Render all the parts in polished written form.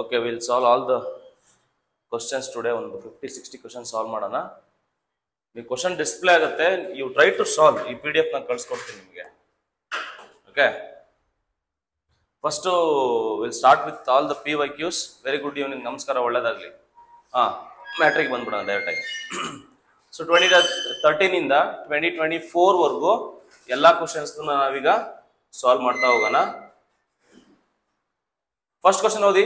Okay, we'll solve all the questions today. ಒಂದು 50-60 questions solve ಮಾಡೋಣ. ಈ ಕ್ವಶನ್ ಡಿಸ್ಪ್ಲೇ ಆಗುತ್ತೆ, ಯು ಟ್ರೈ ಟು ಸಾಲ್ವ್. ಈ PDF ನಾನು ಕಳಿಸ್ಕೊಡ್ತೀನಿ ನಿಮಗೆ. Okay, first will start with all the PYQs. Very good evening, ನಮಸ್ಕಾರ, ಒಳ್ಳೇದಾಗಲಿ. ಮ್ಯಾಟ್ರಿಗೆ ಬಂದ್ಬಿಡೋಣ ಡೈರೆಕ್ಟಾಗಿ. ಸೊ 2013 ಇಂದ 2024 ವರೆಗೂ ಎಲ್ಲ ಕ್ವಶನ್ಸ್ನ ನಾವೀಗ ಸಾಲ್ವ್ ಮಾಡ್ತಾ ಹೋಗೋಣ. ಫಸ್ಟ್ ಕ್ವಶನ್ ಓದಿ.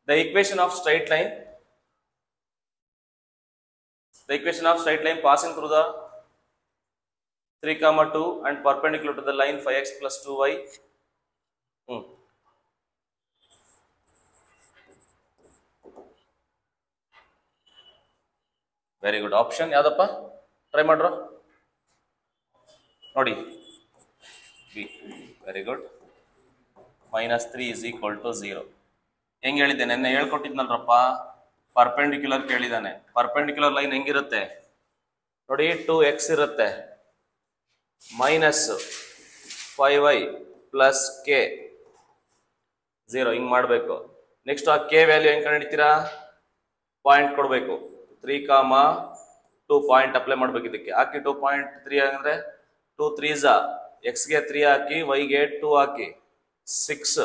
The equation of straight line passing through the 3, 2 and perpendicular to the line 5x plus 2y. Very good. Option ಯಾವ್ದಪ್ಪ? ಟ್ರೈ ಮಾಡ್ರೋ ನೋಡಿ. B. Very good. -3 is equal to 0. ಹೆಂಗೆ ಹೇಳಿದ್ದೆ? ನೆನ್ನೆ ಹೇಳ್ಕೊಟ್ಟಿದ್ನಲ್ರಪ್ಪ, ಪರ್ಪೆಂಡಿಕ್ಯುಲರ್ ಕೇಳಿದಾನೆ. ಪರ್ಪೆಂಡಿಕ್ಯುಲರ್ ಲೈನ್ ಹೆಂಗಿರುತ್ತೆ ನೋಡಿ, 2x ಇರುತ್ತೆ, -5y ಪ್ಲಸ್ k 0 ಹಿಂಗ್ ಮಾಡಬೇಕು. ನೆಕ್ಸ್ಟ್ ಆ k ವ್ಯಾಲ್ಯೂ ಹೆಂಗ್ ಕಂಡುಹಿಡಿತೀರಾ? ಪಾಯಿಂಟ್ ಕೊಡಬೇಕು. 3, 2 ಪಾಯಿಂಟ್ ಅಪ್ಲೈ ಮಾಡ್ಬೇಕು. ಇದಕ್ಕೆ ಹಾಕಿ 2.3 ಅಂದ್ರೆ 2 3s, x ಗೆ 3 ಹಾಕಿ, y ಗೆ 2 ಹಾಕಿ, 6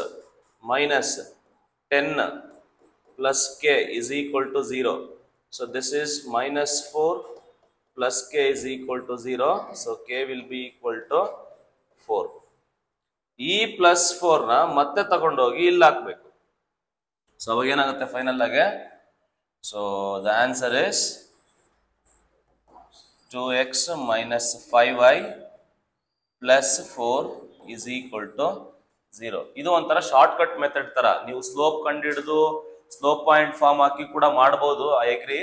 -10 plus k is equal to 0. So this is -4 plus k is equal to 0. So k will be equal to 4. ಈ +4 ನ ಮತ್ತೆ ತಗೊಂಡೋಗಿ ಇಲ್ಲಿ ಹಾಕ್ಬೇಕು. ಸೊ ಅವಾಗ ಏನಾಗುತ್ತೆ ಫೈನಲ್ ಆಗಿ? So the answer is 2x minus 5y plus 4 is equal to 0. ಇದು ಒಂಥರ ಶಾರ್ಟ್ ಕಟ್ ಮೆಥಡ್ ತರ. ನೀವು ಸ್ಲೋಪ್ ಕಂಡುಹಿಡಿದು ಸ್ಲೋಪ್ ಪಾಯಿಂಟ್ ಫಾರ್ಮ್ ಹಾಕಿ ಕೂಡ ಮಾಡಬಹುದು, ಐ ಅಗ್ರಿ.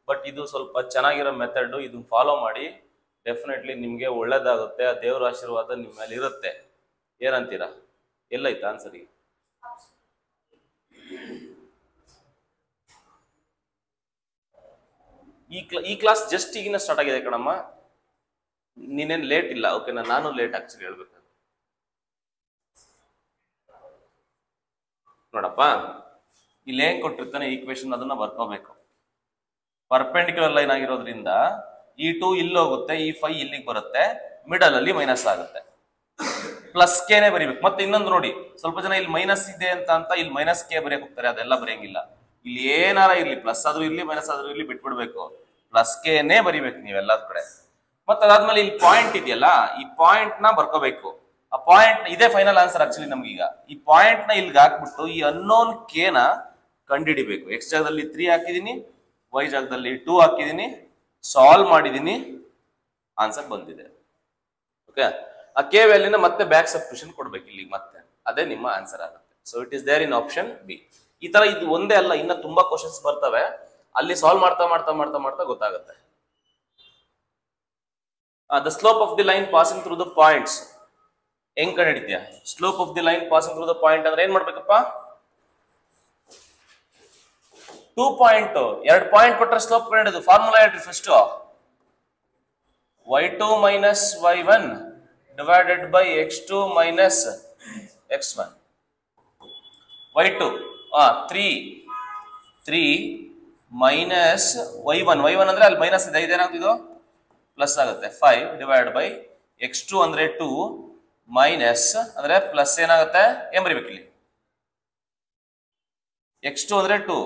ಬಟ್ ಇದು ಸ್ವಲ್ಪ ಚೆನ್ನಾಗಿರೋ ಮೆಥಡ್. ಇದನ್ನ ಫಾಲೋ ಮಾಡಿ, ಡೆಫಿನೆಟ್ಲಿ ನಿಮ್ಗೆ ಒಳ್ಳೇದಾಗುತ್ತೆ. ಆ ದೇವರ ಆಶೀರ್ವಾದ ನಿಮ್ಮ ಮೇಲೆ ಇರುತ್ತೆ. ಏನಂತೀರಾ? ಎಲ್ಲೈತೆ ಆನ್ಸರ್? ಈ ಕ್ಲಾಸ್ ಜಸ್ಟ್ ಈಗಿನ ಸ್ಟಾರ್ಟ್ ಆಗಿದೆ ಕಣಮ್ಮ, ನೀನೇನು ಲೇಟ್ ಇಲ್ಲ. ಓಕೆನಾ? ನಾನು ಲೇಟ್ ಆಕ್ಚುಲಿ ಹೇಳ್ಬೇಕು. ನೋಡಪ್ಪ, ಇಲ್ಲಿ ಏನ್ ಕೊಟ್ಟಿರ್ತಾನೆ ಈಕ್ವೇಶನ್, ಅದನ್ನ ಬರ್ಕೋಬೇಕು. ಪರ್ಪೆಂಡಿಕ್ಯುಲರ್ ಲೈನ್ ಆಗಿರೋದ್ರಿಂದ ಈ 2 ಇಲ್ಲಿ ಹೋಗುತ್ತೆ, ಈ 5 ಇಲ್ಲಿಗೆ ಬರುತ್ತೆ, ಮಿಡಲ್ ಅಲ್ಲಿ ಮೈನಸ್ ಆಗುತ್ತೆ. ಪ್ಲಸ್ ಕೆನೆ ಬರೀಬೇಕು. ಮತ್ತೆ ಇನ್ನೊಂದು ನೋಡಿ, ಸ್ವಲ್ಪ ಜನ ಇಲ್ಲಿ ಮೈನಸ್ ಇದೆ ಅಂತ ಇಲ್ಲಿ ಮೈನಸ್ ಕೆ ಬರೆಯಕ್ ಹೋಗ್ತಾರೆ. ಅದೆಲ್ಲ ಬರೆಯಂಗಿಲ್ಲ. ಇಲ್ಲಿ ಏನಾರ ಇರ್ಲಿ, ಪ್ಲಸ್ ಆದ್ರೂ ಇರ್ಲಿ ಮೈನಸ್ ಆದ್ರೂ ಇರ್ಲಿ, ಬಿಟ್ಬಿಡ್ಬೇಕು. ಪ್ಲಸ್ ಕೆನೆ ಬರಿಬೇಕು ನೀವೆಲ್ಲ ಕಡೆ. ಮತ್ತೆ ಅದಾದ್ಮೇಲೆ ಇಲ್ಲಿ ಪಾಯಿಂಟ್ ಇದೆಯಲ್ಲ, ಈ ಪಾಯಿಂಟ್ ನ ಬರ್ಕೋಬೇಕು. ಆ ಪಾಯಿಂಟ್ ಇದೇ ಫೈನಲ್ ಆನ್ಸರ್ ಆಕ್ಚುಲಿ ನಮ್ಗೀಗ. ಈ ಪಾಯಿಂಟ್ ನ ಇಲ್ಲಿಗೆ ಹಾಕ್ಬಿಟ್ಟು ಈ ಅನ್ನೋನ್ ಕೆ ನ ಕಂಡುಹಿಡಿಬೇಕು. ಎಕ್ಸ್ ಜಾಗದಲ್ಲಿ 3 ಹಾಕಿದೀನಿ, ವೈ ಜಾಗದಲ್ಲಿ 2 ಹಾಕಿದೀನಿ, ಸಾಲ್ವ್ ಮಾಡಿದೀನಿ, ಆನ್ಸರ್ ಬಂದಿದೆ. ಓಕೆ, ಆ ಕೆ ವ್ಯಾಲ್ಯೂನ ಮತ್ತೆ ಬ್ಯಾಕ್ ಸಬ್ಸ್ಟಿಟ್ಯೂಷನ್ ಕೊಡ್ಬೇಕು ಇಲ್ಲಿಗೆ, ಮತ್ತೆ ಅದೇ ನಿಮ್ಮ ಆನ್ಸರ್ ಆಗುತ್ತೆ. So it is there in option B. ಈ ತರ ಇದು ಒಂದೇ ಅಲ್ಲ, ಇನ್ನ ತುಂಬಾ ಕ್ವಶನ್ಸ್ ಬರ್ತವೆ. ಅಲ್ಲಿ ಸಾಲ್ವ್ ಮಾಡ್ತಾ ಮಾಡ್ತಾ ಮಾಡ್ತಾ ಮಾಡ್ತಾ ಗೊತ್ತಾಗುತ್ತೆ. The slope of the line passing through the points ಹೆಂಗ್ ಕಂಡುಹಿಡಿತೀಯ? Slope of the line passing through the point ಅಂದ್ರೆ ಏನ್ ಮಾಡ್ಬೇಕಪ್ಪ? 2 ಪಾಯಿಂಟ್, 2 ಪಾಯಿಂಟ್ ಕೊಟ್ಟರೆ ಸ್ಲೋಪ್ ಕಂಡುಹಿಡಿದು ಫಾರ್ಮುಲಾ ಹೇಳ್ರಿ first. y2 minus y1 divided by x2 minus x1. y2 3 minus y1 ಅಂದ್ರೆ ಅಲ್ಲಿ ಮೈನಸ್ ಇದೆ, ಇದೇನಾಗ್ತಿದ್ದು ಪ್ಲಸ್ ಆಗುತ್ತೆ. 5 divided by x2 ಅಂದ್ರೆ 2 ಮೈನಸ್ ಅಂದ್ರೆ ಪ್ಲಸ್ ಏನಾಗುತ್ತೆ ಏನ್ ಬರಿಬೇಕು ಇಲ್ಲಿ? x2 ಅಂದ್ರೆ 2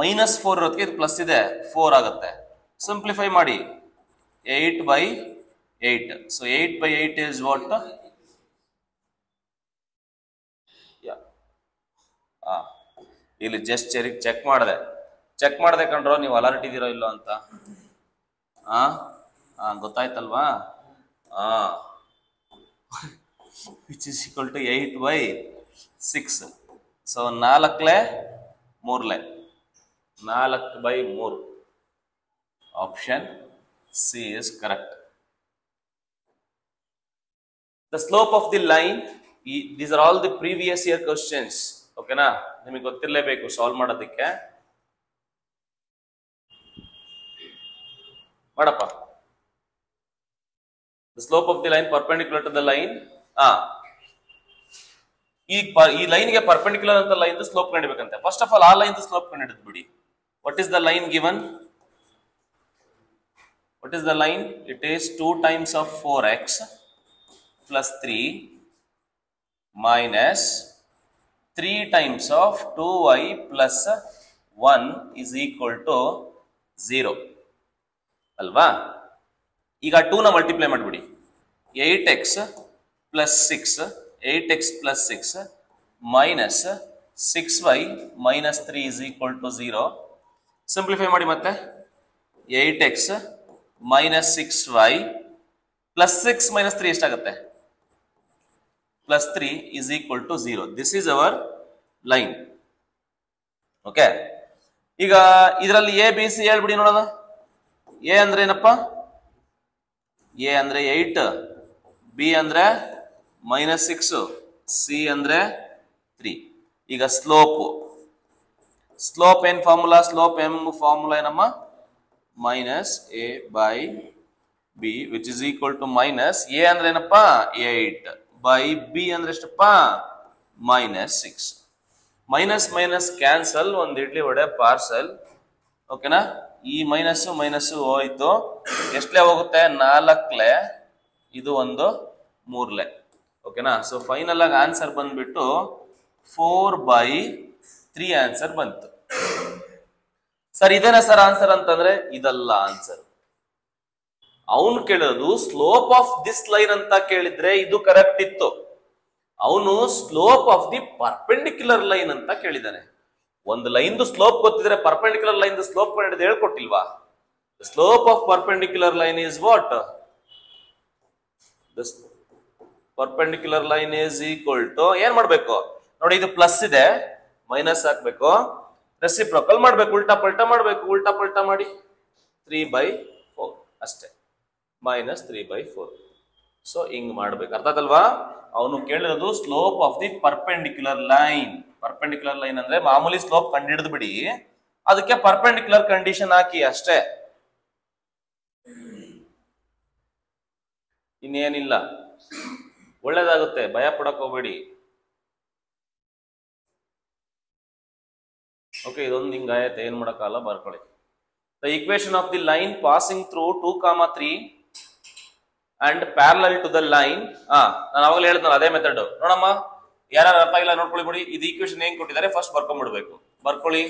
ಮೈನಸ್ 4 ಇರೋದಕ್ಕೆ ಇದು ಪ್ಲಸ್ ಇದೆ, 4 ಆಗುತ್ತೆ. ಸಿಂಪ್ಲಿಫೈ ಮಾಡಿ 8/8. So 8/8 is what? ಇಲ್ಲಿ ಜಸ್ಟ್ ಚೆಕ್ ಮಾಡಿದೆ ಕಂಡ್ರೋ, ನೀವು ಅಲರ್ಟ್ ಇದೀರೋ ಇಲ್ಲೋ ಅಂತ. ಗೊತ್ತಾಯ್ತಲ್ವಾ? which is equal to 8/6. so 4/3. Option C is correct. The slope of the line, these are all the previous year questions. Okay na? ನಿಮಗೆ ಗೊತ್ತಿರಲೇಬೇಕು solve ಮಾಡೋದಕ್ಕೆ. ಮಾಡಪ್ಪ. The slope of the line perpendicular to the line. ಈ ಲೈನ್ಗೆ perpendicular ಅಂತ line slope ಕಂಡಿಬೇಕಂತೆ. First of all ಆ line slope ಕಂಡಿಡಿದ್ ಬಿಡಿ. What is the line given? What is the line? It is 2 times of 4x plus 3 minus 3 times of 2y plus 1 is equal to 0. ಅಲ್ವಾ? ಈಗ 2 ನ multiply ಮಾಡಿಬಿಡಿ. 8x plus 6 8x plus 6 minus 6y minus 3 is equal to 0. Simplify ಮಾಡಿ ಮತ್ತೆ. 8x minus 6y plus 6 minus 3 ಎಷ್ಟಾಗುತ್ತೆ? plus 3 is equal to 0. This is our line. Okay, ಈಗ ಇದರಲ್ಲಿ A B C ಹೇಳ್ಬಿಡಿ ನೋಡೋಣ. ಎ ಅಂದ್ರೆ ಏನಪ್ಪ? ಎ ಅಂದ್ರೆ 8, ಬಿ ಅಂದ್ರೆ -6, ಸಿ ಅಂದ್ರೆ 3. ಈಗ ಸ್ಲೋಪ್ ಏನ್ ಫಾರ್ಮುಲಾ? ಸ್ಲೋಪ್ ಎಂ ಫಾರ್ಮುಲಾ ಏನಮ್ಮ? minus a by b which is equal to minus a ಅಂದ್ರೆ ಏನಪ್ಪ? 8 by b ಅಂದ್ರೆ ಎಷ್ಟಪ್ಪ? -6. ಮೈನಸ್ ಮೈನಸ್ ಕ್ಯಾನ್ಸಲ್, ಒಂದ್ ಇಡ್ಲಿ ವಡೆ ಪಾರ್ಸಲ್. ಓಕೆನಾ? ಈ ಮೈನಸ್ ಹೋಯ್ತು. ಎಷ್ಟಲೇ ಹೋಗುತ್ತೆ? 4ಲೆ, ಇದು ಒಂದು 3ಲೆ. ಓಕೆನಾ? ಸೊ ಫೈನಲ್ ಆಗಿ ಆನ್ಸರ್ ಬಂದ್ಬಿಟ್ಟು 4/3 ಆನ್ಸರ್ ಬಂತು. ಸರ್ ಇದೇನಾ ಸರ್ ಆನ್ಸರ್ ಅಂತಂದ್ರೆ ಇದಲ್ಲ ಆನ್ಸರ್. ಅವನು ಕೇಳೋದು ಸ್ಲೋಪ್ ಆಫ್ ದಿಸ್ ಲೈನ್ ಅಂತ ಕೇಳಿದ್ರೆ ಇದು ಕರೆಕ್ಟ್ ಇತ್ತು. ಅವನು slope of the perpendicular line ಅಂತ ಕೇಳಿದಾನೆ. ಒಂದು ಲೈನ್ ಸ್ಲೋಪ್ ಗೊತ್ತಿದ್ರೆ ಪರ್ಪೆಂಡಿಕ್ಯುಲರ್ ಲೈನ್ ಸ್ಲೋಪ್ ಕಂಡಿದ್ದು ಹೇಳ್ಕೊಟ್ಟಿಲ್ವಾ? Slope of perpendicular line is what? Perpendicular line is equal to ಏನ್ ಮಾಡ್ಬೇಕು ನೋಡಿ, ಇದು ಪ್ಲಸ್ ಇದೆ, ಮೈನಸ್ ಹಾಕ್ಬೇಕು, ರೆಸಿಪ್ರೋಕಲ್ ಮಾಡ್ಬೇಕು, ಉಲ್ಟಾ ಪಲ್ಟಾ ಮಾಡ್ಬೇಕು. ಉಲ್ಟಾ ಪಲ್ಟಾ ಮಾಡಿ 3/4 ಅಷ್ಟೇ, -3/4. ಸೊ ಹಿಂಗ್ ಮಾಡ್ಬೇಕು. ಅರ್ಥ ಆಯ್ತಲ್ವಾ? ಅವನು ಕೇಳಿರೋದು slope of the perpendicular line. Perpendicular line ಅಂದ್ರೆ ಮಾಮೂಲಿ ಸ್ಲೋಪ್ ಕಂಡಿಡಿದು ಬಿಡಿ, ಅದಕ್ಕೆ ಪರ್ಪೆಂಡಿಕ್ಯುಲರ್ ಕಂಡೀಷನ್ ಹಾಕಿ ಅಷ್ಟೇ, ಇನ್ನೇನಿಲ್ಲ. ಒಳ್ಳೇದಾಗುತ್ತೆ, ಭಯ ಪಡಕ್ ಹೋಗ್ಬೇಡಿ. ಓಕೆ, ಇದೊಂದು ಹಿಂಗಾಯತ್ತೆ, ಏನ್ ಮಾಡಕ್ಕಾಗಲ್ಲ, ಬರ್ಕೊಳ್ಳಿ. The equation of the line passing through 2, 3 and parallel to the line. ನಾನು ಅವಾಗಲೇ ಹೇಳಿದ್ನಲ್ಲ ಅದೇ ಮೆಥಡ್. ನೋಡಮ್ಮ, ಯಾರು ಅರ್ಥ ಆಗಿಲ್ಲ ನೋಡ್ಕೊಳ್ಳಿ ಬಿಡಿ. ಇದು ಈಕ್ವೇಶನ್ ಏನ್ ಕೊಟ್ಟಿದ್ದಾರೆ ಫಸ್ಟ್ ಬರ್ಕೊಂಡ್ಬಿಡ್ಬೇಕು. ಬರ್ಕೊಳ್ಳಿ.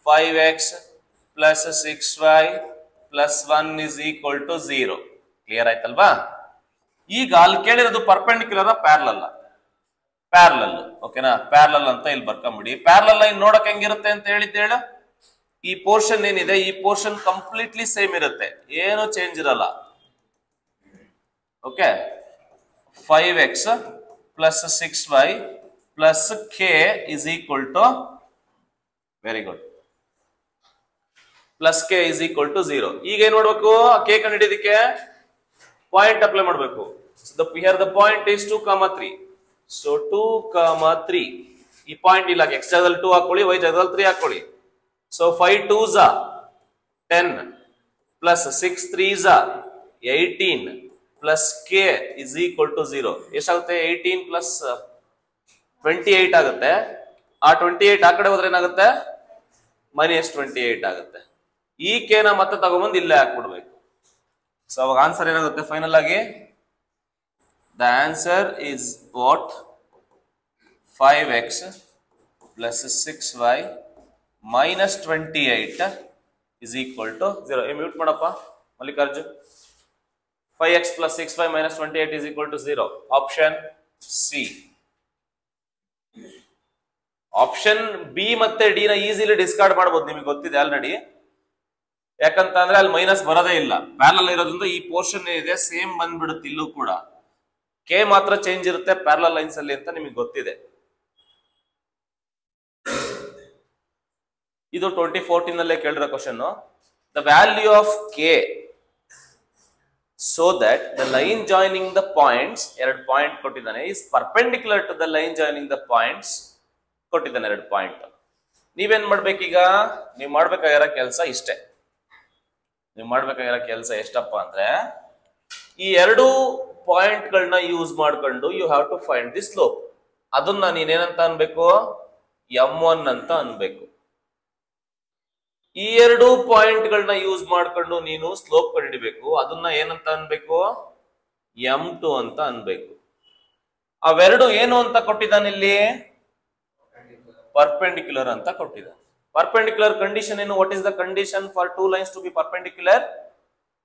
5x plus 6y plus 1 is equal to 0. Clear ಆಯ್ತಲ್ವಾ? ಈಗ ಅಲ್ಲಿ ಕೇಳಿರೋದು ಪರ್ಪೆಂಡಿಕ್ಯುಲರ್ ಪ್ಯಾರಲಲ್. ಪ್ಯಾರಲಲ್, ಓಕೆನಾ? ಪ್ಯಾರಲಲ್ ಅಂತ ಇಲ್ಲಿ ಬರ್ಕೊಂಬಿಡಿ. ಪ್ಯಾರಲಲ್ ಲೈನ್ ನೋಡಕ್ ಹೆಂಗಿರುತ್ತೆ ಅಂತ ಹೇಳಿದ್ದೇಳು. ಈ ಪೋರ್ಷನ್ ಏನಿದೆ, ಈ ಪೋರ್ಷನ್ ಕಂಪ್ಲೀಟ್ಲಿ ಸೇಮ್ ಇರುತ್ತೆ, ಏನು ಚೇಂಜ್ ಇರಲ್ಲ. Okay, 5x plus 6y plus k is equal to, very good, plus k is equal to 0. ಈಗ ಏನ್ ಮಾಡ್ಬೇಕು? k ಕಂಡುಹಿಡಿಯೋದಕ್ಕೆ ಪಾಯಿಂಟ್ ಅಪ್ಲೈ ಮಾಡ್ಬೇಕು. Here the point is 2, 3. So 2, 3 ಈ ಪಾಯಿಂಟ್ ಇಲ್ಲ, x ಜಾಗದಲ್ಲಿ 2 ಹಾಕೊಳ್ಳಿ, y ಜಾಗದಲ್ಲಿ 3 ಹಾಕೊಳ್ಳಿ. So 5 2s 10 plus 6 3s 18 plus k is equal to 0. ಎಷ್ಟಾಗುತ್ತೆ? 18 plus 28 ಆಗುತ್ತೆ. ಆ 28 ಆ ಕಡೆ ಹೋದ್ರೆ ಏನಾಗುತ್ತೆ? -28 ಆಗುತ್ತೆ. ಈ k ನ ಮತ್ತೆ ತಗೊಂಡ್ಬಂದು ಇಲ್ಲೇ ಹಾಕ್ಬಿಡ್ಬೇಕು. ಸೊ ಅವಾಗ ಆನ್ಸರ್ ಏನಾಗುತ್ತೆ ಫೈನಲ್ ಆಗಿ? The answer is what? 5x plus 6y minus 28 is equal to 0. Mute ಮಾಡಪ್ಪ Mallikarjun. 5x plus 6y minus 28 is equal to 0. Option C. Option B ಮತ್ತೆ ಡಿ ನ ಈಸಿಲಿ ಡಿಸ್ಕಾರ್ಡ್ ಮಾಡಬಹುದು, ನಿಮಗೆ ಗೊತ್ತಿದೆ ಆಲ್ರೆಡಿ. ಯಾಕಂತ ಅಂದ್ರೆ ಅಲ್ಲಿ ಮೈನಸ್ ಬರೋದೇ ಇಲ್ಲ, ಪ್ಯಾರಲಲ್ ಇರೋದ್ರಿಂದ ಈ ಪೋರ್ಷನ್ ಏನಿದೆ ಸೇಮ್ ಬಂದ್ಬಿಡುತ್ತೆ. ಇಲ್ಲೂ ಕೂಡ ಕೆ ಮಾತ್ರ ಚೇಂಜ್ ಇರುತ್ತೆ ಪ್ಯಾರಲಲ್ ಲೈನ್ಸ್ ಅಲ್ಲಿ ಅಂತ ನಿಮಗೆ ಗೊತ್ತಿದೆ. ಇದು 2014 ನಲ್ಲೇ ಕೇಳಿರೋ question. The value of k so that the line joining the points, ಎರಡು ಪಾಯಿಂಟ್ ಕೊಟ್ಟಿದ್ದಾನೆ, is perpendicular to the line joining the points ಕೊಟ್ಟಿದ್ದಾನೆ, ಎರಡು ಪಾಯಿಂಟ್. ನೀವೇನ್ ಮಾಡ್ಬೇಕೀಗ? ನೀವು ಮಾಡ್ಬೇಕಾಗಿರೋ ಕೆಲಸ ಇಷ್ಟೇ. ನೀವು ಮಾಡ್ಬೇಕಾಗಿರೋ ಕೆಲಸ ಎಷ್ಟಪ್ಪ ಅಂದ್ರೆ, ಈ ಎರಡು ಪಾಯಿಂಟ್ ಗಳನ್ನ ಯೂಸ್ ಮಾಡ್ಕೊಂಡು you have to find the slope. ಅದನ್ನ ನೀನೇನಂತ ಅನ್ಬೇಕು, M1 ಅಂತ ಅನ್ಬೇಕು. ಈ ಎರಡು ಪಾಯಿಂಟ್ ಗಳನ್ನ ಯೂಸ್ ಮಾಡ್ಕೊಂಡು ನೀನು ಸ್ಲೋಪ್ ಕಂಡುಹಿಡಿಬೇಕು. ಅದನ್ನ ಏನಂತ ಅನ್ಬೇಕು, M2 ಅಂತ ಅನ್ಬೇಕು. ಅವೆರಡು ಏನು ಅಂತ ಕೊಟ್ಟಿದ್ದಾನೆ ಇಲ್ಲಿ, ಪರ್ಪೆಂಡಿಕ್ಯುಲರ್ ಅಂತ ಕೊಟ್ಟಿದ್ದಾನೆ. ಪರ್ಪೆಂಡಿಕ್ಯುಲರ್ ಕಂಡೀಷನ್ ಏನು, what is the condition for two lines to be perpendicular?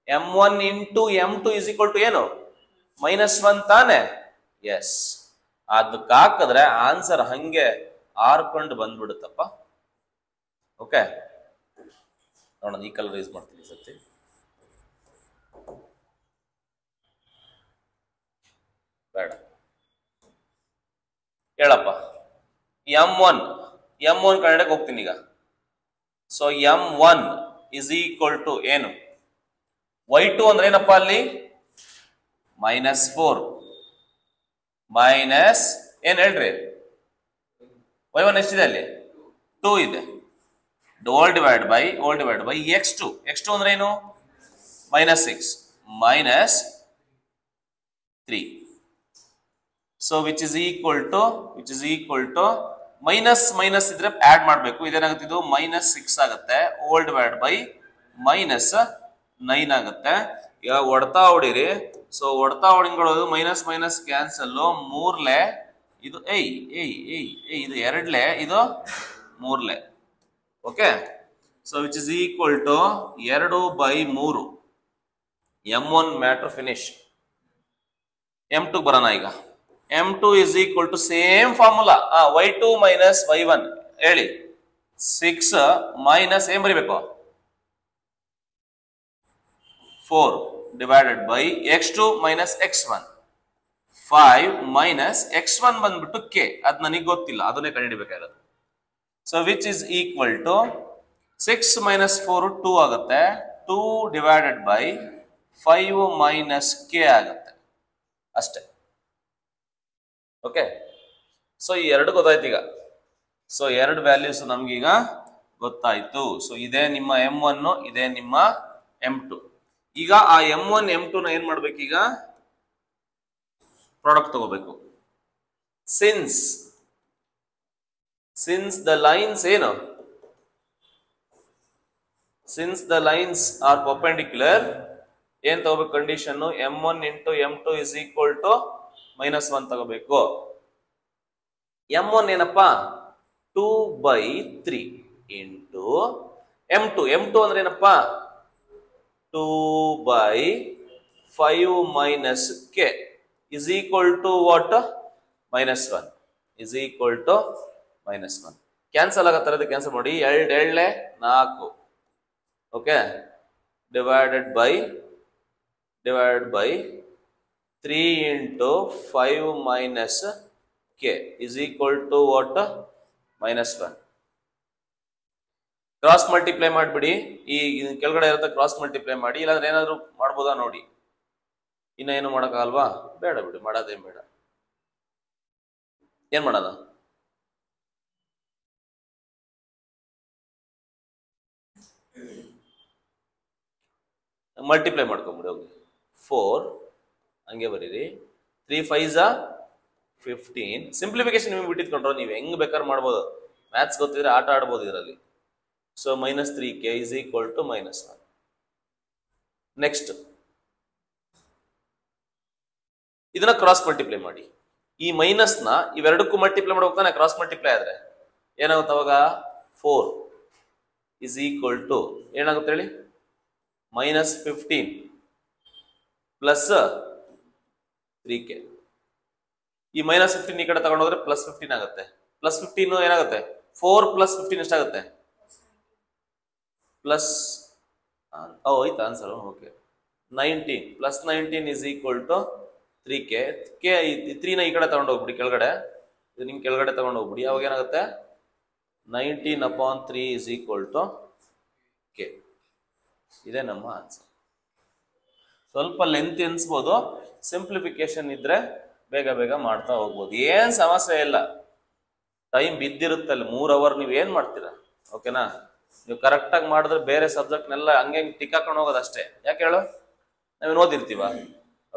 M1 into M2 is equal to ಏನು, -1 ತಾನೆ? ಎಸ್. ಅದಕ್ಕೆ ಹಾಕಿದ್ರೆ ಆನ್ಸರ್ ಹಂಗೆ ಆರ್ಕೊಂಡು ಬಂದ್ಬಿಡುತ್ತಪ್ಪ. ಓಕೆ, ನೋಡೋಣ, ಈ ಕಲರ್ ಯೂಸ್ ಮಾಡ್ತೀನಿ ಸತಿ. ಬೇಡ, ಹೇಳಪ್ಪ. M1 ಕನ್ನಡಕ್ಕೆ ಹೋಗ್ತೀನಿ ಈಗ. So M1 is equal to ಏನು, Y2 ಅಂದ್ರೆ ಏನಪ್ಪ ಅಲ್ಲಿ, -4 ಮೈನಸ್ ಏನ್ ಹೇಳ್ರಿ, Y1 ಎಷ್ಟಿದೆ ಅಲ್ಲಿ, 2 ಇದೆ. ಓಲ್ ಡಿವೈಡ್ ಬೈ x2. x2 ಅಂದ್ರೆ ಏನು, -6 minus 3. So which is equal to minus ಇದ್ರೆ ಆಡ್ ಮಾಡ್ಬೇಕು. ಇದೇನಾಗುತ್ತೆ, ಇದು -6 ಆಗುತ್ತೆ. ಓಲ್ ಡಿವೈಡ್ ಬೈ -9 ಆಗುತ್ತೆ. ಈಗ ಹೊಡ್ತಾ ಹೊಡಿರಿ. ಸೊ ಹೊಡ್ತಾ ಹೊಡಿಗಳು ಮೈನಸ್ ಕ್ಯಾನ್ಸಲ್. 3 ಇದು ಇದು 2 ಇದು 3. Okay, so which is equal to 2/3. M1 matter finish. M2 ಬರೋಣ ಈಗ. M2 is equal to same formula, Y2 minus Y1 ಹೇಳಿ. 6 ಮೈನಸ್ ಏನ್ ಬರಿಬೇಕು, 4 divided by x2 minus x1. 5 minus x1 ಬಂದ್ಬಿಟ್ಟು k. ಅದ್ ನನಗೆ ಗೊತ್ತಿಲ್ಲ, ಅದನ್ನೇ ಕಂಡುಹಿಡಿಬೇಕಾಗಿರೋದು. So which is equal to 6 minus 4 2 ಆಗುತ್ತೆ. 2 ಡಿವೈಡೆಡ್ ಬೈ 5 ಮೈನಸ್ k ಆಗುತ್ತೆ ಅಷ್ಟೇ. ಓಕೆ, ಸೊ ಈ ಎರಡು ಗೊತ್ತಾಯ್ತು ಈಗ. ಸೊ ಎರಡು ವ್ಯಾಲ್ಯೂಸ್ ನಮ್ಗೀಗ ಗೊತ್ತಾಯ್ತು. ಸೊ ಇದೇ ನಿಮ್ಮ M1, ಇದೇ ನಿಮ್ಮ M2. ಈಗ ಆ M1 M2 ನ ಏನ್ ಮಾಡ್ಬೇಕೀಗ, ಪ್ರಾಡಕ್ಟ್ ತಗೋಬೇಕು. ಸಿನ್ಸ್ ದ ಲೈನ್ಸ್ ಏನು, since the lines are perpendicular, ಏನ್ ತಗೋಬೇಕು condition, M1 into M2 is equal to -1 ತಗೋಬೇಕು. M1 ಏನಪ್ಪಾ, 2/3 ಇಂಟು M2 ಅಂದ್ರೆ ಏನಪ್ಪಾ, 2/5 minus k is equal to what, -1 is equal to -1. Cancel ಆಗತ್ತರ, ಕ್ಯಾನ್ಸಲ್ ಮಾಡಿ. 2 4. Okay, divided by 3 into 5 minus k is equal to what, -1. Cross multiply ಮಾಡ್ಬಿಡಿ. ಈ ಕೆಳಗಡೆ ಇರುತ್ತೆ ಕ್ರಾಸ್ ಮಲ್ಟಿಪ್ಲೈ ಮಾಡಿ, ಇಲ್ಲಾಂದ್ರೆ ಏನಾದ್ರು ಮಾಡ್ಬೋದಾ ನೋಡಿ. ಇನ್ನ ಏನು ಮಾಡಕ್ಕಾಗಲ್ವಾ, ಬೇಡ ಬಿಡಿ, ಮಾಡೋದೇನ್ ಬೇಡ. ಏನ್ ಮಾಡೋಣ, ಮಲ್ಟಿಪ್ಲೈ ಮಾಡ್ಕೊಂಬಿಡಿ ಹೋಗಿ. 4 ಹಂಗೆ ಬರೀರಿ. 3 5 15. ಸಿಂಪ್ಲಿಫಿಕೇಶನ್ ನಿಮಗೆ ಬಿಟ್ಟಿದ್ಕೊಂಡ್ರು, ನೀವು ಹೆಂಗ್ ಬೇಕಾದ್ರೆ ಮಾಡ್ಬೋದು. ಮ್ಯಾಥ್ಸ್ ಗೊತ್ತಿದ್ರೆ ಆಟ ಆಡ್ಬೋದು ಇದರಲ್ಲಿ. So -3k is equal to -1. Next ಇದನ್ನ ಕ್ರಾಸ್ ಮಲ್ಟಿಪ್ಲೈ ಮಾಡಿ. ಈ ಮೈನಸ್ ನ ಇವೆರಡಕ್ಕೂ ಮಲ್ಟಿಪ್ಲೈ ಮಾಡ್ಬೇಕಾನೆ. ಕ್ರಾಸ್ ಮಲ್ಟಿಪ್ಲೈ ಆದ್ರೆ ಏನಾಗುತ್ತೆ ಅವಾಗ, 4 ಇಸ್ ಈಕ್ವಲ್ ಟು ಏನಾಗುತ್ತೆ ಹೇಳಿ, -15 ಪ್ಲಸ್ 3k. ಈ -15 ಈ ಕಡೆ ತಗೊಂಡೋದ್ರೆ +15 ಆಗುತ್ತೆ. +15 ಏನಾಗುತ್ತೆ, 4 + 15 ಎಷ್ಟಾಗುತ್ತೆ, ಪ್ಲಸ್ ಹೋಯ್ತು answer. Okay, 19 + 19 is equal to 3k. 3ನ ಈ ಕಡೆ ತಗೊಂಡು ಹೋಗ್ಬಿಡಿ ಕೆಳಗಡೆ, ಇದು ನಿಮ್ ಕೆಳಗಡೆ ತಗೊಂಡು ಹೋಗ್ಬಿಡಿ. ಅವಾಗ ಏನಾಗುತ್ತೆ, 19/3 ಇಸ್ ಈಕ್ವಲ್ ಟು k. ಇದೇ ನಮ್ಮ ಆನ್ಸರ್. ಸ್ವಲ್ಪ ಲೆಂತ್ ಎನ್ಸ್ಬೋದು, ಸಿಂಪ್ಲಿಫಿಕೇಶನ್ ಇದ್ರೆ ಬೇಗ ಬೇಗ ಮಾಡ್ತಾ ಹೋಗ್ಬೋದು. ಏನ್ ಸಮಸ್ಯೆ ಇಲ್ಲ, ಟೈಮ್ ಬಿದ್ದಿರುತ್ತಲ್ಲ 3 ಅವರ್. ನೀವು ಏನ್ ಮಾಡ್ತೀರಾ, ಓಕೆನಾ? ನೀವು ಕರೆಕ್ಟ್ ಆಗಿ ಮಾಡಿದ್ರೆ ಬೇರೆ ಸಬ್ಜೆಕ್ಟ್ನೆಲ್ಲ ಹಂಗೆ ಟಿಕ್ ಹಾಕೊಂಡು ಹೋಗೋದು ಅಷ್ಟೇ. ಯಾಕೆ ಹೇಳು, ನಾವೇನು ಓದಿರ್ತೀವ?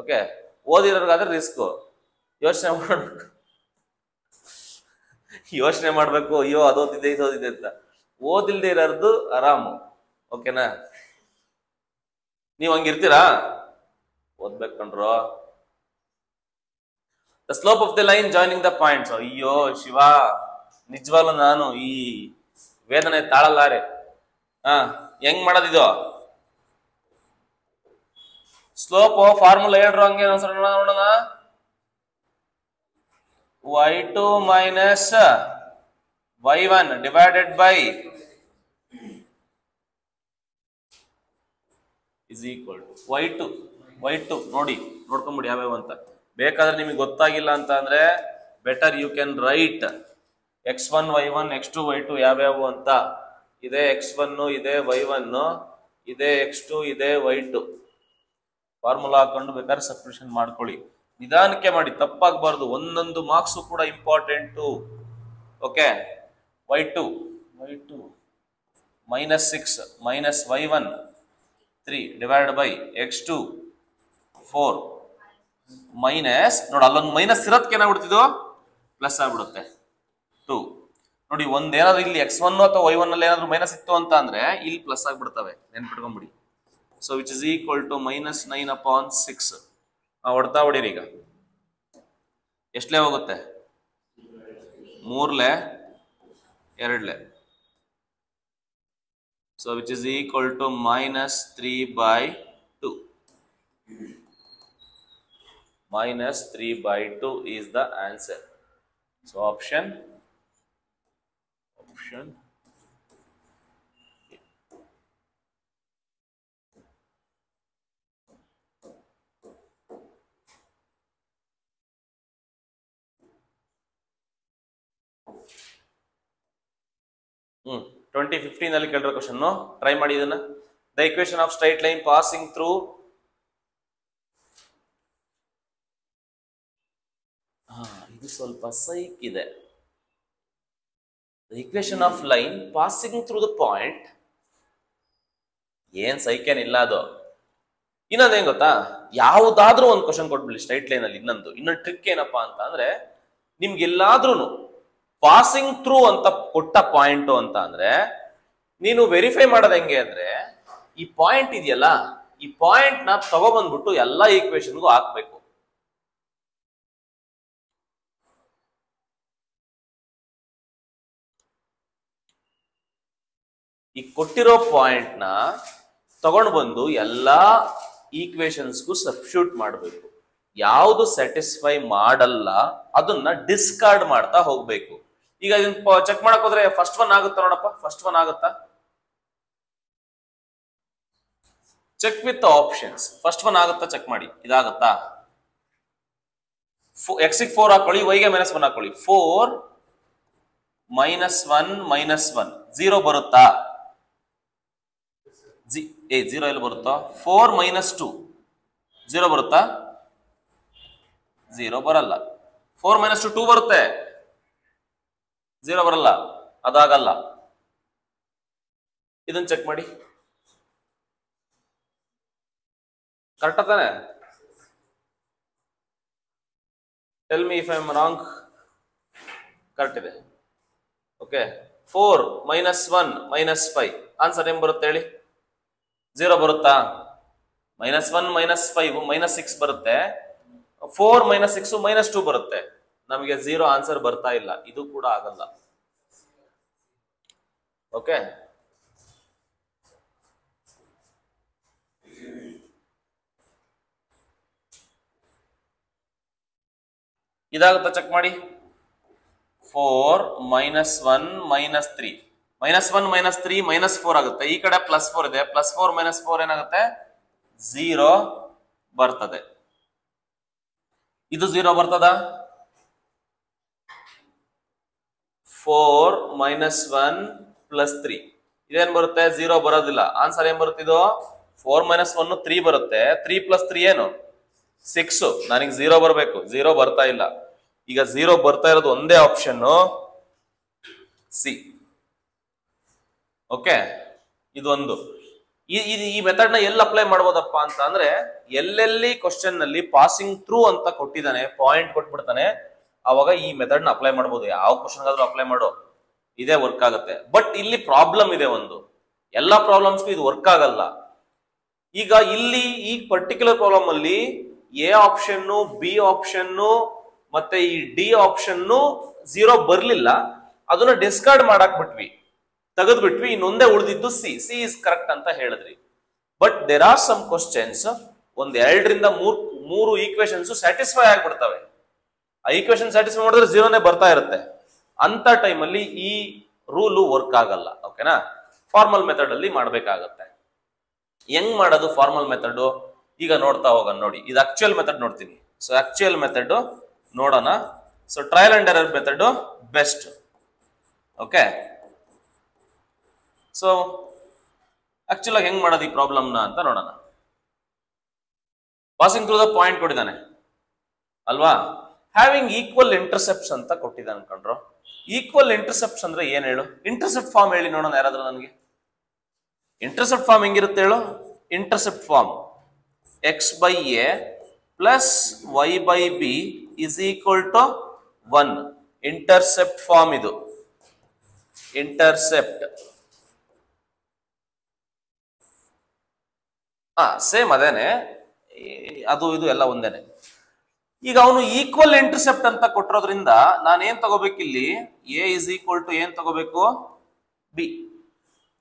ಓಕೆ, ಓದಿರೋರ್ಗಾದ್ರೆ ರಿಸ್ಕ್, ಯೋಚನೆ ಮಾಡ್ಬೇಕು. ಯೋಚನೆ ಮಾಡ್ಬೇಕು, ಅಯ್ಯೋ ಅದೋದಿದೆ ಇದೋದಿದೆ ಅಂತ. ಓದಿಲ್ದೇ ಇರೋದು ಆರಾಮು. ಓಕೆನಾ? ನೀವ್ ಹಂಗಿರ್ತೀರಾ? ಓದ್ಬೇಕು ಕಣ್ರೋ. The slope of the line joining the points. ಅಯ್ಯೋ ಶಿವ, ನಿಜವಾಗ್ಲೂ ನಾನು ಈ ವೇದನೆ ತಾಳಲಾರೆ. ಹೆಂಗ್ ಮಾಡೋದಿದು? ಸ್ಲೋಪ್ ಫಾರ್ಮುಲಾ ಹೇಳ್ರು ಹಂಗೆ ನೋಡೋಣ. y2 minus y1 divided by is equal to y2 ನೋಡಿ ನೋಡ್ಕೊಂಬಿಡಿ ಯಾವ್ಯಾವ ಅಂತ. ಬೇಕಾದ್ರೆ ನಿಮಗೆ ಗೊತ್ತಾಗಿಲ್ಲ ಅಂತ ಅಂದ್ರೆ better you can write x1 y1 x2 y2 ಯಾವ್ಯಾವು ಅಂತ. ಇದೇ x1 ಇದೆ y1 ಇದೆ x2 ಇದೆ y2. ಫಾರ್ಮುಲಾ ಹಾಕೊಂಡು ಬೇಕಾದ್ರೆ ಸಬ್ಸ್ಟಿಟ್ಯೂಷನ್ ಮಾಡ್ಕೊಳ್ಳಿ. ನಿಧಾನಕ್ಕೆ ಮಾಡಿ, ತಪ್ಪಾಗಬಾರ್ದು. ಒಂದೊಂದು ಮಾರ್ಕ್ಸು ಕೂಡ important. Okay, y2 minus 6 minus y1 3 divided by x2 4 minus, ನೋಡಿ ಅಲ್ಲೊಂದು ಮೈನಸ್ ಇರೋದಕ್ಕೆ ಏನಾಗ್ಬಿಡ್ತಿದ್ದು ಪ್ಲಸ್ ಆಗ್ಬಿಡುತ್ತೆ 2. ನೋಡಿ ಒಂದೇನಾದ್ರು ಇಲ್ಲಿ x1 ಅಥವಾ y1 ಅಲ್ಲಿ ಏನಾದ್ರು ಮೈನಸ್ ಇತ್ತು ಅಂತ ಅಂದ್ರೆ ಇಲ್ಲಿ ಪ್ಲಸ್ ಆಗ್ಬಿಡ್ತವೆ, ನೆನ್ಪಿಟ್ಕೊಂಡ್ಬಿಡಿ. So which is equal to -9/6. ಹೊಡ್ತಾ ಹೊಡೀರಿ. ಈಗ ಎಷ್ಟಲೇ ಹೋಗುತ್ತೆ? 3 2. So which is equal to -3/2. -3/2 is the answer. So option Hmm. 2015 ಅಲ್ಲಿ ಕೇಳಿರೋ ಕ್ವೆಶ್ಚನ್ ಟ್ರೈ ಮಾಡಿ ಇದನ್ನ. The equation of straight line passing through ಇದು ಸ್ವಲ್ಪ ಸೈಕ್ ಇದೆ. The equation of line passing through the point. ಏನ್ ಸೈಕೇನಿಲ್ಲ ಅದು. ಇನ್ನೊಂದೇನ್ ಗೊತ್ತಾ, ಯಾವುದಾದ್ರೂ ಒಂದು ಕ್ವಶನ್ ಕೊಟ್ಬಿಡಿ ಸ್ಟ್ರೈಟ್ ಲೈನ್ ಅಲ್ಲಿ. ಇನ್ನೊಂದು ಟ್ರಿಕ್ ಏನಪ್ಪಾ ಅಂತ ಅಂದ್ರೆ, ನಿಮ್ಗೆಲ್ಲಾದ್ರೂ ಪಾಸಿಂಗ್ ಥ್ರೂ ಅಂತ ಕೊಟ್ಟ ಪಾಯಿಂಟ್ ಅಂತ ಅಂದ್ರೆ ನೀನು ವೆರಿಫೈ ಮಾಡೋದು ಹೆಂಗೆ ಅಂದ್ರೆ, ಈ ಪಾಯಿಂಟ್ ಇದೆಯಲ್ಲ, ಈ ಪಾಯಿಂಟ್ ನ ತಗೊಬಂದ್ಬಿಟ್ಟು ಎಲ್ಲಾ ಈಕ್ವೇಶನ್ಗೂ ಹಾಕ್ಬೇಕು. ಈ ಕೊಟ್ಟಿರೋ ಪಾಯಿಂಟ್ ನ ತಗೊಂಡು ಬಂದು ಎಲ್ಲಾ ಈಕ್ವೇಶನ್ಸ್ಗೂ ಸಬ್ಸ್ಟಿಟ್ಯೂಟ್ ಮಾಡಬೇಕು. ಯಾವುದು ಸ್ಯಾಟಿಸ್ಫೈ ಮಾಡಲ್ಲ ಅದನ್ನ ಡಿಸ್ಕಾರ್ಡ್ ಮಾಡ್ತಾ ಹೋಗ್ಬೇಕು. ಈಗ ಇದನ್ನ ಚೆಕ್ ಮಾಡಕ್ ಹೋದ್ರೆ ಫಸ್ಟ್ ಒನ್ ಆಗುತ್ತಾ ನೋಡಪ್ಪ, ಫಸ್ಟ್ ಒನ್ ಆಗುತ್ತಾ? Check with options. First one ಆಗುತ್ತಾ ಚೆಕ್ ಮಾಡಿ. ಇದಾಗುತ್ತಾ? x ಗೆ 4 ಹಾಕೊಳ್ಳಿ, y ಗೆ -1 ಹಾಕೊಳ್ಳಿ. 4 -1 -1 0 ಬರುತ್ತಾ? 0 ಎಲ್ಲಿ ಬರುತ್ತಾ? 4 -2 0 ಬರುತ್ತಾ? 0 ಬರಲ್ಲ. 4 -2 2 ಬರುತ್ತೆ, 0 ಬರಲ್ಲ. ಅದಾಗಲ್ಲ. ಇದನ್ನ ಚೆಕ್ ಮಾಡಿ. ಕರೆಕ್ಟ್ ತಾನೆ? Tell me if I am wrong. Correct ಇದೆ. ಓಕೆ, 4 -1 -5 ಆನ್ಸರ್ ಏನ್ ಬರುತ್ತೆ ಹೇಳಿ? 0 ಬರುತ್ತಾ? -1 -5 -6 ಬರುತ್ತೆ. 4 -6 -2 ಬರುತ್ತೆ. ನಮಗೆ 0 ಆನ್ಸರ್ ಬರ್ತಾ ಇಲ್ಲ. ಇದು ಕೂಡ ಆಗಲ್ಲ. ಓಕೆ, ಇದಾಗುತ್ತಾ ಚೆಕ್ ಮಾಡಿ. 4 -1 -3 -1 -3 -4 ಆಗುತ್ತೆ. ಈ ಕಡೆ +4 ಇದೆ. +4 -4 ಏನಾಗುತ್ತೆ? 0 ಬರ್ತದೆ. ಇದು 0 ಬರ್ತದ? 4 -1 +3 ಇದೇನ್ ಬರುತ್ತೆ? 0 ಬರೋದಿಲ್ಲ. ಆನ್ಸರ್ ಏನ್ ಬರುತ್ತೆ? ಇದು 4 -1 3 ಬರುತ್ತೆ. 3 + 3 ಏನು? 6. ನನಗೆ 0 ಬರಬೇಕು. 0 ಬರ್ತಾ ಇಲ್ಲ. ಈಗ 0 ಬರ್ತಾ ಇರೋದು ಒಂದೇ ಆಪ್ಷನ್, ಸಿ. ಓಕೆ, ಇದು ಒಂದು. ಈ ಮೆಥಡ್ ನ ಎಲ್ಲಿ ಅಪ್ಲೈ ಮಾಡ್ಬೋದಪ್ಪ ಅಂತ ಅಂದ್ರೆ, ಎಲ್ಲೆಲ್ಲಿ ಕ್ವಶನ್ ನಲ್ಲಿ ಪಾಸಿಂಗ್ ಥ್ರೂ ಅಂತ ಕೊಟ್ಟಿದ್ದಾನೆ, ಪಾಯಿಂಟ್ ಕೊಟ್ಬಿಡ್ತಾನೆ, ಆ ಅವಾಗ ಈ ಮೆಥಡ್ ನ ಅಪ್ಲೈ ಮಾಡಬಹುದು. ಯಾವ ಕ್ವಶನ್ ಆದ್ರೂ ಅಪ್ಲೈ ಮಾಡೋ, ಇದೇ ವರ್ಕ್ ಆಗುತ್ತೆ. ಬಟ್ ಇಲ್ಲಿ ಪ್ರಾಬ್ಲಮ್ ಇದೆ ಒಂದು, ಎಲ್ಲಾ ಪ್ರಾಬ್ಲಮ್ಸ್ಗೂ ಇದು ವರ್ಕ್ ಆಗಲ್ಲ. ಈಗ ಇಲ್ಲಿ ಈ ಪರ್ಟಿಕ್ಯುಲರ್ ಪ್ರಾಬ್ಲಮ್ ಅಲ್ಲಿ ಎ ಆಪ್ಷನ್, ಬಿ ಆಪ್ಷನ್ ಮತ್ತೆ ಈ ಡಿ ಆಪ್ಷನ್ 0 ಬರ್ಲಿಲ್ಲ, ಅದನ್ನ ಡಿಸ್ಕಾರ್ಡ್ ಮಾಡಾಕ್ ಬಿಟ್ವಿ, ತೆಗೆದ್ಬಿಟ್ವಿ. ಇನ್ನೊಂದೇ ಉಳಿದಿದ್ದು ಸಿ ಇಸ್ ಕರೆಕ್ಟ್ ಅಂತ ಹೇಳಿದ್ರಿ. But there are some questions, ಒಂದ್ 2 ರಿಂದ 3 ಈಕ್ವೇಶನ್ಸ್ ಸ್ಯಾಟಿಸ್ಫೈ ಆಗ್ಬಿಡ್ತವೆ. ಆ ಈಕ್ವೇಶನ್ ಸ್ಯಾಟಿಸ್ಫೈ ಮಾಡಿದ್ರೆ 0ನೇ ಬರ್ತಾ ಇರುತ್ತೆ. ಅಂತ ಟೈಮಲ್ಲಿ ಈ ರೂಲು ವರ್ಕ್ ಆಗಲ್ಲ. ಓಕೆನಾ? ಫಾರ್ಮಲ್ ಮೆಥಡ್ ಅಲ್ಲಿ ಮಾಡ್ಬೇಕಾಗತ್ತೆ. ಹೆಂಗ್ ಮಾಡೋದು ಫಾರ್ಮಲ್ ಮೆಥಡ್? ಈಗ ನೋಡ್ತಾ ಹೋಗೋಣ. ನೋಡಿ, ಇದು ಆಕ್ಚುಯಲ್ ಮೆಥಡ್ ನೋಡ್ತೀನಿ. ಸೊ ಆಕ್ಚುಯಲ್ ಮೆಥಡ್ ನೋಡೋಣ. So trial and error method best. Okay, so actual ಆಗಿ ಹೆಂಗ್ ಮಾಡೋದು ಈ ಪ್ರಾಬ್ಲಮ್ನ ಅಂತ ನೋಡೋಣ. ಪಾಸಿಂಗ್ ಥ್ರೂ ದ ಪಾಯಿಂಟ್ ಕೊಟ್ಟಿದ್ದಾನೆ ಅಲ್ವಾ? ಹ್ಯಾವಿಂಗ್ ಈಕ್ವಲ್ ಇಂಟರ್ಸೆಪ್ಟ್ಸ್ ಅಂತ ಕೊಟ್ಟಿದ್ದಾನೆ ಅನ್ಕೊಂಡ್ರು. ಈಕ್ವಲ್ ಇಂಟರ್ಸೆಪ್ಟ್ಸ್ ಅಂದ್ರೆ ಏನ್ ಹೇಳು? ಇಂಟರ್ಸೆಪ್ಟ್ ಫಾರ್ಮ್ ಹೇಳಿ ನೋಡೋಣ ಯಾರಾದ್ರೂ ನನಗೆ. ಇಂಟರ್ಸೆಪ್ಟ್ ಫಾರ್ಮ್ ಹೆಂಗಿರುತ್ತೆ ಹೇಳು? Intercept form x/a plus y/b is equal to 1. Intercept form ಇದು. ಇಂಟರ್ಸೆಪ್ಟ್ ಸೇಮ್ ಅದೇನೆ, ಅದು ಇದು ಎಲ್ಲ ಒಂದೇನೆ. ಈಗ ಅವನು ಈಕ್ವಲ್ ಇಂಟರ್ಸೆಪ್ಟ್ ಅಂತ ಕೊಟ್ಟಿರೋದ್ರಿಂದ ನಾನು ಏನ್ ತಗೋಬೇಕಿಲ್ಲಿ? ಎ ಇಸ್ ಈಕ್ವಲ್ ಟು ಏನ್ ತಗೋಬೇಕು? ಬಿ.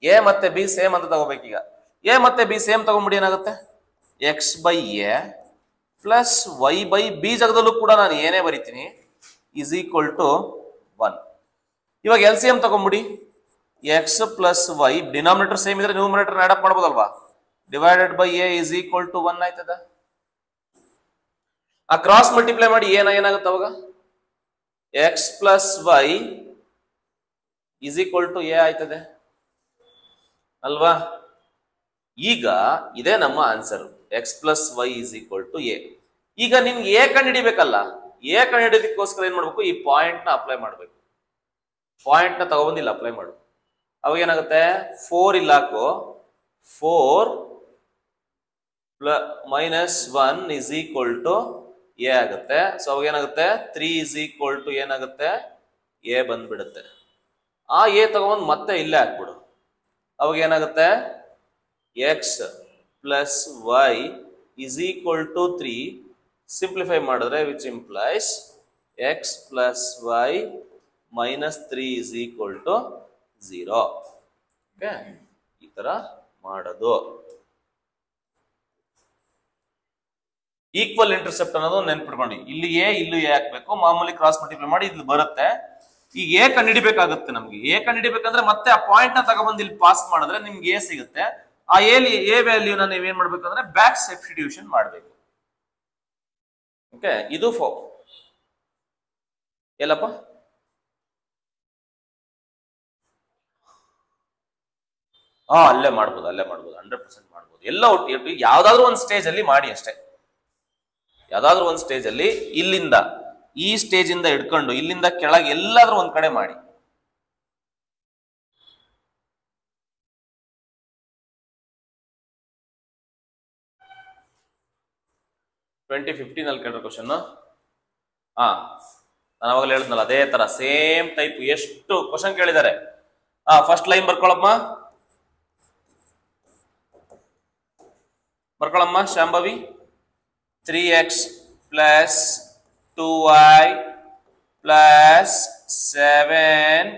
ಎ ಮತ್ತೆ ಬಿ ಸೇಮ್ ಅಂತ ತಗೋಬೇಕೀಗ. ಎ ಮತ್ತೆ ಬಿ ಸೇಮ್ ತಗೊಂಡ್ಬಿಡಿ, ಏನಾಗುತ್ತೆ? x/a ಪ್ಲಸ್ y/b ಜಾಗದಲ್ಲೂ ಕೂಡ ನಾನು ಏನೇ ಬರಿತೀನಿ ಇಸ್ ಈಕ್ವಲ್ ಟು 1. ಇವಾಗ LCM ತಗೊಂಡ್ಬಿಡಿ. x plus y denominator same ಇದ್ರೆ ನ್ಯೂಮರೇಟರ್ ಆಡ್ ಅಪ್ ಮಾಡ್ಬೋದಲ್ವಾ? Divided by a is equal to 1 ಆಯ್ತದ. ಆ ಕ್ರಾಸ್ ಮಲ್ಟಿಪ್ಲೈ ಮಾಡಿ ಏನಾಗುತ್ತೆ ಅವಾಗ? x plus y is equal to a ಆಯ್ತದೆ ಅಲ್ವಾ? ಈಗ ಇದೇ ನಮ್ಮ answer, x plus y is equal to a. ಈಗ ನಿಮ್ಗೆ a ಕಂಡು ಹಿಡಿಬೇಕಲ್ಲ, a ಕಂಡು ಹಿಡಿಯೋದಕ್ಕೋಸ್ಕರ ಏನ್ ಮಾಡ್ಬೇಕು? ಈ ಪಾಯಿಂಟ್ ನ ಅಪ್ಲೈ ಮಾಡ್ಬೇಕು. ಪಾಯಿಂಟ್ ನ ತಗೊಬಂದಿಲ್ಲ ಅಪ್ಲೈ ಮಾಡು. ಅವಾಗ ಏನಾಗುತ್ತೆ? 4 ಇಲ್ಲ ಹಾಕು. 4 minus 1 is equal to a ಆಗುತ್ತೆ. ಸೊ ಅವಾಗ ಏನಾಗುತ್ತೆ? 3 ಇಸ್ ಈಕ್ವಲ್ ಟು ಏನಾಗುತ್ತೆ? a ಬಂದ್ಬಿಡುತ್ತೆ. ಆ a ತಗೊಂಡ್ ಮತ್ತೆ ಇಲ್ಲೇ ಹಾಕ್ಬಿಡು. ಅವಾಗ ಏನಾಗುತ್ತೆ? x plus y is equal to 3. Simplify ಮಾಡಿದ್ರೆ which implies x plus y minus 3 is equal to 0. Okay, ಈ ತರ ಮಾಡೋದು. ಈಕ್ವಲ್ ಇಂಟರ್ಸೆಪ್ಟ್ ಅನ್ನೋದು ನೆನ್ಪಿಟ್ಕೊಂಡು ಇಲ್ಲಿ ಎ ಇಲ್ಲೂ ಎ ಹಾಕ್ಬೇಕು. ಮಾಮೂಲಿ ಕ್ರಾಸ್ ಮಲ್ಟಿಪ್ಲೈ ಮಾಡಿ ಇಲ್ಲಿ ಬರುತ್ತೆ. ಈಗ ಎ ಕಂಡುಹಿಡಿಬೇಕಾಗುತ್ತೆ ನಮ್ಗೆ. ಎ ಕಂಡುಹಿಡಿಬೇಕಂದ್ರೆ ಮತ್ತೆ ಆ ಪಾಯಿಂಟ್ ನ ತಗೊಬಂದು ಇಲ್ಲಿ ಪಾಸ್ ಮಾಡಿದ್ರೆ ನಿಮ್ಗೆ ಎ ಸಿಗುತ್ತೆ. ಆ ಎ ವ್ಯಾಲ್ಯೂನ ನೀವೇನ್ ಮಾಡ್ಬೇಕಂದ್ರೆ ಬ್ಯಾಕ್ ಸಬ್ಸ್ಟಿಟ್ಯೂಷನ್ ಮಾಡ್ಬೇಕು. ಓಕೆ, ಇದು ಎಲ್ಲಪ್ಪ ಅಲ್ಲೇ ಮಾಡ್ಬೋದು 100% ಮಾಡ್ಬೋದು. ಎಲ್ಲ ಒಟ್ಟು ಯಾವ್ದಾದ್ರು ಒಂದು ಸ್ಟೇಜ್ ಅಲ್ಲಿ ಮಾಡಿ ಅಷ್ಟೇ. ಯಾವ್ದಾದ್ರು ಒಂದು ಸ್ಟೇಜ್ ಅಲ್ಲಿ ಇಲ್ಲಿಂದ ಈ ಸ್ಟೇಜ್ ಇಂದ ಹಿಡ್ಕೊಂಡು ಇಲ್ಲಿಂದ ಕೆಳಗೆ ಎಲ್ಲಾದ್ರೂ ಒಂದ್ ಕಡೆ ಮಾಡಿ. ಟ್ವೆಂಟಿ 15 ಅಲ್ಲಿ ಕೇಳಿರೋ ಕ್ವಶನ್. ನಾನು ಅವಾಗಲೇ ಹೇಳಿದ್ನಲ್ಲ, ಅದೇ ತರ ಸೇಮ್ ಟೈಪ್ ಎಷ್ಟು ಕ್ವಶನ್ ಕೇಳಿದ್ದಾರೆ. ಫಸ್ಟ್ ಲೈನ್ ಬರ್ಕೊಳಮ್ಮ Shambhavi. 3x plus 2y plus 7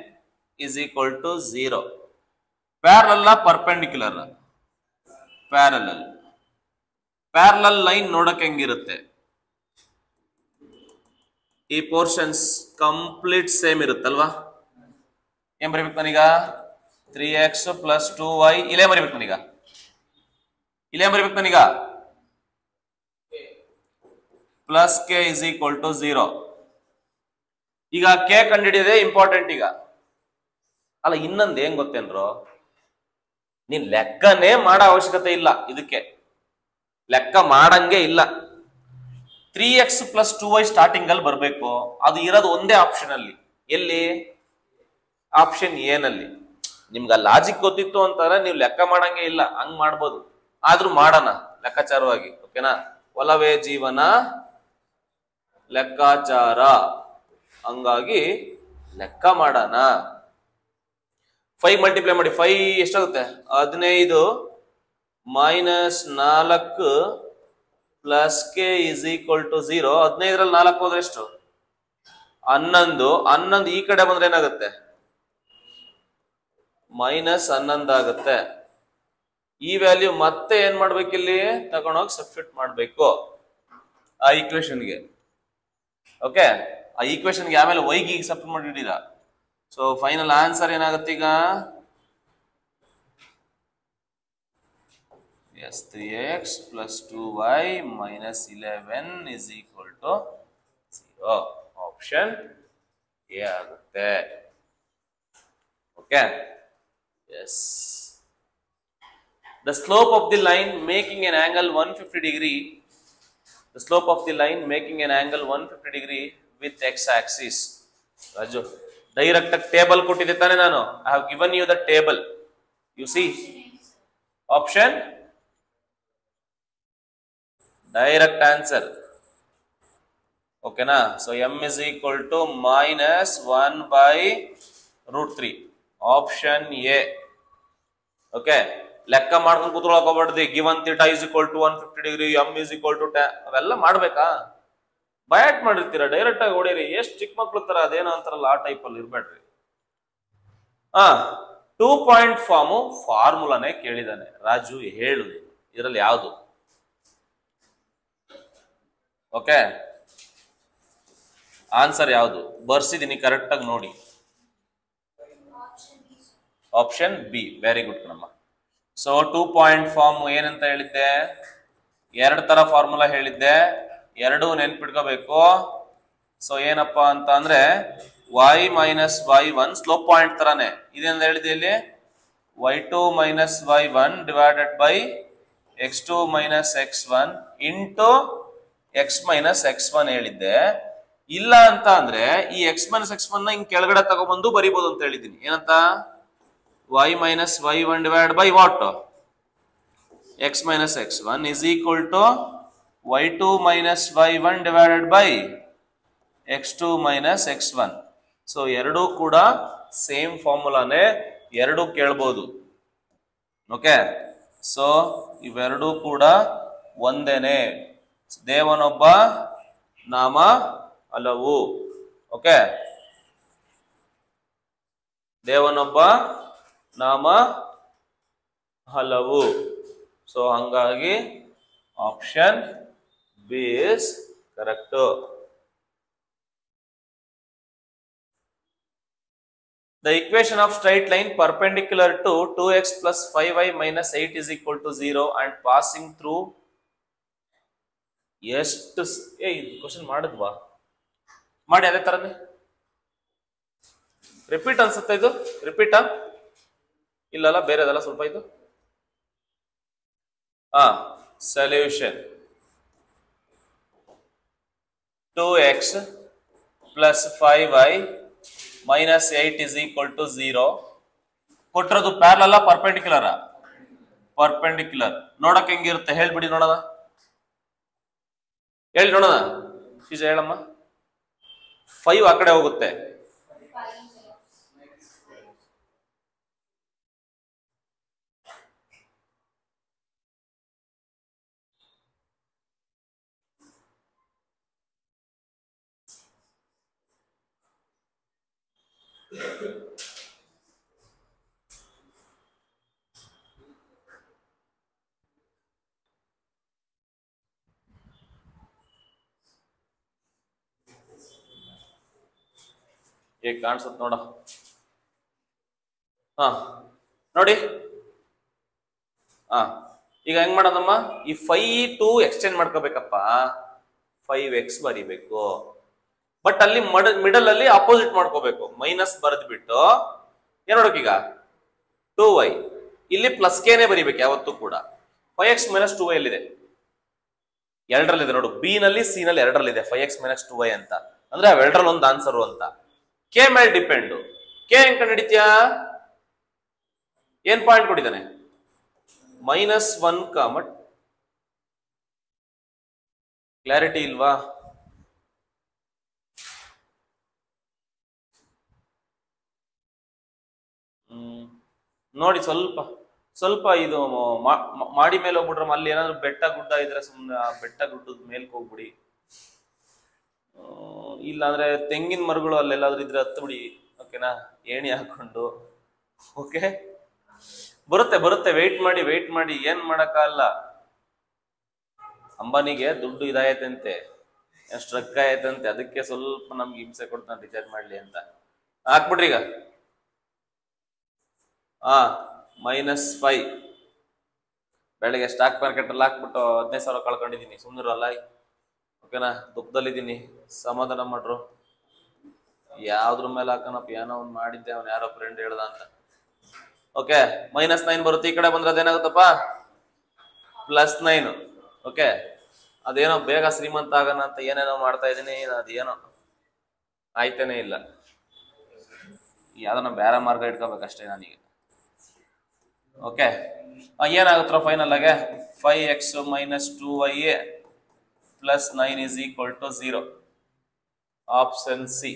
is equal to 0. Parallel perpendicular? Parallel line ನೋಡಕ್ ಹೆಂಗಿರುತ್ತೆ? ಈ ಪೋರ್ಷನ್ಸ್ ಕಂಪ್ಲೀಟ್ ಸೇಮ್ ಇರುತ್ತಲ್ವಾ? ಏನ್ ಬರೀಬೇಕು ನಾನೀಗ? 3x ಪ್ಲಸ್ 2y ಇಲ್ಲೇ ಬರೀಬೇಕು ನಾನೀಗ. Plus K is equal to 0. ಈಗ ಕೆ ಕಂಡುಹಿಡಿಯೋದೇ ಇಂಪಾರ್ಟೆಂಟ್. ಈಗ ಅಲ್ಲ, ಇನ್ನೊಂದು ಏನ್ ಗೊತ್ತೇನ್ರು? ನೀನ್ ಲೆಕ್ಕನೇ ಮಾಡೋ ಅವಶ್ಯಕತೆ ಇಲ್ಲ. ಇದಕ್ಕೆ ಲೆಕ್ಕ ಮಾಡಂಗೆ ಇಲ್ಲ. 3x ಪ್ಲಸ್ 2y ಸ್ಟಾರ್ಟಿಂಗ್ ಅಲ್ಲಿ ಬರ್ಬೇಕು. ಅದು ಇರೋದು ಒಂದೇ ಆಪ್ಷನ್ ಅಲ್ಲಿ. ಎಲ್ಲಿ? ಆಪ್ಷನ್ ಎ ನಲ್ಲಿ. ನಿಮ್ಗೆ ಲಾಜಿಕ್ ಗೊತ್ತಿತ್ತು ಅಂತಂದ್ರೆ ನೀವು ಲೆಕ್ಕ ಮಾಡಂಗೆ ಇಲ್ಲ, ಹಂಗ್ ಮಾಡ್ಬೋದು. ಆದ್ರೂ ಮಾಡೋಣ ಲೆಕ್ಕಾಚಾರವಾಗಿ. ಓಕೆನಾ? ಒಲವೇ ಜೀವನ ಲೆಕ್ಕಾಚಾರ. ಹಂಗಾಗಿ ಲೆಕ್ಕ ಮಾಡೋಣ. 5 ಮಲ್ಟಿಪ್ಲೈ ಮಾಡಿ, 5 ಎಷ್ಟಾಗುತ್ತೆ? 15 minus 4 plus K is equal to 0. 15ರಲ್ಲಿ 4 ಹೋದ್ರೆ ಎಷ್ಟು? 11. 11 ಈ ಕಡೆ ಬಂದ್ರೆ ಏನಾಗುತ್ತೆ? ಮೈನಸ್ 11 ಆಗುತ್ತೆ. ಈ ವ್ಯಾಲ್ಯೂ ಮತ್ತೆ ಏನ್ ಮಾಡ್ಬೇಕಿಲ್ಲಿ? ತಗೊಂಡೋಗಿ ಸಬ್ಸ್ಟಿಟ್ಯೂಟ್ ಮಾಡ್ಬೇಕು ಆ ಈಕ್ವೇಶನ್ಗೆ. ಓಕೆ, ಆ ಈಕ್ವೇಶನ್ಗೆ ಆಮೇಲೆ ವೈಗೆ ಸಬ್ಸ್ಟಿಟ್ಯೂಟ್ ಮಾಡಿದ್ದೀರಾ. ಸೊ ಫೈನಲ್ ಆನ್ಸರ್ ಏನಾಗುತ್ತೆ ಈಗ? Yes 3x plus 2y minus 11 is equal to 0. Option A ಆಗುತ್ತೆ. Okay, yes. The slope of the line making an angle 150 degree. The slope of the line making an angle 150 degree with x-axis. Raju, direct table ಕೊಟ್ಟಿದ್ದೆ ತಾನೆ ನಾನು. I have given you the table. You see, option direct answer. Okay na? So m is equal to minus 1 by root 3. Option A. Okay. ಲೆಕ್ಕ ಮಾಡ್ಕೊಂಡು ಕೂತ್ಕೊಳ್ಳೋಕೆ ಹೋಗ್ಬಾರ್ದು. Given theta is equal to 150 degree, M is equal to ಅವೆಲ್ಲ ಮಾಡ್ಬೇಕಾ? ಬಯಾಟ್ ಮಾಡಿರ್ತೀರಾ, direct ಆಗಿ ಹೊಡೀರಿ. ಎಷ್ಟು ಚಿಕ್ಕ ಮಕ್ಳು ತರ ಅದೇನೋ ಅಂತಾರಲ್ಲ ಆ ಟೈಪ್ ಅಲ್ಲಿ ಇರ್ಬೇಡ್ರಿ. 2 ಪಾಯಿಂಟ್ ಫಾರ್ಮು ಫಾರ್ಮುಲಾನೇ ಕೇಳಿದಾನೆ. ರಾಜು ಹೇಳು ಇದರಲ್ಲಿ ಯಾವುದು? ಓಕೆ, ಆನ್ಸರ್ ಯಾವುದು ಬರ್ಸಿದೀನಿ ಕರೆಕ್ಟ್ ಆಗಿ ನೋಡಿ. Option B. ವೆರಿ ಗುಡ್ ಕಣಮ್ಮ. ಸೊ 2 ಪಾಯಿಂಟ್ ಫಾರ್ಮ್ ಏನಂತ ಹೇಳಿದ್ದೆ? 2 ತರ ಫಾರ್ಮುಲಾ ಹೇಳಿದ್ದೆ, 2 ನೆನ್ಪಿಟ್ಕೋಬೇಕು. ಸೊ ಏನಪ್ಪಾ ಅಂತ ಅಂದ್ರೆ y minus y1 slope point ತರಾನೆ. ಇದೇನು ಹೇಳಿದೆ ಇಲ್ಲಿ? y2 minus y1 divided by x2 minus x1 into x minus x1 ಹೇಳಿದ್ದೆ. ಇಲ್ಲ ಅಂತ ಅಂದ್ರೆ ಈ x ಮೈನಸ್ x1 ನ ಹಿಂಗ್ ಕೆಳಗಡೆ ತಗೊಬಂದು ಬರಿಬಹುದು ಅಂತ ಹೇಳಿದ್ದೀನಿ. ಏನಂತ? y minus y1 divided by what? x minus x1 is equal to y2 minus y1 divided by x2 minus x1. So ಎರಡೂ ಕೂಡ ಸೇಮ್ ಫಾರ್ಮುಲಾನೇ, ಎರಡೂ ಕೇಳ್ಬೋದು. ಓಕೆ, ಸೊ ಇವೆರಡೂ ಕೂಡ ಒಂದೇನೆ. ದೇವನೊಬ್ಬ ನಾಮ ಹಲವು. ಓಕೆ, ದೇವನೊಬ್ಬ ನಾಮ ಹಲವು. ಸೊ ಹಂಗಾಗಿ option B is correct. The equation of straight line perpendicular to 2x plus 5y minus 8 is equal to 0 and passing through ಎಷ್ಟು ಕ್ವಶನ್ ಮಾಡಿದ್ವಾ? ಮಾಡಿ ಅದೇ ತರನೇ ರಿಪೀಟ್ ಅನ್ಸುತ್ತೆ. ಇದು ರಿಪೀಟಾ? ಇಲ್ಲಲ್ಲ, ಬೇರೆದಲ್ಲ ಸ್ವಲ್ಪ ಇದು. Solution 2x plus 5y minus 8 is equal to 0. ಕೊಟ್ಟಿರೋದು ಪ್ಯಾರಲಲ್ ಪರ್ಪೆಂಡಿಕ್ಯುಲರ್? ಪರ್ಪೆಂಡಿಕ್ಯುಲರ್. ನೋಡಕ್ ಹೆಂಗಿರುತ್ತೆ ಹೇಳ್ಬಿಡಿ ನೋಡೋಣ. ಹೇಳಿ ನೋಡೋಣ. ಈಜ ಹೇಳಮ್ಮ. 5 ಆ ಕಡೆ ಹೋಗುತ್ತೆ. ಹೇಗೆ ಕಾಣಿಸುತ್ತೆ ನೋಡ. ನೋಡಿ. ಈಗ ಹೆಂಗ್ ಮಾಡೋದಮ್ಮ? ಈ 5 2 ಎಕ್ಸ್ಚೇಂಜ್ ಮಾಡ್ಕೋಬೇಕಪ್ಪ. 5x ಬರಿಬೇಕು. ಬಟ್ ಅಲ್ಲಿ ಮಿಡಲ್ ಅಲ್ಲಿ ಅಪೋಸಿಟ್ ಮಾಡ್ಕೋಬೇಕು. ಮೈನಸ್ ಬರೆದ್ಬಿಟ್ಟು ಏನ್ ನೋಡೋಕೀಗ 2y ಇಲ್ಲಿ ಪ್ಲಸ್ ಕೆನೆ ಬರಿಬೇಕು ಯಾವತ್ತೂ ಕೂಡ. 5x ಮೈನಸ್ 2y ಅಲ್ಲಿದೆ, ಎರಡರಲ್ಲಿದೆ ನೋಡು. ಬಿ ನಲ್ಲಿ ಸಿ ನಲ್ಲಿ ಎರಡರಲ್ಲಿದೆ 5x ಮೈನಸ್ 2y ಅಂತ. ಅಂದ್ರೆ ಅವೆರಡರಲ್ಲಿ ಒಂದು ಆನ್ಸರ್ ಅಂತ. ಕೆ ಮೇಲೆ ಡಿಪೆಂಡ್. ಕೆ ಹೆಂಗ್ ಕಂಡುಹಿಡಿತ್ಯಾ? ಏನ್ ಪಾಯಿಂಟ್ ಕೊಟ್ಟಿದ್ದಾನೆ? -1 ಕಾಮಟ್. ಕ್ಲಾರಿಟಿ ಇಲ್ವಾ? ನೋಡಿ ಸ್ವಲ್ಪ ಸ್ವಲ್ಪ ಇದು ಮಾಡಿ ಮೇಲೆ ಹೋಗ್ಬಿಟ್ರೆ ಅಲ್ಲಿ ಏನಾದ್ರು ಬೆಟ್ಟ ಗುಡ್ಡ ಇದ್ರೆ ಸುಮ್ಮನೆ ಆ ಬೆಟ್ಟ ಗುಡ್ಡದ ಮೇಲ್ಕ್ ಹೋಗ್ಬಿಡಿ. ಇಲ್ಲಾಂದ್ರೆ ತೆಂಗಿನ ಮರಗಳು ಅಲ್ಲೆಲ್ಲಾದ್ರೂ ಇದ್ರೆ ಹತ್ತು ಬಿಡಿ. ಓಕೆನಾ, ಏಣಿ ಹಾಕೊಂಡು. ಓಕೆ, ಬರುತ್ತೆ ಬರುತ್ತೆ, ವೆಯ್ಟ್ ಮಾಡಿ, ಏನ್ ಮಾಡಕ್ಕಾಗಲ್ಲ. ಅಂಬಾನಿಗೆ ದುಡ್ಡು ಇದಾಯತಂತೆ, ಸ್ಟ್ರಕ್ ಆಯ್ತಂತೆ, ಅದಕ್ಕೆ ಸ್ವಲ್ಪ ನಮ್ಗೆ ಹಿಂಸೆ ಕೊಡ್ತಾನೆ ರಿಚಾರ್ಜ್ ಮಾಡ್ಲಿ ಅಂತ. ಹಾಕ್ಬಿಡ್ರಿ ಈಗ. -5 ಬೆಳಗ್ಗೆ ಸ್ಟಾಕ್ ಮಾರ್ಕೆಟ್ ಅಲ್ಲಿ ಹಾಕ್ಬಿಟ್ಟು 15,000 ಕಳ್ಕೊಂಡಿದ್ದೀನಿ. ಸುಮ್ಮನಿರಲ್ಲ. ಓಕೆನಾ, ದುಃಖದಲ್ಲಿದ್ದೀನಿ, ಸಮಾಧಾನ ಮಾಡ್ರು. ಯಾವ್ದ್ರ ಮೇಲೆ ಹಾಕನಪ್ಪ, ಏನೋ ಒಂದ್ ಮಾಡಿದ್ದೆ, ಅವ್ನು ಯಾರೋ ಫ್ರೆಂಡ್ ಹೇಳ್ದ ಅಂತ. ಓಕೆ, -9 ಬರುತ್ತೆ. ಈ ಕಡೆ ಬಂದ್ರೆ ಅದೇನಾಗುತ್ತಪ್ಪ, +9. ಓಕೆ, ಅದೇನೋ ಬೇಗ ಶ್ರೀಮಂತ ಆಗೋಣ ಅಂತ ಏನೇನೋ ಮಾಡ್ತಾ ಇದ್ದೀನಿ, ಅದೇನೋ ಆಯ್ತೇನೆ ಇಲ್ಲ. ಯಾವ್ದನ್ನ ಬೇರೆ ಮಾರ್ಗ ಇಟ್ಕೋಬೇಕಷ್ಟೇ ನಾನೀಗ. ಓಕೆ, ಏನಾಗುತ್ತೋ ಫೈನಲ್ ಆಗಿ 5x - 2y + 9 = 0. Option C.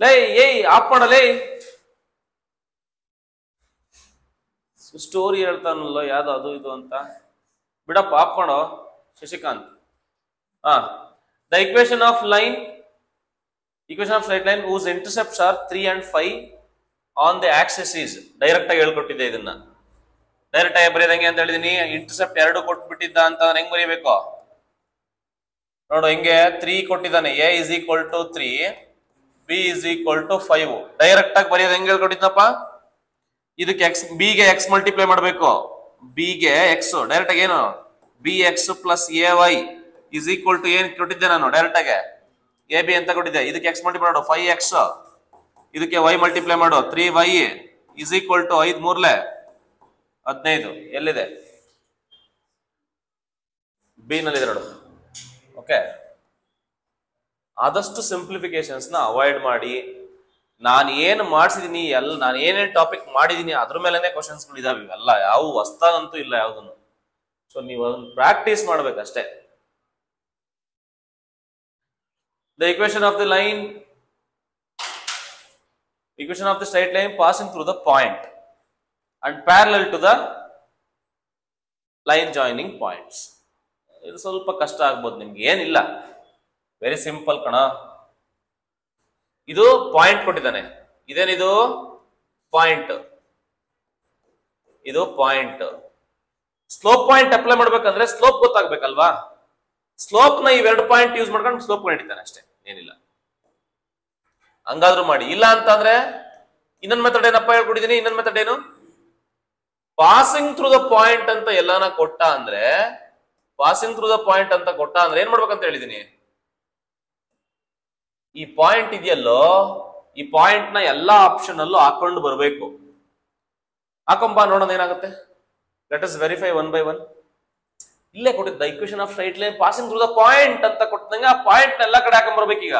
ಲೇ ಆಫ್ ಮಾಡಲೇ, ಸ್ಟೋರಿ ಹೇಳ್ತಾನಲ್ಲ ಯಾವ್ದು ಅದು ಇದು ಅಂತ. ಬಿಡಪ್ಪ, ಆಫ್ ಮಾಡೋ Shashikant. The equation of straight line whose intercepts are 3 and 5 on the axis is. Direct ಆಗಿ ಹೇಳ್ಕೊಟ್ಟಿದ್ದೆ ಇದನ್ನ. ಡೈರೆಕ್ಟ್ ಆಗಿ ಬರೆಯೋದಂಗೆ ಅಂತ ಹೇಳಿದೀನಿ. ಇಂಟರ್ಸೆಪ್ಟ್ 2 ಕೊಟ್ಬಿಟ್ಟಿದ್ದ ಅಂತ ಹೆಂಗ್ ಬರೀಬೇಕು ನೋಡು. ಹೆಂಗೆ 3 ಕೊಟ್ಟಿದ್ದಾನೆ, a = 3, b = 5. ಡೈರೆಕ್ಟ್ ಆಗಿ ಬರೆಯೋದು ಹೆಂಗ್ ಹೇಳ್ಕೊಟ್ಟಿದ್ನಪ್ಪ, ಇದಕ್ಕೆ b ಗೆ x ಮಲ್ಟಿಪ್ಲೈ ಮಾಡ್ಬೇಕು. b ಗೆ x ಡೈರೆಕ್ಟ್ ಆಗಿ ಏನು, bx + ay = ಏನ್ ಕೊಟ್ಟಿದ್ದೆ ನಾನು ಡೈರೆಕ್ಟ್ ಆಗಿ ab ಅಂತ ಕೊಟ್ಟಿದ್ದೆ. ಇದಕ್ಕೆ x ಮಲ್ಟಿಪ್ಲೈ ಮಾಡು 5x, ಇದಕ್ಕೆ y ಮಲ್ಟಿಪ್ಲೈ ಮಾಡು 3y = 5 3 15. ಎಲ್ಲಿದೆ, b ನಲ್ಲಿದೆ ನೋಡು. ಓಕೆ, ಆದಷ್ಟು ಸಿಂಪ್ಲಿಫಿಕೇಶನ್ಸ್ ನ ಅವಾಯ್ಡ್ ಮಾಡಿ. ನಾನು ಏನು ಮಾಡಿಸಿದೀನಿ, ನಾನು ಏನೇನು ಟಾಪಿಕ್ ಮಾಡಿದೀನಿ ಅದ್ರ ಮೇಲೆನೆ ಕ್ವಶನ್ಸ್ಗಳು ಇದಾವೆ. ಇವೆಲ್ಲ ಯಾವ ಹೊಸ್ತಾಗಂತೂ ಇಲ್ಲ ಯಾವ್ದನ್ನು. ಸೊ ನೀವು ಅದನ್ನ ಪ್ರಾಕ್ಟೀಸ್ ಮಾಡ್ಬೇಕಷ್ಟೇ. The equation of the straight line passing through the point and parallel to the line joining points. ಇದು ಸ್ವಲ್ಪ ಕಷ್ಟ ಆಗ್ಬೋದು ನಿಮ್ಗೆ, ಏನಿಲ್ಲ, ವೆರಿ ಸಿಂಪಲ್ ಕಣ. ಇದು ಪಾಯಿಂಟ್ ಕೊಟ್ಟಿದ್ದಾನೆ, ಇದೇನಿದು ಪಾಯಿಂಟ್, ಇದು ಪಾಯಿಂಟ್. ಸ್ಲೋಪ್ ಪಾಯಿಂಟ್ ಅಪ್ಲೈ ಮಾಡ್ಬೇಕಂದ್ರೆ ಸ್ಲೋಪ್ ಗೊತ್ತಾಗ್ಬೇಕಲ್ವಾ. ಸ್ಲೋಪ್ ನ ಇವೆರಡು ಪಾಯಿಂಟ್ ಯೂಸ್ ಮಾಡ್ಕೊಂಡು ಸ್ಲೋಪ್ ಕಂಡಿದ್ದಾನೆ ಅಷ್ಟೇ, ಏನಿಲ್ಲ. ಹಂಗಾದ್ರೂ ಮಾಡಿ. ಇಲ್ಲ ಅಂತಂದ್ರೆ ಇನ್ನೊಂದು ಮೆಥಡ್ ಏನಪ್ಪ ಹೇಳ್ಕೊಟ್ಟಿದ್ದೀನಿ. ಇನ್ನೊಂದು ಮೆಥಡ್ ಏನು, ಪಾಸಿಂಗ್ ಥ್ರೂ ದ ಪಾಯಿಂಟ್ ಅಂತ ಎಲ್ಲಾನ ಕೊಟ್ಟ ಅಂದ್ರೆ, ಪಾಸಿಂಗ್ ಥ್ರೂ ದ ಪಾಯಿಂಟ್ ಅಂತ ಕೊಟ್ಟ ಅಂದ್ರೆ ಏನ್ ಮಾಡ್ಬೇಕಂತ ಹೇಳಿದೀನಿ. ಈ ಪಾಯಿಂಟ್ ಇದೆಯಲ್ಲೋ, ಈ ಪಾಯಿಂಟ್ ನ ಎಲ್ಲಾ ಆಪ್ಷನ್ ಅಲ್ಲೂ ಹಾಕೊಂಡು ಬರಬೇಕು. ಹಾಕೊಂಬ, ನೋಡೋಣ ಏನಾಗುತ್ತೆ. Let us verify 1 by 1. ಇಲ್ಲೇ ಕೊಟ್ಟಿದ್ದ equation of straight line passing through the point ಅಂತ ಕೊಟ್ಟಂಗೆ ಆ ಪಾಯಿಂಟ್ ನ ಎಲ್ಲಾ ಕಡೆ ಹಾಕೊಂಡ್ಬರ್ಬೇಕು. ಈಗ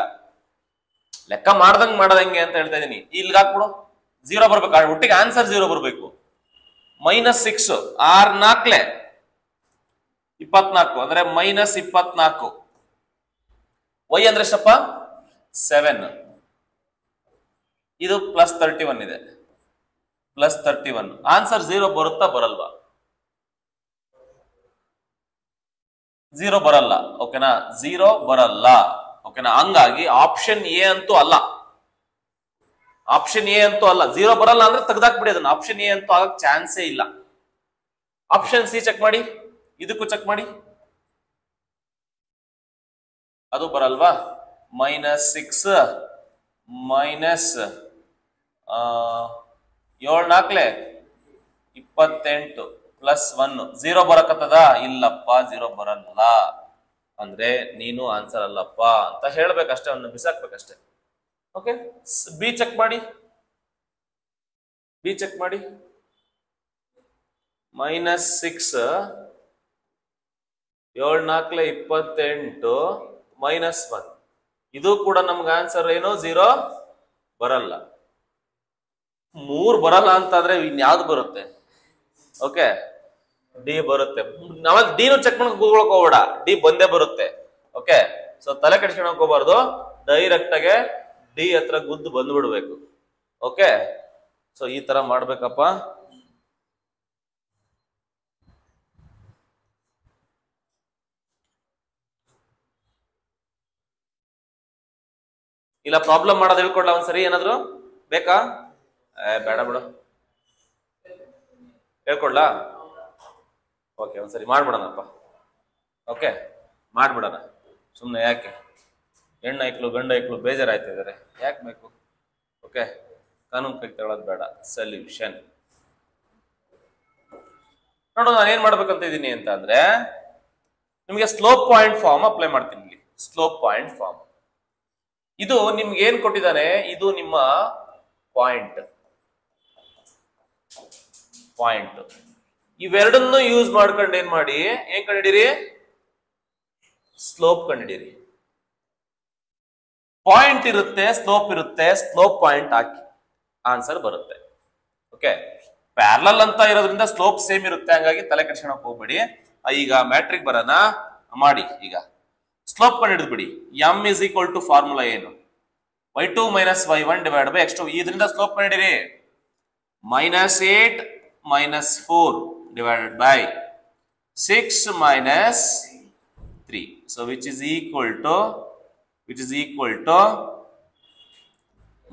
ಲೆಕ್ಕ ಮಾಡ್ದಂಗ್ ಮಾಡದಂಗೆ ಅಂತ ಹೇಳ್ತಾ ಇದೀನಿ. ಇಲ್ಲಿಗೆ ಹಾಕ್ಬಿಡು, 0 ಬರ್ಬೇಕು, ಒಟ್ಟಿಗೆ ಆನ್ಸರ್ 0 ಬರ್ಬೇಕು. -6 6 4 24 ಅಂದ್ರೆ -24. y ಅಂದ್ರೆ ಎಷ್ಟಪ್ಪ, 7. ಇದು +31 ಇದೆ, +31. ಆನ್ಸರ್ 0 ಬರುತ್ತಾ ಬರಲ್ವಾ? 0 ಬರಲ್ಲ. ಓಕೆನಾ, 0 ಬರಲ್ಲ. ಓಕೆನಾ, ಹಂಗಾಗಿ ಆಪ್ಷನ್ ಎ ಅಂತೂ ಅಲ್ಲ. ಆಪ್ಷನ್ ಎ ಅಂತೂ ಅಲ್ಲ. 0 ಬರಲ್ಲ ಅಂದ್ರೆ ತೆಗ್ದಾಕ್ಬಿಡಿ ಅದನ್ನ. ಆಪ್ಷನ್ ಎ ಅಂತೂ ಆಗಕ್ ಚಾನ್ಸೇ ಇಲ್ಲ. ಆಪ್ಷನ್ ಸಿ ಚೆಕ್ ಮಾಡಿ, ಇದಕ್ಕೂ ಚೆಕ್ ಮಾಡಿ, ಅದು ಬರಲ್ವಾ. -6 -7 4 28 +1 0 ಬರಕತ್ತದ? ಇಲ್ಲಪ್ಪ, 0 ಬರಲ್ಲ. ಅಂದ್ರೆ ನೀನು ಆನ್ಸರ್ ಅಲ್ಲಪ್ಪ ಅಂತ ಹೇಳ್ಬೇಕಷ್ಟೇ, ಅವನ್ನ ಬಿಸಾಕ್ಬೇಕಷ್ಟೇ. ಓಕೆ, ಬಿ ಚೆಕ್ ಮಾಡಿ, -6 7 4 28 -1. ಇದು ಕೂಡ ನಮ್ಗೆ ಆನ್ಸರ್ ಏನು, 0 ಬರಲ್ಲ. 3 ಬರಲ್ಲ ಅಂತಂದ್ರೆ ಇನ್ಯಾವ್ದು ಬರುತ್ತೆ? ಓಕೆ, ಡಿ ಬರುತ್ತೆ. ನಾವ್ ಡಿನು ಚೆಕ್ ಮಾಡಕ್ ಕೂತ್ಕೊಳಕ್ ಹೋಗ್ಬೇಡ, ಡಿ ಬಂದೇ ಬರುತ್ತೆ. ಓಕೆ, ಸೊ ತಲೆ ಕೆಡಿಸ್ಕೊಳಕ್ ಹೋಗ್ಬಾರ್ದು. ಡೈರೆಕ್ಟ್ ಆಗಿ ಡಿ ಹತ್ರ ಗುದ್ದು ಬಂದ್ಬಿಡ್ಬೇಕು. ಓಕೆ, ಸೊ ಈ ತರ ಮಾಡ್ಬೇಕಪ್ಪ. ಇಲ್ಲ ಪ್ರಾಬ್ಲಮ್ ಮಾಡೋದು ಹೇಳ್ಕೊಡ್ಲ ಒಂದ್ಸರಿ, ಏನಾದ್ರು ಬೇಕಾ? ಬೇಡ ಬಿಡು, ಹೇಳ್ಕೊಡ್ಲಾ? ಓಕೆ, ಒಂದ್ಸರಿ ಮಾಡ್ಬಿಡೋಣಪ್ಪ. ಓಕೆ, ಮಾಡ್ಬಿಡೋಣ. ಸುಮ್ಮನೆ ಯಾಕೆ ಹೆಣ್ಣು ಐಕ್ಳು ಗಂಡು ಐಕ್ಳು ಬೇಜಾರಾಯ್ತಿದ್ದಾರೆ, ಯಾಕೆ ಬೇಕು? ಓಕೆ, ಕಾನೂನು ಕೈ ತಗೊಳ್ಳೋದು ಬೇಡ. ಸೊಲ್ಯೂಷನ್ ನೋಡು, ನಾನು ಏನ್ ಮಾಡ್ಬೇಕಂತ ಇದ್ದೀನಿ ಅಂತ ಅಂದ್ರೆ, ನಿಮಗೆ ಸ್ಲೋಪ್ ಪಾಯಿಂಟ್ ಫಾರ್ಮ್ ಅಪ್ಲೈ ಮಾಡ್ತೀನಿ. ಇಲ್ಲಿ ಸ್ಲೋಪ್ ಪಾಯಿಂಟ್ ಫಾರ್ಮ್, ಇದು ನಿಮ್ಗೆ ಏನ್ ಕೊಟ್ಟಿದ್ದಾನೆ, ಇದು ನಿಮ್ಮ ಪಾಯಿಂಟ್. ಇವೆರಡನ್ನು ಯೂಸ್ ಮಾಡ್ಕೊಂಡು ಏನ್ ಮಾಡಿ, ಏನ್ ಕಂಡಿಡೀರಿ? ಸ್ಲೋಪ್ ಕಂಡಿಡೀರಿ. ಪಾಯಿಂಟ್ ಇರುತ್ತೆ, ಸ್ಲೋಪ್ ಇರುತ್ತೆ, ಸ್ಲೋಪ್ ಪಾಯಿಂಟ್ ಹಾಕಿ ಆನ್ಸರ್ ಬರುತ್ತೆ. ಓಕೆ, ಪ್ಯಾರಲಲ್ ಅಂತ ಇರೋದ್ರಿಂದ ಸ್ಲೋಪ್ ಸೇಮ್ ಇರುತ್ತೆ, ಹಂಗಾಗಿ ತಲೆ ಕೆಡ್ಸ್ಕೊಳಕ್ ಹೋಗ್ಬೇಡಿ. ಈಗ ಮ್ಯಾಟ್ರಿಕ್ ಬರೋಣ ಮಾಡಿ. ಈಗ ಸ್ಲೋಪ್ ಕಂಡು ಬಿಡಿ. M is equal to formula ಏನು? y2 minus y1 divide by x2. ಇದರಿಂದ ಸ್ಲೋಪ್ ಕಂಡಿರಿ. -8 minus 4 divided by 6 minus 3. So which is equal to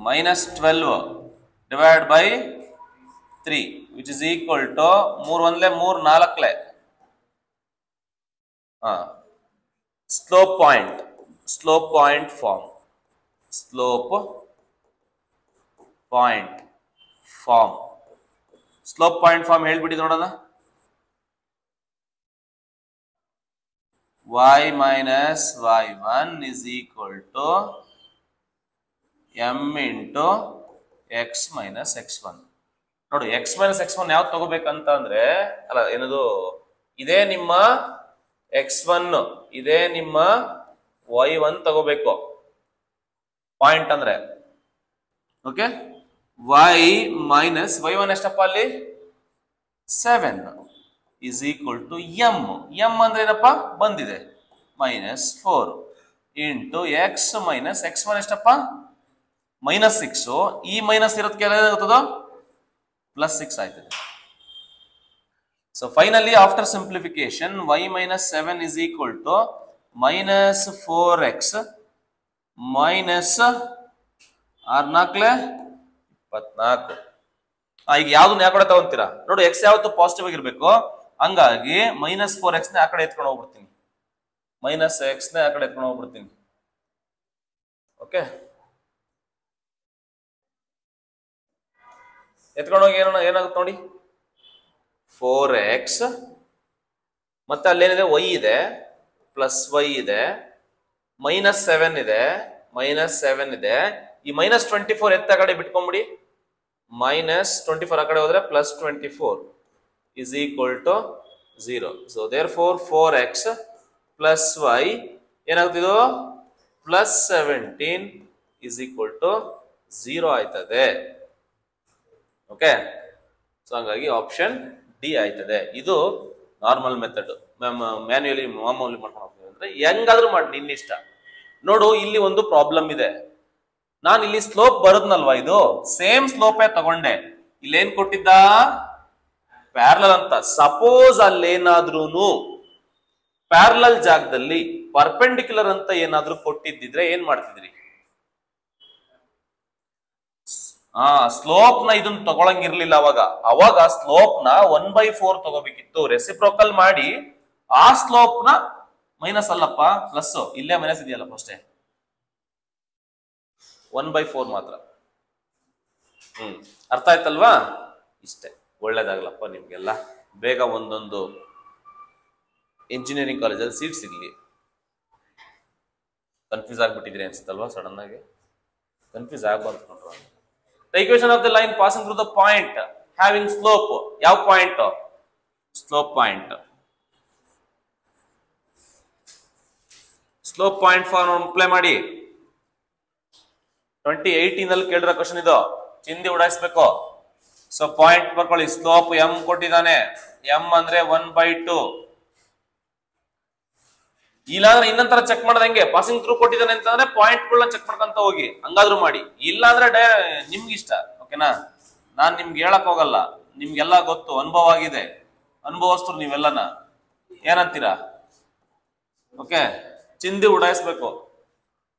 minus 12 divided by 3, which is equal to 3 1 3 4. Slope point form. Slope point form ಹೇಳ್ಬಿಡಿ ನೋಡೋಣ. y minus y1 is equal to m into x minus x1. ನೋಡಿ, x minus x1 ಯಾವ್ದು ತಗೋಬೇಕಂತ ಅಂದ್ರೆ, ಅಲ್ಲ ಏನದು, ಇದೇ ನಿಮ್ಮ x1, ಇದೇ ನಿಮ್ಮ y1 ತಗೋಬೇಕು ಪಾಯಿಂಟ್ ಅಂದ್ರೆ. ಓಕೆ, y minus y1 ಎಷ್ಟಪ್ಪ ಅಲ್ಲಿ? 7 is equal to m ಅಂದ್ರೆ ಏನಪ್ಪ ಬಂದಿದೆ -4 into x minus x1 ಎಷ್ಟಪ್ಪ -6. ಈ ಮೈನಸ್ ಇರೋದಕ್ಕೆ ಏನಾಗುತ್ತದೋ +6 ಆಯ್ತದೆ. So finally after simplification y minus 7 is equal to -4x minus 24. ಈಗ ಯಾವ್ದನ್ನ ಯಾವ ಕಡೆ ತಗೊಂತೀರಾ ನೋಡಿ, ಎಕ್ಸ್ ಯಾವತ್ತು ಪಾಸಿಟಿವ್ ಆಗಿರ್ಬೇಕು, ಹಂಗಾಗಿ -4x ನ ಆ ಕಡೆ ಎತ್ಕೊಂಡು ಹೋಗ್ಬಿಡ್ತೀನಿ, -x ನ ಆ ಕಡೆ ಎತ್ಕೊಂಡು ಹೋಗ್ಬಿಡ್ತೀನಿ. ಓಕೆ, ಎತ್ಕೊಂಡು ಹೋಗಿ ಏನಾಗುತ್ತೆ ನೋಡಿ, 4x ಮತ್ತೆ ಅಲ್ಲೇನಿದೆ y ಇದೆ, +y ಇದೆ, -7 ಇದೆ, -7 ಇದೆ. ಈ -24 ಎತ್ತ ಕಡೆ ಬಿಟ್ಕೊಂಡ್ಬಿಡಿ, -24 ಆ ಕಡೆ ಹೋದ್ರೆ +24 is equal to 0. So therefore 4x plus y ಏನಾಗ್ತಿದು +17 is equal to 0 ಆಯ್ತದೆ. ಓಕೆ, ಸೊ ಹಂಗಾಗಿ ಆಪ್ಷನ್ ಡಿ ಆಯ್ತದೆ. ಇದು ನಾರ್ಮಲ್ ಮೆಥಡ್. ಮ್ಯಾನ್ಯುಯಲಿ ಮಾಮೂಲಿ ಮಾಡ್ಕೊಂಡು ಹೋಗ್ತೀವಿ ಅಂದ್ರೆ ಹೆಂಗಾದ್ರೂ ಮಾಡಿ, ನಿನ್ನಿಷ್ಟ. ನೋಡು, ಇಲ್ಲಿ ಒಂದು ಪ್ರಾಬ್ಲಮ್ ಇದೆ. ನಾನು ಇಲ್ಲಿ ಸ್ಲೋಪ್ ಬರುದ್ನಲ್ವಾ, ಇದು ಸೇಮ್ ಸ್ಲೋಪೇ ತಗೊಂಡೆ. ಇಲ್ಲೇನ್ ಕೊಟ್ಟಿದ್ದ? ಪ್ಯಾರಲಲ್ ಅಂತ. ಸಪೋಸ್ ಅಲ್ಲೇನಾದ್ರೂ ಪ್ಯಾರಲಲ್ ಜಾಗದಲ್ಲಿ ಪರ್ಪೆಂಡಿಕ್ಯುಲರ್ ಅಂತ ಏನಾದ್ರೂ ಕೊಟ್ಟಿದ್ದಿದ್ರೆ ಏನ್ ಮಾಡ್ತಿದ್ರಿ? ಸ್ಲೋಪ್ ನ ಇದನ್ನ ತಗೊಳಂಗಿರ್ಲಿಲ್ಲ. ಅವಾಗ ಸ್ಲೋಪ್ ನ 1/4 ತಗೋಬೇಕಿತ್ತು. ರೆಸಿಪ್ರೋಕಲ್ ಮಾಡಿ ಆ ಸ್ಲೋಪ್ ನ ಮೈನಸ್ ಅಲ್ಲಪ್ಪ, ಪ್ಲಸ್. ಇಲ್ಲೇ ಮೈನಸ್ ಇದೆಯಲ್ಲಪ್ಪ, ಅಷ್ಟೇ 1/4 ಮಾತ್ರ. ಅರ್ಥ ಆಯ್ತಲ್ವಾ? ಇಷ್ಟೇ. ಒಳ್ಳೇದಾಗ್ಲಪ್ಪ ನಿಮ್ಗೆಲ್ಲ. ಬೇಗ ಒಂದೊಂದು ಇಂಜಿನಿಯರಿಂಗ್ ಕಾಲೇಜಲ್ಲಿ ಸೀಟ್ ಸಿಗ್ಲಿ. ಕನ್ಫ್ಯೂಸ್ ಆಗ್ಬಿಟ್ಟಿದ್ರಿ ಅನ್ಸುತ್ತಲ್ವಾ? ಸಡನ್ ಆಗಿ ಕನ್ಫ್ಯೂಸ್ ಆಗ್ಬಾರ್ದು ನೋಡ್ರ. The equation of the line passing through the point having slope. ಯಾವ point? Slope point. Slope point form apply ಮಾಡಿ. 2018 ಅಲ್ಲಿ ಕೇಳಿರೋ ಕ್ವಶನ್ ಇದು, ಚಿಂದಿ ಉಡಾಯಿಸ್ಬೇಕು. ಸೊ ಪಾಯಿಂಟ್ ಬರ್ಕೊಳ್ಳಿ. ಸ್ಲೋಪ್ m ಕೊಟ್ಟಿದ್ದಾನೆ, m ಅಂದ್ರೆ 1/2. ಇಲ್ಲಾಂದ್ರೆ ಇನ್ನೊಂದರ ಚೆಕ್ ಮಾಡೋದಂಗೆ, ಪಾಸಿಂಗ್ ಥ್ರೂ ಕೊಟ್ಟಿದ್ದಾನೆ ಅಂತಂದ್ರೆ ಪಾಯಿಂಟ್ಗಳನ್ನ ಚೆಕ್ ಮಾಡ್ಕೊಂತ ಹೋಗಿ, ಹಂಗಾದ್ರೂ ಮಾಡಿ. ಇಲ್ಲ ಅಂದ್ರೆ ನಿಮ್ಗೆ ಇಷ್ಟ. ಓಕೆನಾ. ನಾನ್ ನಿಮ್ಗೆ ಹೇಳಕ್ ಹೋಗಲ್ಲ, ನಿಮ್ಗೆಲ್ಲ ಗೊತ್ತು, ಅನುಭವ ಆಗಿದೆ, ಅನುಭವಸ್ತರು ನೀವೆಲ್ಲನ. ಏನಂತೀರಾ? ಓಕೆ, ಚಿಂದಿ ಉಡಾಯಿಸ್ಬೇಕು.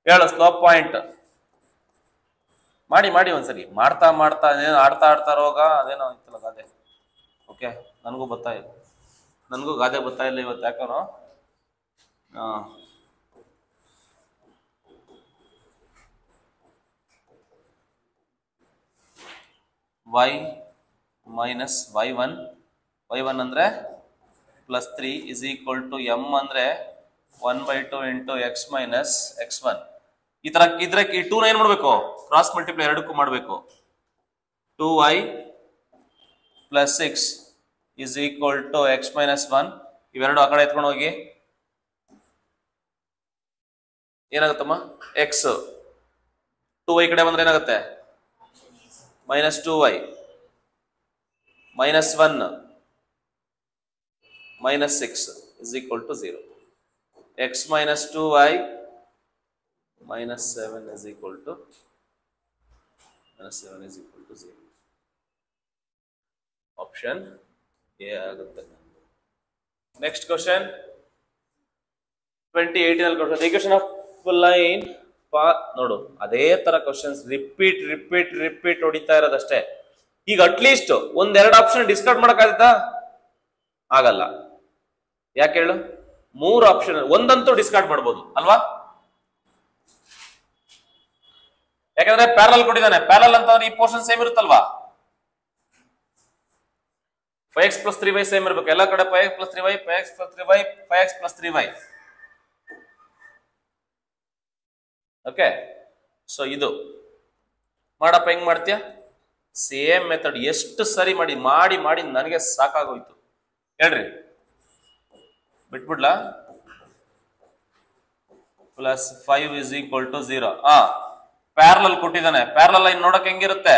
ಹೇಳು ಸ್ಲೋಪ್ ಪಾಯಿಂಟ್ ಮಾಡಿ ಮಾಡಿ ಒಂದ್ಸರಿ. ಮಾಡ್ತಾ ಮಾಡ್ತಾ ಅದೇನೋ ಆಡ್ತಾ ರೋಗ ಅದೇನೋ ಇತ್ತಲ್ಲ ಗಾದೆ. ಓಕೆ, ನನಗೂ ಗಾದೆ ಬರ್ತಾ ಇಲ್ಲ ಇವತ್ತು, ಯಾಕೋ y minus y1 ಅಂದ್ರೆ +3 is equal to m ಅಂದ್ರೆ 1/2 into x minus x1. ಈ ತರ ಇದ್ರೆ ಈ 2 ನ ಏನ್ ಮಾಡ್ಬೇಕು? ಕ್ರಾಸ್ ಮಲ್ಟಿಪ್ಲೈ ಎರಡಕ್ಕೂ ಮಾಡ್ಬೇಕು. 2y plus 6 is equal to x minus 1. ಇವೆರಡು ಆ ಕಡೆ ಎತ್ಕೊಂಡು ಹೋಗಿ ಏನಾಗುತ್ತಮ್ಮ? x 2y ಕಡೆ ಬಂದ್ರೆ ಏನಾಗುತ್ತೆ? -2y -1 -6 is equal to 0. x minus 2y -7 is equal to 0. Option A ಆಗುತ್ತೆ. Next question 2018 ಅಲ್ಲಿ ಕೊಟ್ಟಿರೋ equation of line ನೋಡು, ಅದೇ ತರ ಕ್ವಶನ್ಸ್ ರಿಪೀಟ್ ಹೊಡಿತಾ ಇರೋದಷ್ಟೇ. ಈಗ ಅಟ್ಲೀಸ್ಟ್ ಒಂದೆರಡು ಆಪ್ಷನ್ ಡಿಸ್ಕಾರ್ಡ್ ಮಾಡಕ್ಕಾಗುತ್ತಾ? ಆಗಲ್ಲ. ಯಾಕೆ ಹೇಳು? 3 ಆಪ್ಷನ್ ಒಂದಂತೂ ಡಿಸ್ಕಾರ್ಡ್ ಮಾಡ್ಬೋದು ಅಲ್ವಾ? ಯಾಕಂದ್ರೆ ಪ್ಯಾರಲ್ ಕೊಟ್ಟಿದ್ದಾನೆ. ಪ್ಯಾರಲ್ ಅಂತಂದ್ರೆ ಈ ಪೋರ್ಷನ್ ಸೇಮ್ ಇರುತ್ತಲ್ವಾ? 5x + 3y ಸೇಮ್ ಇರ್ಬೇಕು ಎಲ್ಲ ಕಡೆ. 5x + 3y 5x + 3y 5x + 3y. Okay, so ಇದು ಮಾಡಪ್ಪ. ಹೆಂಗ್ ಮಾಡ್ತೀಯ? Same method. ಎಷ್ಟು ಸರಿ ಮಾಡಿ ನನಗೆ ಸಾಕಾಗೋಯ್ತು. ಹೇಳ್ರಿ, ಬಿಟ್ಬಿಡ್ಲಾ? +5 is equal to 0. ಪ್ಯಾರಲಲ್ ಕೊಟ್ಟಿದ್ದಾನೆ. ಪ್ಯಾರಲಲ್ ಲೈನ್ ನೋಡಕ್ ಹೆಂಗಿರುತ್ತೆ?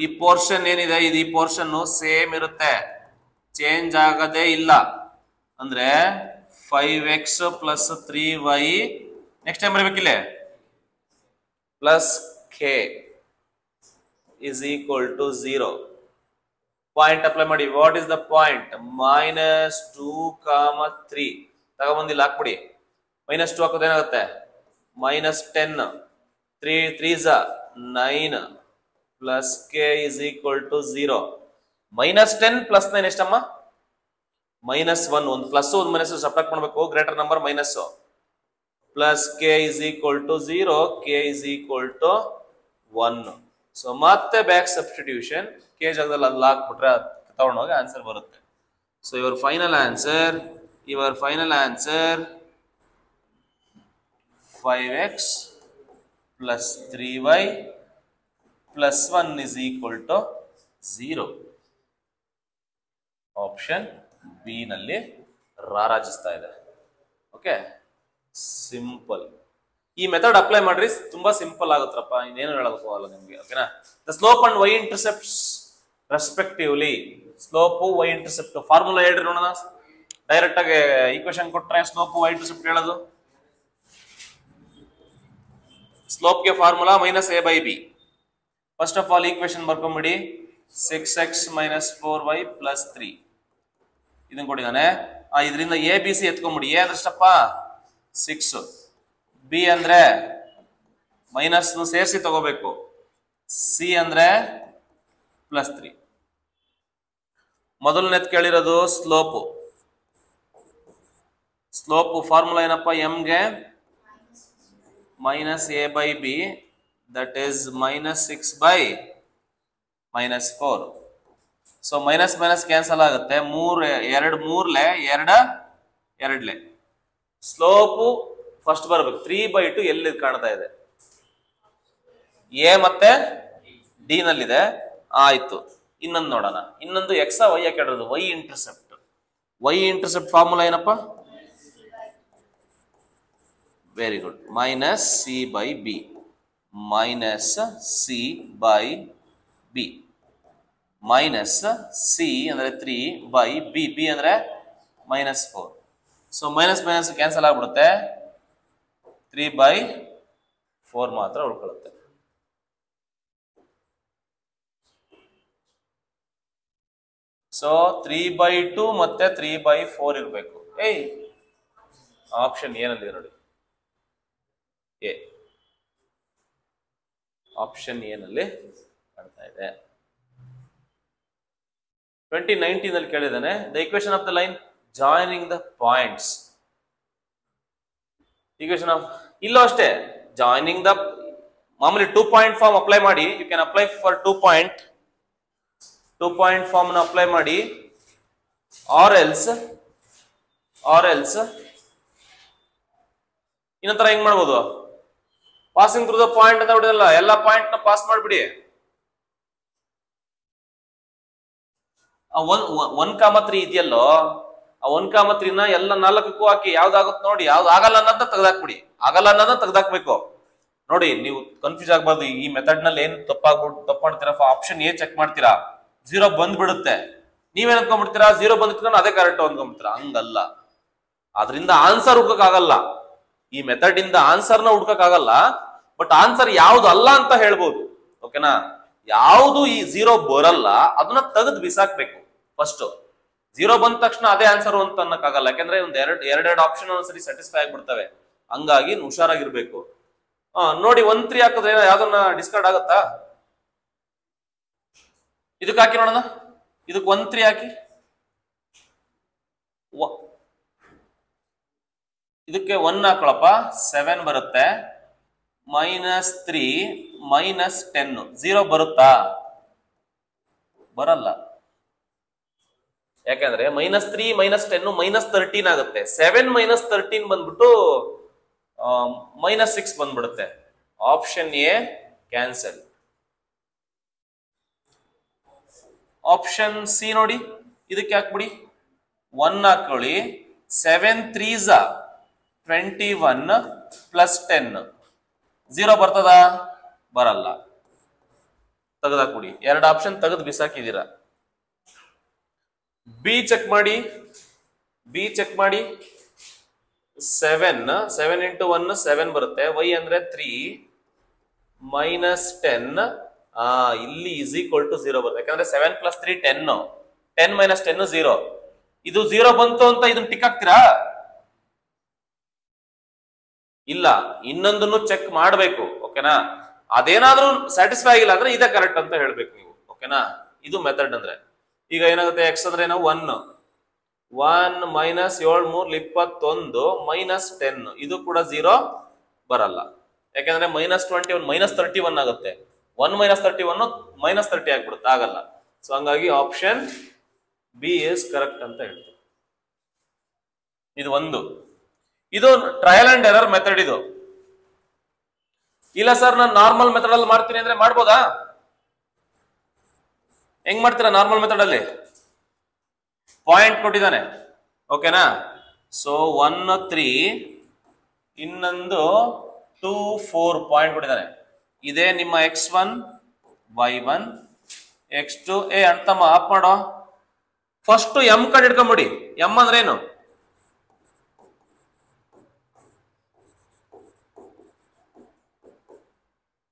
ಈ ಪೋರ್ಷನ್ ಏನಿದೆ ಇದು, ಈ ಪೋರ್ಷನ್ ಸೇಮ್ ಇರುತ್ತೆ, ಚೇಂಜ್ ಆಗದೇ ಇಲ್ಲ. ಅಂದ್ರೆ 5x + 3y ನೆಕ್ಸ್ಟ್ ಟೈಮ್ ಬರಬೇಕಿಲ್ಲ +k is equal to 0. Point apply ಮಾಡಿ. What is the point? -2, 3 ತಗೊಂಬಂದಿಲ್ಲ, ಹಾಕ್ಬಿಡಿ. -2 ಹಾಕೋದು ಏನಾಗುತ್ತೆ? -10 3 3s 9 + k is equal to 0. -10 + 9 ಎಷ್ಟಮ್ಮ? -1. ಒಂದು ಪ್ಲಸ್ ಒಂದು ಮೈನಸ್ ಸಬ್ಟ್ರಾಕ್ಟ್ ಮಾಡಬೇಕು. Greater number minus. +k is equal to 0. k is equal to 1. So ಮತ್ತೆ ಬ್ಯಾಕ್ ಸಬ್ಸ್ಟಿಟ್ಯೂಷನ್. k ಜಾಗದಲ್ಲಿ ಅಲ್ಲಿ ಹಾಕ್ಬಿಟ್ರೆ ತಗೊಂಡೋಗಿ ಆನ್ಸರ್ ಬರುತ್ತೆ. So your final answer 5x + 3y + 1 is equal to 0. Option B ನಲ್ಲಿ ರಾರಾಜಿಸ್ತಾ ಇದೆ. Okay, simple. ಈ ಮೆಥಡ್ ಅಪ್ಲೈ ಮಾಡ್ರಿ, ತುಂಬಾ ಸಿಂಪಲ್ ಆಗುತ್ತಪ್ಪ. ಇನ್ನೇನು ಹೇಳೋದಕ್ಕೋಗಲ್ಲ ನಿಮ್ಗೆ. ಓಕೆನಾ? The slope and y intercepts respectively. Slope y intercept formula ಹೇಳ್ರಿ ನೋಡೋಣ. ಡೈರೆಕ್ಟ್ ಆಗಿ ಈಕ್ವೇಶನ್ ಕೊಟ್ರೆ ಸ್ಲೋಪ್ y ಇಂಟರ್ಸೆಪ್ಟ್ ಹೇಳೋದು. ಸ್ಲೋಪ್ಗೆ formula -a/b. First of all equation ಬರ್ಕೊಂಬಿಡಿ. 6x - 4y + 3 ಇದನ್ನ ಕೊಟ್ಟಿದ್ದಾನೆ. ಇದರಿಂದ ಎ ಬಿ ಸಿ ಎತ್ಕೊಂಡ್ಬಿಡಿ. ಎ ಅಂದ್ರೆ ಎಷ್ಟಪ್ಪ? 6. ಬಿ ಅಂದ್ರೆ ಮೈನಸ್ ಸೇರಿಸಿ ತಗೋಬೇಕು. ಸಿ ಅಂದ್ರೆ +3. ಮೊದಲನೇದ್ ಕೇಳಿರೋದು ಸ್ಲೋಪ್. ಫಾರ್ಮುಲಾ ಏನಪ್ಪ? ಎಮ್ಗೆ -a/b, that is -6/-4. So minus cancel ಆಗುತ್ತೆ. 2 3 2 ಸ್ಲೋಪು ಫಸ್ಟ್ ಬರಬೇಕು. 3/2 ಎಲ್ಲಿ ಕಾಣ್ತಾ ಇದೆ? ಎ ಮತ್ತೆ ಡಿ ನಲ್ಲಿದೆ. ಆಯ್ತು, ಇನ್ನೊಂದು ನೋಡೋಣ. ಇನ್ನೊಂದು ಎಕ್ಸ್ ವೈ ಕೇಳಿರೋದು. ವೈ ಇಂಟರ್ಸೆಪ್ಟ್ ಫಾರ್ಮುಲಾ ಏನಪ್ಪ? Very good. -c/b. -c ಅಂದ್ರೆ 3/b. b ಅಂದ್ರೆ -4. ಸೊ ಮೈನಸ್ ಕ್ಯಾನ್ಸಲ್ ಆಗ್ಬಿಡುತ್ತೆ. 3/4 ಮಾತ್ರ ಉಳ್ಕೊಳ್ಳುತ್ತೆ. ಸೊ 3/2 ಮತ್ತೆ 3/4 ಇರಬೇಕು. ಏಯ್ ಆಪ್ಷನ್ ಏನಲ್ಲಿ ನೋಡಿ, ಎ ಆಪ್ಷನ್ ಏನಲ್ಲಿ ಕಾಣ್ತಾ ಇದೆ. 2019 ಅಲ್ಲಿ ಕೇಳಿದಾನೆ the equation of the line joining the points. Equation of ಇಲ್ಲೂ ಅಷ್ಟೇ ಜಾಯಿನಿಂಗ್ ದ ಮಾಮೂಲಿ 2 ಪಾಯಿಂಟ್ ಫಾರ್ಮ್ ಅಪ್ಲೈ ಮಾಡಿ. You can apply for 2 point form ನ ಅಪ್ಲೈ ಮಾಡಿ. ಆರ್ ಎಲ್ಸ್ ಇನ್ನೊಂಥರ ಹೆಂಗ್ ಮಾಡ್ಬೋದು, ಪಾಸಿಂಗ್ ಥ್ರೂ ದ ಪಾಯಿಂಟ್ ಅಂತ ಬಿಡೋದಲ್ಲ, ಎಲ್ಲ ಪಾಯಿಂಟ್ ನ ಪಾಸ್ ಮಾಡ್ಬಿಡಿ. 1,3 ಇದೆಯಲ್ಲೋ, ಆ 1,3 ನ ಎಲ್ಲ 4ಕ್ಕೂ ಹಾಕಿ ಯಾವ್ದಾಗುತ್ತೆ ನೋಡಿ, ಯಾವ್ದು ಆಗಲ್ಲ ಅನ್ನೋದನ್ನ ತೆಗೆದಾಕ್ಬಿಡಿ. ಆಗಲ್ಲ ಅನ್ನೋದನ್ನ ತೆಗೆದಾಕ್ಬೇಕು. ನೋಡಿ, ನೀವು ಕನ್ಫ್ಯೂಸ್ ಆಗ್ಬಾರ್ದು. ಈ ಮೆಥಡ್ ನಲ್ಲಿ ಏನ್ ತಪ್ಪು ಮಾಡ್ತೀರಾ, ಆಪ್ಷನ್ ಎ ಚೆಕ್ ಮಾಡ್ತೀರಾ, 0 ಬಂದ್ಬಿಡುತ್ತೆ. ನೀವೇನ್ ಅನ್ಕೊಂಡ್ಬಿಡ್ತೀರಾ, 0 ಬಂದಿಟ್ಕೊಂಡು ಅದೇ ಕರೆಕ್ಟ್ ಅನ್ಕೊಂಡ್ಬಿಡ್ತೀರಾ. ಹಂಗಲ್ಲ. ಅದರಿಂದ ಆನ್ಸರ್ ಹುಡ್ಕಕ್ಕಾಗಲ್ಲ. ಈ ಮೆಥಡ್ ಇಂದ ಆನ್ಸರ್ನ ಹುಡ್ಕಕ್ಕಾಗಲ್ಲ, ಬಟ್ ಆನ್ಸರ್ ಯಾವ್ದು ಅಲ್ಲ ಅಂತ ಹೇಳ್ಬೋದು. ಓಕೆನಾ? ಯಾವುದು ಈ 0 ಬರಲ್ಲ ಅದನ್ನ ತೆಗೆದು ಬಿಸಾಕ್ಬೇಕು. ಫಸ್ಟ್ 0 ಬಂದ ತಕ್ಷಣ ಅದೇ ಆನ್ಸರ್ ಅಂತ ಅನ್ನಕ್ಕಾಗಲ್ಲ, ಯಾಕಂದ್ರೆ ಒಂದ್ ಎರಡೆರಡು ಆಪ್ಷನ್ ಒಂದ್ಸರಿ ಸ್ಯಾಟಿಸ್ಫೈ ಆಗ್ಬಿಡ್ತವೆ. ಹಂಗಾಗಿ ಹುಷಾರಾಗಿರ್ಬೇಕು. ನೋಡಿ, 1,3 ಹಾಕಿದ್ರೆ ಯಾವ್ದನ್ನ ಡಿಸ್ಕಾರ್ಡ್ ಆಗತ್ತಾ? ಇದಕ್ಕೆ ಹಾಕಿ ನೋಡೋಣ. ಇದಕ್ಕೆ 1,3 ಹಾಕಿ, ಇದಕ್ಕೆ 1 ಹಾಕೊಳಪ್ಪ, 7 ಬರುತ್ತೆ. -3 -10 0 ಬರುತ್ತಾ? ಬರಲ್ಲ. ಯಾಕಂದ್ರೆ -3 -10 -13 ಆಗುತ್ತೆ. 7 -13 ಬಂದ್ಬಿಟ್ಟು -6 ಬಂದ್ಬಿಡುತ್ತೆ. Option A cancel. Option C ನೋಡಿ, ಇದಕ್ಕೆ ಹಾಕ್ಬಿಡಿ, 1 ಹಾಕೊಳ್ಳಿ. 7 3s 21 +10 0 ಬರ್ತದ? ಬರಲ್ಲ. ತೆಗೆದಾಕ್ಬಿಡಿ. 2 ಆಪ್ಷನ್ ತೆಗೆದು ಬಿಸಾಕಿದೀರ. ಬಿ ಚೆಕ್ ಮಾಡಿ. 7 into 1 7 ಬರುತ್ತೆ. y ಅಂದ್ರೆ 3 -10 ಇಲ್ಲಿ = 0 ಬರುತ್ತೆ. ಯಾಕಂದ್ರೆ 7 + 3 10, 10 - 10 0. ಇದು 0 ಬಂತು ಅಂತ ಇದನ್ನ ಟಿಕ್ ಹಾಕ್ತೀರಾ? ಇಲ್ಲ, ಇನ್ನೊಂದನ್ನು ಚೆಕ್ ಮಾಡಬೇಕು. ಓಕೆನಾ? ಅದೇನಾದ್ರೂ ಸ್ಯಾಟಿಸ್ಫೈ ಆಗಿಲ್ಲ ಅಂದ್ರೆ ಇದೇ ಕರೆಕ್ಟ್ ಅಂತ ಹೇಳ್ಬೇಕು ನೀವು. ಓಕೆನಾ? ಇದು ಮೆಥಡ್ ಅಂದ್ರೆ. ಈಗ ಏನಾಗುತ್ತೆ, ಎಕ್ಸ್ ಅಂದ್ರೆ ನಾವು 1 -7 3 21 -10 ಇದು ಕೂಡ 0 ಬರಲ್ಲ. ಯಾಕಂದ್ರೆ -21 -31 ಆಗುತ್ತೆ. 1 -31 -30 ಆಗ್ಬಿಡುತ್ತೆ, ಆಗಲ್ಲ. ಸೊ ಹಂಗಾಗಿ ಆಪ್ಷನ್ ಬಿ ಇಸ್ ಕರೆಕ್ಟ್ ಅಂತ ಹೇಳ್ತೀವಿ. ಇದು ಒಂದು. ಇದು ಟ್ರಯಲ್ ಅಂಡ್ ಎರರ್ ಮೆಥಡ್. ಇದು ಇಲ್ಲ ಸರ್ ನಾನು ನಾರ್ಮಲ್ ಮೆಥಡ್ ಅಲ್ಲಿ ಮಾಡ್ತೀನಿ ಅಂದ್ರೆ ಮಾಡ್ಬೋದಾ? ಹೆಂಗ್ ಮಾಡ್ತೀರಾ ನಾರ್ಮಲ್ ಮೆಥಡ್ ಅಲ್ಲಿ? ಪಾಯಿಂಟ್ ಕೊಟ್ಟಿದ್ದಾನೆ. ಓಕೆನಾ? ಸೊ 1 3 ಇನ್ನೊಂದು 2 4 ಪಾಯಿಂಟ್ ಕೊಟ್ಟಿದ್ದಾನೆ. ಇದೇ ನಿಮ್ಮ x1 y1 x2. ಅಂತಮ್ಮ ಆಪ್ ಮಾಡೋ. ಫಸ್ಟ್ ಎಂ ಕಾರ್ಡ್ ಇಟ್ಕೊಂಬಿಡಿ. ಎಂ ಅಂದ್ರೆ ಏನು?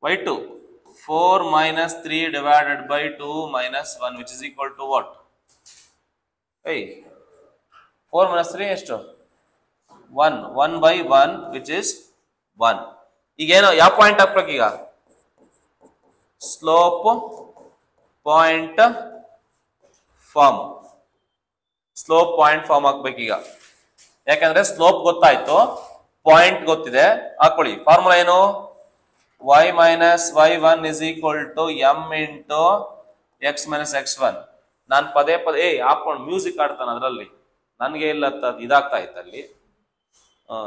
y2 4 - 3 divided by 2 - 1 which is equal to what? 4 - 3 ಎಷ್ಟು? 1. 1/1 which is 1. ಈಗ ಏನೋ ಯಾವ ಪಾಯಿಂಟ್ ಹಾಕ್ಬೇಕು? ಈಗ ಸ್ಲೋಪ್ ಪಾಯಿಂಟ್ ಫಾರ್ಮ್. ಹಾಕ್ಬೇಕೀಗ. ಯಾಕಂದ್ರೆ ಸ್ಲೋಪ್ ಗೊತ್ತಾಯ್ತು, ಪಾಯಿಂಟ್ ಗೊತ್ತಿದೆ. ಹಾಕೊಳ್ಳಿ. ಫಾರ್ಮುಲಾ ಏನು? y - y1 is equal to m into x - x1. ನಾನು ಪದೇ ಹಾಕೊಂಡು ಮ್ಯೂಸಿಕ್ ಆಡ್ತಾನೆ ಅದ್ರಲ್ಲಿ. ನನ್ಗೆ ಇಲ್ಲ ಇದಾಗ್ತಾ ಇತ್ತು ಅಲ್ಲಿ.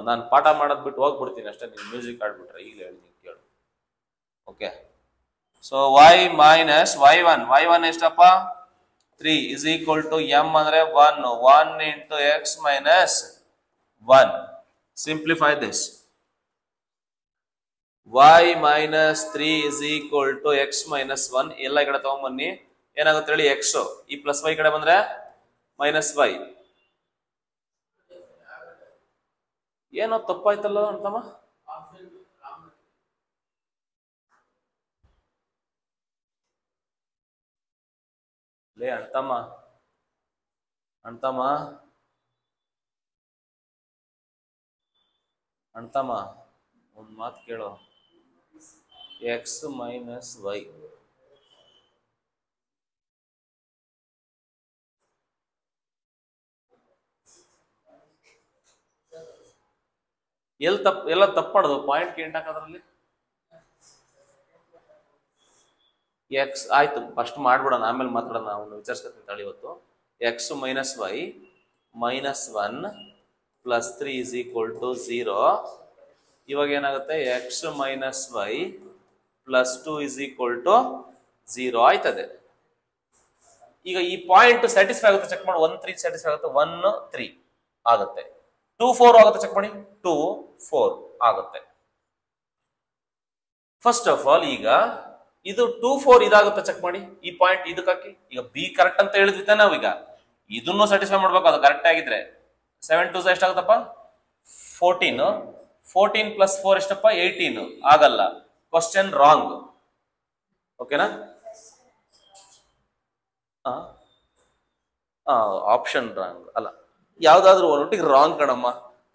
ನಾನು ಪಾಠ ಮಾಡೋದ್ ಬಿಟ್ಟು ಹೋಗ್ಬಿಡ್ತೀನಿ ಅಷ್ಟೇ. ನೀವು ಮ್ಯೂಸಿಕ್ ಆಡ್ಬಿಟ್ರೆ ಈಗಲೇ ಹೇಳ್ತೀನಿ ಕೇಳು. ಓಕೆ. ಸೊ y - y1 ಎಷ್ಟಪ್ಪ? 3 is equal to m ಅಂದ್ರೆ 1 into x - 1. Simplify this. y - 3 is equal to x - 1. ಎಲ್ಲ ಈ ಕಡೆ ತಗೊಂಬನ್ನಿ. ಏನಾಗುತ್ತೆ ಹೇಳಿ? x. ಈ ಪ್ಲಸ್ y ಕಡೆ ಬಂದ್ರೆ -y. ಏನೋ ತಪ್ಪಾಯ್ತಲ್ಲ ಅಂತಮ್ಮ. ಲೇ ಅಂತಮ್ಮ, ಅಣ್ತಮ್ಮ ಅಣ್ತಮ್ಮ ಒಂದು ಮಾತು ಕೇಳೋ, ಎಕ್ಸ್ ಮೈನಸ್ ವೈ ಎಲ್ಲ ತಪ್ಪು ಮಾಡೋದು. ಪಾಯಿಂಟ್ ಎಂಟು ಹಾಕೋದ್ರಲ್ಲಿ ಎಕ್ಸ್ ಆಯ್ತು, ಫಸ್ಟ್ ಮಾಡ್ಬಿಡೋಣ, ಆಮೇಲೆ ಮಾತಾಡೋಣ. ಅವನು ವಿಚಾರಿಸ್ಕೊತೀನಿ ತಾಳಿ. ಇವತ್ತು X minus Y minus 1 plus 3 is equal to 0. ಇವಾಗ ಏನಾಗುತ್ತೆ, X minus Y plus 2 is equal to 0 ಆಯ್ತದೆ. ಈಗ ಈ ಪಾಯಿಂಟ್ ಸ್ಯಾಟಿಸ್ಫೈ ಆಗುತ್ತೆ ಚೆಕ್ ಮಾಡಿ. 1 3 ಸ್ಯಾಟಿಸ್ಫೈ ಆಗುತ್ತೆ, 1 3 ಆಗುತ್ತೆ. 2 4 ಆಗುತ್ತೆ ಚೆಕ್ ಮಾಡಿ, 2 4 ಆಗುತ್ತೆ. ಫಸ್ಟ್ ಆಫ್ ಆಲ್ ಈಗ ಇದು 2 4 ಇದಾಗುತ್ತೆ ಚೆಕ್ ಮಾಡಿ. ಈ ಪಾಯಿಂಟ್ ಇದಕ್ಕೆ ಹಾಕಿ. ಈಗ ಬಿ ಕರೆಕ್ಟ್ ಅಂತ ಹೇಳಿದ್ವಿ ತಾನೆ ನಾವೀಗ, ಇದನ್ನು ಸ್ಯಾಟಿಸ್ಫೈ ಮಾಡ್ಬೇಕು. ಅದು ಕರೆಕ್ಟ್ ಆಗಿದ್ರೆ 7 2 ಎಷ್ಟಾಗುತ್ತಪ್ಪ 14. 14 ಪ್ಲಸ್ 4 ಎಷ್ಟಪ್ಪ 18. ಆಗಲ್ಲ, ಕ್ವಶನ್ ರಾಂಗ್. ಓಕೆನಾ? ಆಪ್ಷನ್ ರಾಂಗ್ ಅಲ್ಲ, ಯಾವ್ದಾದ್ರು ಒಟ್ಟಿಗೆ ರಾಂಗ್ ಕಣಮ್ಮ.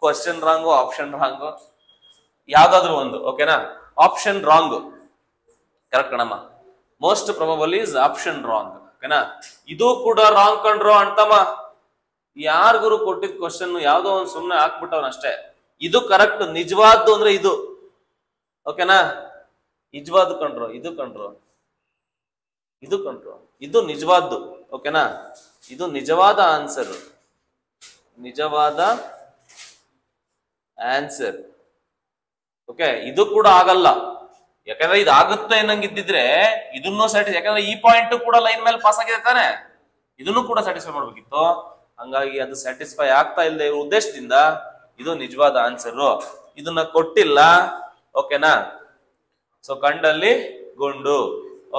ಕ್ವಶನ್ ರಾಂಗು, ಆಪ್ಷನ್ ರಾಂಗು, ಯಾವ್ದಾದ್ರು ಒಂದು. ಓಕೆನಾ? ಆಪ್ಷನ್ ರಾಂಗ್ ಕರೆಕ್ಟ್ ಕಣಮ್ಮ. Most probable is option wrong. ಓಕೆನಾ? ಇದು ಕೂಡ ರಾಂಗ್ ಕಂಡ್ರು ಅಂತಮ್ಮ. ಯಾರಿಗೂ ಕೊಟ್ಟಿದ್ ಕ್ವಶನ್ ಯಾವ್ದೋ ಒಂದು ಸುಮ್ಮನೆ ಹಾಕ್ಬಿಟ್ಟವನ್ ಅಷ್ಟೇ. ಇದು ಕರೆಕ್ಟ್, ನಿಜವಾದ್ದು ಅಂದ್ರೆ ಇದು. ಓಕೆನಾ? ನಿಜವಾದ ಕಂಡ್ರು, ಇದು ಕಂಡ್ರು, ಇದು ಕಂಡ್ರು, ಇದು ನಿಜವಾದ್ದು. ಓಕೆನಾ? ಇದು ನಿಜವಾದ ಆನ್ಸರ್, ನಿಜವಾದ ಆನ್ಸರ್. ಓಕೆ, ಇದು ಕೂಡ ಆಗಲ್ಲ. ಯಾಕಂದ್ರೆ ಇದು ಆಗುತ್ತೆ ಅನ್ನಂಗಿದ್ದಿದ್ರೆ ಇದನ್ನು ಸ್ಯಾಟಿಸ್ಫೈ, ಯಾಕಂದ್ರೆ ಈ ಪಾಯಿಂಟ್ ಕೂಡ ಲೈನ್ ಮೇಲೆ ಪಾಸ್ ಆಗಿದೆ ತಾನೆ, ಇದನ್ನು ಕೂಡ ಸ್ಯಾಟಿಸ್ಫೈ ಮಾಡ್ಬೇಕಿತ್ತು. ಹಂಗಾಗಿ ಅದು ಸ್ಯಾಟಿಸ್ಫೈ ಆಗ್ತಾ ಇಲ್ಲದೆ ಇರೋ ಉದ್ದೇಶದಿಂದ ಇದು ನಿಜವಾದ ಆನ್ಸರ್. ಇದನ್ನ ಕೊಟ್ಟಿಲ್ಲ. ಓಕೆನಾ? ಸೊ ಕಂಡಲ್ಲಿ ಗುಂಡು.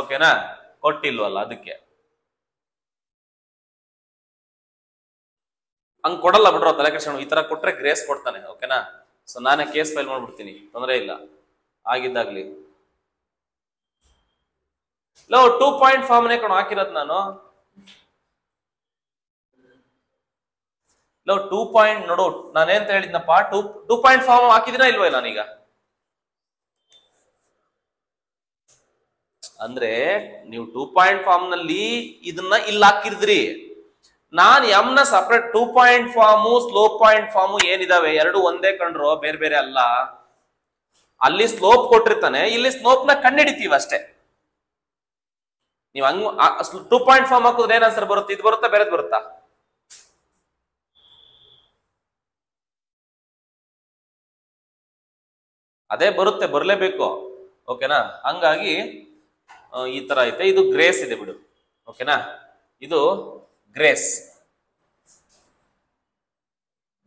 ಓಕೆನಾ? ಕೊಟ್ಟಿಲ್ವಲ್ಲ, ಅದಕ್ಕೆ ಹಂಗ್ ಕೊಡಲ್ಲ ಬಿಡ್ರೋ, ತಲೆ ಕೆಡ್ಸ್ಕೊಂಡು. ಈ ತರ ಕೊಟ್ರೆ ಗ್ರೇಸ್ ಕೊಡ್ತಾನೆ. ಓಕೆನಾ? ಸೊ ನಾನೇ ಕೇಸ್ ಫೈಲ್ ಮಾಡ್ಬಿಡ್ತೀನಿ, ತೊಂದರೆ ಇಲ್ಲ. ಆಗಿದ್ದಾಗ್ಲಿ. 2 ಪಾಯಿಂಟ್ ಫಾರ್ಮ್ನೇ ಕಣ ಹಾಕಿರೋದು ನಾನು. 2 ಪಾಯಿಂಟ್ ನೋಡು, ನಾನೇಂತ ಹೇಳಿದ್ನಪ್ಪ, 2 ಪಾಯಿಂಟ್ ಫಾರ್ಮ್ ಹಾಕಿದಿನ ಇಲ್ವೇ ನಾನೀಗ? ಅಂದ್ರೆ ನೀವು 2 ಪಾಯಿಂಟ್ ಫಾರ್ಮ್ ನಲ್ಲಿ ಇದನ್ನ ಇಲ್ಲಿ ಹಾಕಿದ್ರಿ. ನಾನ್ ಎಂ ನ separate 2 point form slope point form ಏನಿದಾವೆ ಎರಡು ಒಂದೇ ಕಂಡ್ರು, ಬೇರೆ ಬೇರೆ ಅಲ್ಲ. ಅಲ್ಲಿ ಸ್ಲೋಪ್ ಕೊಟ್ಟಿರ್ತಾನೆ, ಇಲ್ಲಿ ಸ್ಲೋಪ್ ನ ಕಂಡಿಡಿತೀವಿ ಅಷ್ಟೇ. ನೀವು ಹಂಗ 2 ಪಾಯಿಂಟ್ ಫಾರ್ಮ್ ಹಾಕಿದ್ರೆ ಏನ್ ಆನ್ಸರ್ ಬರುತ್ತೆ? ಇದು ಬರುತ್ತಾ, ಬೇರೆದ್ ಬರುತ್ತಾ? ಅದೇ ಬರುತ್ತೆ, ಬರಲೇಬೇಕು. ಓಕೆನಾ? ಹಂಗಾಗಿ ಈ ತರ ಐತೆ. ಇದು ಗ್ರೇಸ್ ಇದೆ ಬಿಡು. ಓಕೆನಾ? ಇದು grace,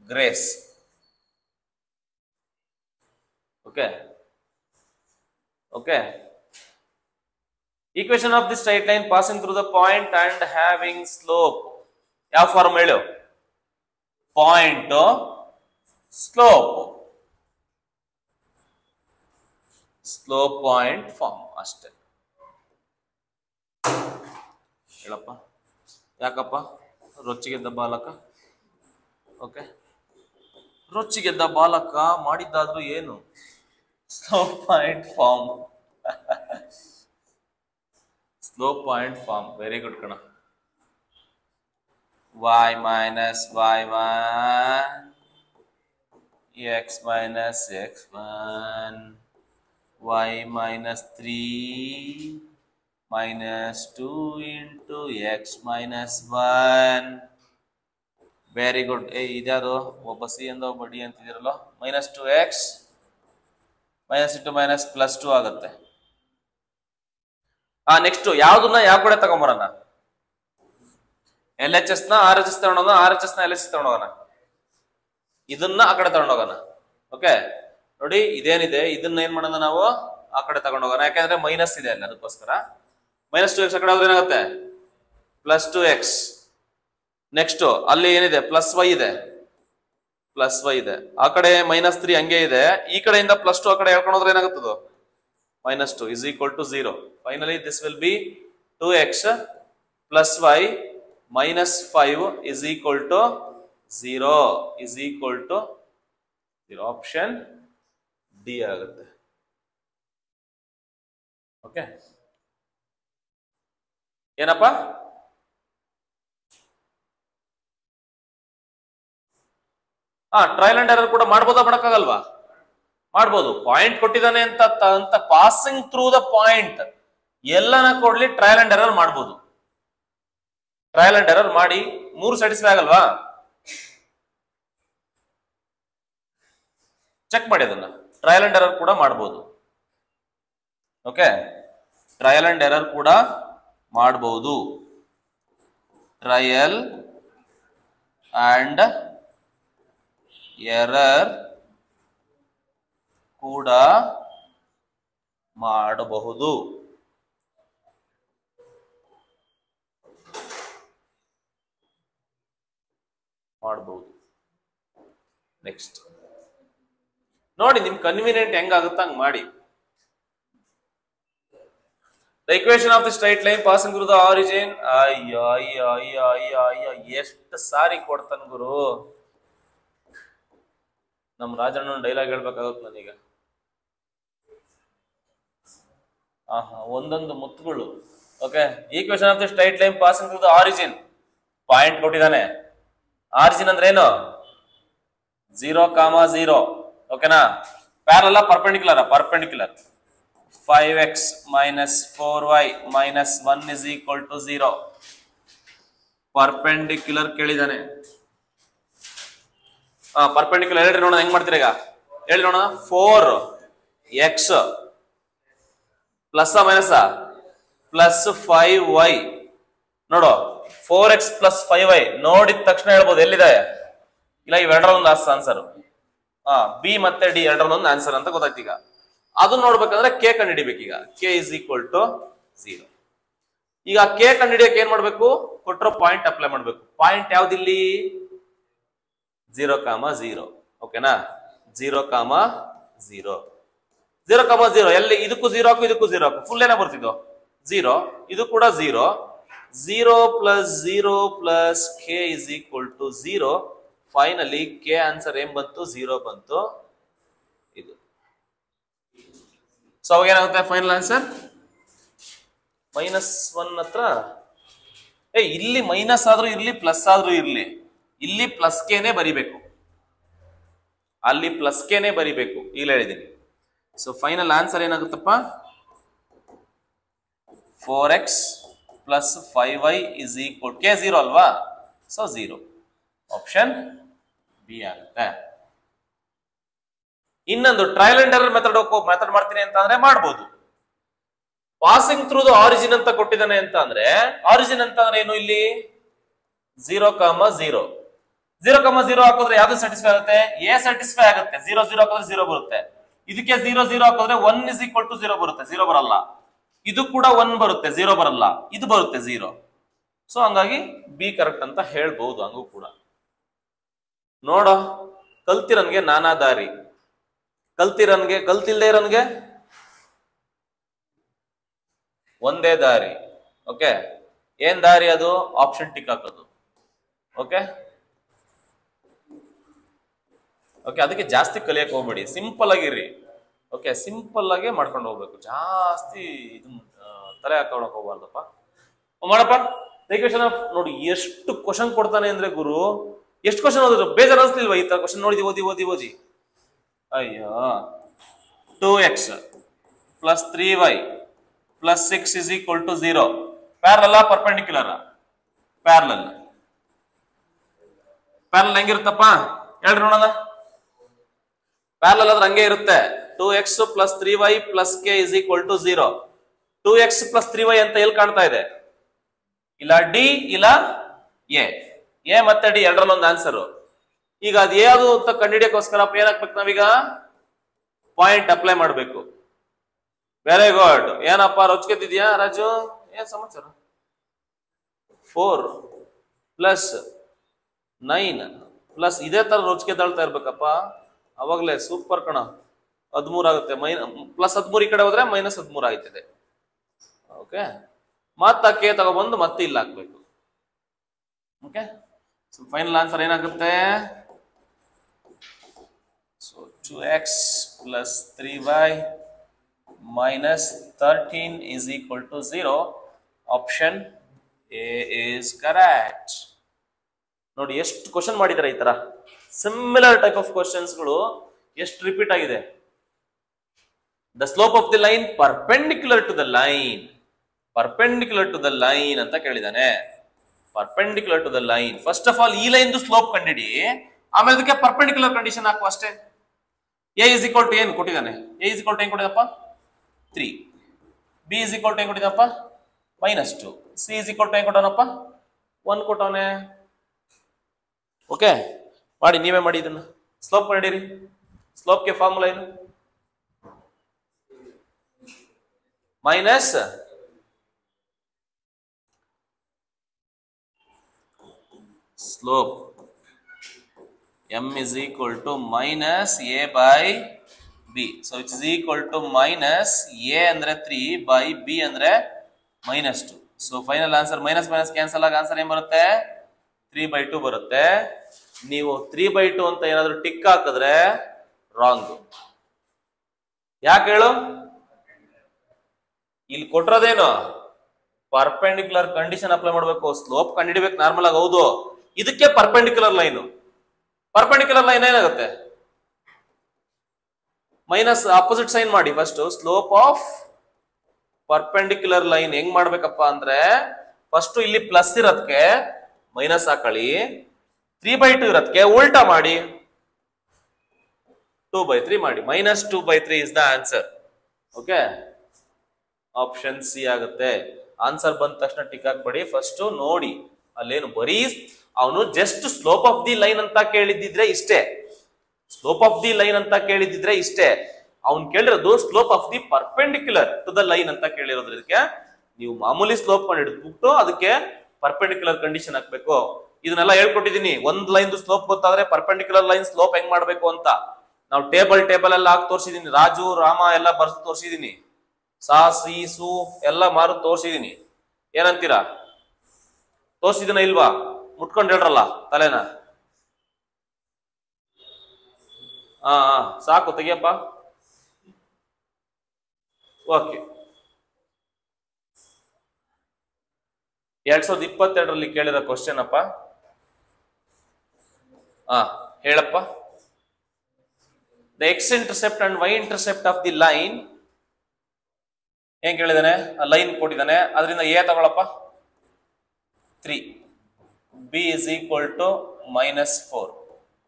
grace. Okay okay. Equation of the straight line passing through the point and having slope. ಯಾವ ಫಾರ್ಮ್ ಹೇಳು? Point slope, slope point form ಅಷ್ಟೇ. ಹೇಳಪ್ಪ, ಯಾಕಪ್ಪ? ರೊಚ್ಚಿಗೆದ್ದ ಬಾಲಕ. ಓಕೆ, ರೊಚ್ಚಿಗೆದ್ದ ಬಾಲಕ ಮಾಡಿದ್ದಾದ್ರೂ ಏನು? Slope point form. Slope point form. Very good ಕಣ. y minus y1 x minus x1 y minus 3 minus 2 into x minus 1. Very good. ಇದ್ಯಾವುದು? ಒಬ್ಬ ಸಿ ಅಂದ ಒಬ್ಬ ಡಿ ಅಂತಿದಿರಲ್ಲ. Minus 2x minus into minus plus 2 ಆಗುತ್ತೆ. ನೆಕ್ಸ್ಟ್ ಯಾವ್ದನ್ನ ಯಾವ ಕಡೆ ತಗೊಂಬರೋಣ? ಎಲ್ ಎಚ್ ಎಸ್ ನ ಆರ್ ಎಚ್ ಎಸ್ ತಗೊಂಡೋಗೋಣ, ಆರ್ ಎಚ್ ಎಸ್ ನ ಎಲ್ ಎಚ್ ಎಸ್ ತಗೊಂಡೋಗೋಣ. ಇದನ್ನ ಆ ಕಡೆ ತಗೊಂಡೋಗೋಣ. ಓಕೆ ನೋಡಿ, ಇದೇನಿದೆ ಇದನ್ನ ಏನ್ ಮಾಡೋಣ ನಾವು? ಆ ಕಡೆ ತಗೊಂಡೋಗೋಣ. ಯಾಕಂದ್ರೆ ಮೈನಸ್ ಇದೆ ಅಲ್ಲ, ಅದಕ್ಕೋಸ್ಕರ. ಮೈನಸ್ 2x ಆ ಕಡೆ ಹೋದ್ರೆ ಏನಾಗುತ್ತೆ? Plus 2x. ನೆಕ್ಸ್ಟ್ ಅಲ್ಲಿ ಏನಿದೆ? ಪ್ಲಸ್ y ಇದೆ, ಪ್ಲಸ್ y ಇದೆ. ಆ ಕಡೆ ಮೈನಸ್ 3 ಹಂಗೆ ಇದೆ. ಈ ಕಡೆಯಿಂದ ಪ್ಲಸ್ 2 ಆ ಕಡೆ ಹೇಳ್ಕೊಂಡು ಹೋದ್ರೆ ಏನಾಗುತ್ತದು? ಮೈನಸ್ 2 is equal to 0. Finally this will be 2x plus y -5 is equal to 0 is equal to 0. Option D ಆಗುತ್ತೆ. ಓಕೆ, ಏನಪ್ಪ? ಟ್ರಯಲ್ ಅಂಡ್ ಎರರ್ ಕೂಡ ಮಾಡ್ಬೋದಾ, ಮಾಡಕ್ಕಾಗಲ್ವಾ? ಮಾಡ್ಬೋದು. ಪಾಯಿಂಟ್ ಕೊಟ್ಟಿದ್ದಾನೆ ಅಂತ ಪಾಸಿಂಗ್ ಥ್ರೂ ದ ಪಾಯಿಂಟ್ ಎಲ್ಲನ ಕೊಡ್ಲಿ ಟ್ರಯಲ್ ಅಂಡ್ ಎರರ್ ಮಾಡ್ಬೋದು. ಟ್ರಯಲ್ ಅಂಡ್ ಎರರ್ ಮಾಡಿ 3 ಸ್ಯಾಟಿಸ್ಫೈ ಆಗಲ್ವಾ? ಚೆಕ್ ಮಾಡಿ ಅದನ್ನ. ಟ್ರಯಲ್ ಅಂಡ್ ಎರರ್ ಕೂಡ ಮಾಡ್ಬೋದು. ಓಕೆ, ಟ್ರಯಲ್ ಅಂಡ್ ಎರರ್ ಕೂಡ ಮಾಡಬಹುದು. ಟ್ರಯಲ್ ಅಂಡ್ ಎರರ್ ಕೂಡ ಮಾಡಬಹುದು. ನೆಕ್ಸ್ಟ್ ನೋಡಿ, ನಿಮ್ ಕನ್ವೀನಿಯಂಟ್ ಹೆಂಗಾಗುತ್ತ ಹಂಗ್ ಮಾಡಿ. The equation of the straight line passing through the origin. ಎಷ್ಟು ಸಾರಿ ಕೊಡ್ತಾನ ಗುರು. ನಮ್ ರಾಜಣ್ಣ ಡೈಲಾಗ್ ಹೇಳ್ಬೇಕಾಗುತ್ತೆ ನನೀಗ. ಒಂದೊಂದು ಮುತ್ತುಗಳು. Okay, equation of the straight line passing through the origin. Point ಕೊಟ್ಟಿದ್ದಾನೆ. ಆರಿಜಿನ್ ಅಂದ್ರೆ ಏನು? 0, 0. ಓಕೆನಾ? Parallel perpendicular? Perpendicular. 5x minus 4y minus 1 is equal to 0. Perpendicular ಕೇಳಿದಾನೆ. ಪರ್ಪೆಂಡಿಕ್ಯುಲರ್ ಹೇಳ್ರಿ ನೋಡೋಣ, ಹೆಂಗ್ ಮಾಡ್ತೀರ ಈಗ ಹೇಳಿ ನೋಡೋಣ. 4x plus minus plus 5y. ನೋಡು, 4x ಪ್ಲಸ್ 5y ನೋಡಿದ ತಕ್ಷಣ ಹೇಳ್ಬೋದು ಎಲ್ಲಿದೆ. ಇಲ್ಲ, ಇವೆರಡರ ಒಂದು ಆನ್ಸರ್. ಬಿ ಮತ್ತೆ ಡಿ ಎರಡರೊಂದು ಆನ್ಸರ್ ಅಂತ ಗೊತ್ತಾಯ್ತು. ಈಗ ಅದು ನೋಡ್ಬೇಕಂದ್ರೆ ಕೆ ಕಂಡು ಹಿಡಿಬೇಕೀಗ. K is equal to 0. ಈಗ ಕೆ ಕಂಡು ಹಿಡಿಯಕ್ಕೆ ಏನ್ ಮಾಡ್ಬೇಕು? ಕೊಟ್ಟರೋ ಪಾಯಿಂಟ್ ಅಪ್ಲೈ ಮಾಡ್ಬೇಕು. ಪಾಯಿಂಟ್ ಯಾವ್ದಿಲ್ಲಿ? 0, 0. ಓಕೆನಾ? 0, 0. 0, 0 ಎಲ್ಲಿ? ಇದಕ್ಕೂ 0 ಹಾಕು, ಇದಕ್ಕೂ 0 ಹಾಕು. ಫುಲ್ ಏನ ಬರ್ತಿದ್ದು? 0. ಇದು ಕೂಡ 0. 0 plus 0 plus K is equal to 0. Finally K answer ಏನ್ ಬಂತು? 0 ಬಂತು. ಇದು ಸೊ ಅವಾಗ ಏನಾಗುತ್ತೆ ಫೈನಲ್ ಆನ್ಸರ್? -1 ಹತ್ರ ಇಲ್ಲಿ ಮೈನಸ್ ಆದ್ರೂ ಇರ್ಲಿ, ಪ್ಲಸ್ ಆದ್ರೂ ಇರ್ಲಿ, ಇಲ್ಲಿ ಪ್ಲಸ್ ಕೆನೆ ಬರಿಬೇಕು, ಅಲ್ಲಿ ಪ್ಲಸ್ ಕೆನೆ ಬರಿಬೇಕು. ಈಗ ಹೇಳಿದ್ದೀನಿ. ಸೊ ಫೈನಲ್ ಆನ್ಸರ್ ಏನಾಗುತ್ತಪ್ಪ? 4x plus 5y is equal K 0 ಅಲ್ವಾ? ಸೊ 0. ಆಪ್ಷನ್ ಬಿ ಆಗುತ್ತೆ. ಇನ್ನೊಂದು ಟ್ರಯಲ್ ಅಂಡ್ ಎರರ್ ಮೆಥಡ್ ಮಾಡ್ತೀನಿ ಅಂತ ಅಂದ್ರೆ ಮಾಡ್ಬೋದು. ಪಾಸಿಂಗ್ ಥ್ರೂ ದ ಆರಿಜಿನ್ ಅಂತ ಕೊಟ್ಟಿದ್ದಾನೆ ಅಂತ ಅಂದ್ರೆ, ಆರಿಜಿನ್ ಅಂತ ಅಂದ್ರೆ ಏನು? ಇಲ್ಲಿ 0, 0. 0, 0 ಹಾಕಿದ್ರೆ ಯಾವ್ದು ಸ್ಯಾಟಿಸ್ಫೈ ಆಗುತ್ತೆ? ಎ ಸ್ಯಾಟಿಸ್ಫೈ ಆಗುತ್ತೆ. 0, 0 ಹಾಕಿದ್ರೆ 0 ಬರುತ್ತೆ. ಇದಕ್ಕೆ 0, 0 ಹಾಕಿದ್ರೆ 1 ಇಸ್ ಈಕ್ವಲ್ ಟು 0 ಬರುತ್ತೆ. 0 ಬರಲ್ಲ. ಇದು ಕೂಡ 1 ಬರುತ್ತೆ, 0 ಬರಲ್ಲ. ಇದು ಬರುತ್ತೆ 0. ಸೊ ಹಂಗಾಗಿ ಬಿ ಕರೆಕ್ಟ್ ಅಂತ ಹೇಳ್ಬಹುದು. ಹಂಗೂ ಕೂಡ ನೋಡೋ, ಕಲ್ತಿರನ್ಗೆ ನಾನಾ ದಾರಿ, ಕಲ್ತಿಲ್ದೇ ಇರೋನ್ಗೆ ಒಂದೇ ದಾರಿ. ಓಕೆ, ಏನ್ ದಾರಿ ಅದು? ಆಪ್ಷನ್ ಟಿಕ್ ಹಾಕೋದು. ಓಕೆ, ಅದಕ್ಕೆ ಜಾಸ್ತಿ ಕಲಿಯಕ್ ಹೋಗ್ಬೇಡಿ, ಸಿಂಪಲ್ ಆಗಿರ್ರಿ. ಓಕೆ, ಸಿಂಪಲ್ ಆಗೇ ಮಾಡ್ಕೊಂಡು ಹೋಗ್ಬೇಕು. ಜಾಸ್ತಿ ಇದು ತಲೆ ಹಾಕೋಣಕ್ ಹೋಗ್ಬಾರ್ದಪ್ಪ. ಮಾಡಪ್ಪ ನೋಡಿ, ಎಷ್ಟು ಕ್ವಶನ್ ಕೊಡ್ತಾನೆ ಅಂದ್ರೆ ಗುರು. ಎಷ್ಟು ಕ್ವಶನ್ ಓದಿದ್ರು ಬೇಜಾರು ಅನ್ಸ್ಲಿಲ್ವಾ? ಈ ತರ ಕ್ವಶನ್ ನೋಡಿದಿ ಓದಿ. ಅಯ್ಯೋ, 2x plus 3y plus 6 is equal to 0. Parallel perpendicular? Parallel ಹೆಂಗಿರುತ್ತಪ್ಪ ಹೇಳ್ರಿ ನೋಡೋಣ. ಪ್ಯಾರಲಲ್ ಆದ್ರೆ ಹಂಗೆ ಇರುತ್ತೆ. 2x plus 3y plus k is equal to 0. 2x plus 3y ಅಂತ ಎಲ್ಲಿ ಕಾಣ್ತಾ ಇದೆ? ಇಲ್ಲ ಡಿ, ಇಲ್ಲ ಎ ಮತ್ತೆ ಡಿ ಎರಡರಲ್ಲೊಂದು ಆನ್ಸರ್. ಈಗ ಅದು ಯಾವುದು ಅಂತ ಕಂಡುಹಿಡಿಯೋಕ್ಕೋಸ್ಕರ ಏನ್ ಹಾಕ್ಬೇಕು ನಾವೀಗ? ಪಾಯಿಂಟ್ ಅಪ್ಲೈ ಮಾಡ್ಬೇಕು. Very good. ಏನಪ್ಪ ರೊಚ್ಕೆತಿದ್ಯಾ ರಾಜು? ಏನ್ ಸಮಾಚಾರ? 4 ಪ್ಲಸ್ 9 ಪ್ಲಸ್ ಇದೇ ತರ ರೊಚ್ಕೆ ತಾಳ್ತಾ ಇರ್ಬೇಕಪ್ಪ. ಅವಾಗ್ಲೇ ಸೂಪರ್ ಕಣ. 13 ಆಗುತ್ತೆ. ಪ್ಲಸ್ 13 ಈ ಕಡೆ ಹೋದ್ರೆ -13 ಆಯ್ತದೆ. ಓಕೆ, ಮತ್ತ ಕೆ ತಗೊಬಂದು ಮತ್ತೆ ಇಲ್ಲಿ ಹಾಕ್ಬೇಕು. ಓಕೆ, ಸೊ ಫೈನಲ್ ಆನ್ಸರ್ ಏನಾಗುತ್ತೆ? So 2x plus 3y minus 13 is equal to 0. Option A is correct. ನೋಡಿ ಎಷ್ಟು ಕ್ವಶನ್ ಮಾಡಿದ್ದಾರೆ ಈ ತರ ಸಿಮಿಲರ್ ಟೈಪ್ ಆಫ್ ಕ್ವಶನ್ಸ್ಗಳು ಎಷ್ಟು ರಿಪೀಟ್ ಆಗಿದೆ. The slope of the line perpendicular to the line, perpendicular to the line ಅಂತ ಕೇಳಿದಾನೆ. Perpendicular to the line, first of all ಈ ಲೈನ್ ಸ್ಲೋಪ್ ಕಂಡಿಡಿ, ಆಮೇಲೆ ಅದಕ್ಕೆ ಪರ್ಪೆಂಡಿಕ್ಯುಲರ್ ಕಂಡೀಷನ್ ಹಾಕುವ ಅಷ್ಟೇ. ಎ ಇಸ್ ಈಕ್ವಲ್ ಟು ಏನು ಕೊಟ್ಟಿದ್ದಾನೆ? ಎ ಇಸ್ ಈಕ್ವಲ್ ಟು ಏನು ಕೊಟ್ಟಿದಪ್ಪ? 3. ಬಿ ಇಸ್ ಈಕ್ವಲ್ ಟು ಏನು ಕೊಟ್ಟಿದಪ್ಪ? -2. ಸಿ ಇಸ್ ಈಕ್ವಲ್ ಟು ಏನು ಕೊಟ್ಟವನಪ್ಪ? 1 ಕೊಟ್ಟವನೆ. ಓಕೆ, ಮಾಡಿ, ನೀವೇ ಮಾಡಿ ಇದನ್ನ. ಸ್ಲೋಪ್ ಕಂಡಿರಿ. ಸ್ಲೋಪ್ಗೆ ಫಾರ್ಮುಲಾ ಏನು? Minus slope m is equal to minus a by b. So it is equal to minus a ಅಂದ್ರೆ 3 by b ಅಂದ್ರೆ -2. So final answer minus minus cancel ಆಗ answer ಏನ್ ಬರುತ್ತೆ? 3/2 ಬರುತ್ತೆ. ನೀವು 3/2 ಅಂತ ಏನಾದ್ರು ಟಿಕ್ ಹಾಕಿದ್ರೆ ರಾಂಗ್. ಯಾಕೆ ಹೇಳು? ಇಲ್ಲಿ ಕೊಟ್ಟಿರೋದೇನು? ಪರ್ಪೆಂಡಿಕ್ಯುಲರ್ ಕಂಡೀಷನ್ ಅಪ್ಲೈ ಮಾಡಬೇಕು. ಸ್ಲೋಪ್ ಕಂಡುಹಿಡಿಬೇಕು ನಾರ್ಮಲ್ ಆಗಿ, ಹೌದು. ಇದಕ್ಕೆ ಪರ್ಪೆಂಡಿಕ್ಯುಲರ್ ಲೈನ್, ಪರ್ಪೆಂಡಿಕ್ಯುಲರ್ ಲೈನ್ ಏನಾಗುತ್ತೆ? ಮೈನಸ್ ಅಪೋಸಿಟ್ ಸೈನ್ ಮಾಡಿ. First slope of perpendicular line ಹೆಂಗ್ ಮಾಡ್ಬೇಕಪ್ಪ ಅಂದ್ರೆ, ಫಸ್ಟ್ ಇಲ್ಲಿ ಪ್ಲಸ್ ಇರೋದಕ್ಕೆ ಮೈನಸ್ ಹಾಕೊಳ್ಳಿ, 3/2 ಇರೋದಕ್ಕೆ ಉಲ್ಟಾ ಮಾಡಿ, 2/3 ಮಾಡಿ. -2/3 is the answer. Okay, option C ಆಗುತ್ತೆ. ಆನ್ಸರ್ ಬಂದ ತಕ್ಷಣ ಟಿಕ್ ಹಾಕ್ಬೇಡಿ, ಫಸ್ಟ್ ನೋಡಿ ಅಲ್ಲೇನು. ಬರೀ ಅವನು just slope of the line ಅಂತ ಕೇಳಿದ್ದಿದ್ರೆ ಇಷ್ಟೇ, ಸ್ಲೋಪ್ ಆಫ್ ದಿ ಲೈನ್ ಅಂತ ಕೇಳಿದ್ದಿದ್ರೆ ಇಷ್ಟೇ. ಅವ್ನು ಕೇಳಿರೋದು slope of the perpendicular to the line ಅಂತ ಕೇಳಿರೋದ್ರದಕ್ಕೆ ನೀವು ಮಾಮೂಲಿ ಸ್ಲೋಪ್ ಕೊಂಡು ಹಿಡಿದ್ಬಿಟ್ಟು ಅದಕ್ಕೆ ಪರ್ಪೆಂಡಿಕ್ಯುಲರ್ ಕಂಡೀಷನ್ ಹಾಕ್ಬೇಕು. ಇದನ್ನೆಲ್ಲ ಹೇಳ್ಕೊಟ್ಟಿದೀನಿ. ಒಂದ್ ಲೈನ್ ಸ್ಲೋಪ್ ಗೊತ್ತಾದ್ರೆ ಪರ್ಪೆಂಡಿಕ್ಯುಲರ್ ಲೈನ್ ಸ್ಲೋಪ್ ಹೆಂಗ್ ಮಾಡ್ಬೇಕು ಅಂತ ನಾವು ಟೇಬಲ್ ಎಲ್ಲ ಹಾಕಿ ತೋರಿಸಿದೀನಿ. ರಾಜು ರಾಮ ಎಲ್ಲ ಬರ್ಸ್ ತೋರಿಸಿದೀನಿ, ಸಾ ಸಿ ಸು ಎಲ್ಲ ಮಾರು ತೋರಿಸಿದೀನಿ. ಏನಂತೀರಾ? ತೋರಿಸಿದಿನ ಇಲ್ವಾ? ಮುಟ್ಕೊಂಡು ಹೇಳ್ರಲ್ಲ ತಲೆನ. ಸಾಕು, ತೆಗಿಯಪ್ಪ. ಓಕೆ, 2022ರಲ್ಲಿ ಕೇಳಿರೋ ಕ್ವಶನ್ ಅಪ್ಪ. ಹೇಳಪ್ಪ. The X intercept and Y intercept of the line ಏನ್ ಕೇಳಿದಾನೆ? ಲೈನ್ ಕೊಟ್ಟಿದ್ದಾನೆ, ಅದರಿಂದ ಎ ತಗೊಳಪ್ಪ 3, b is equal to -4,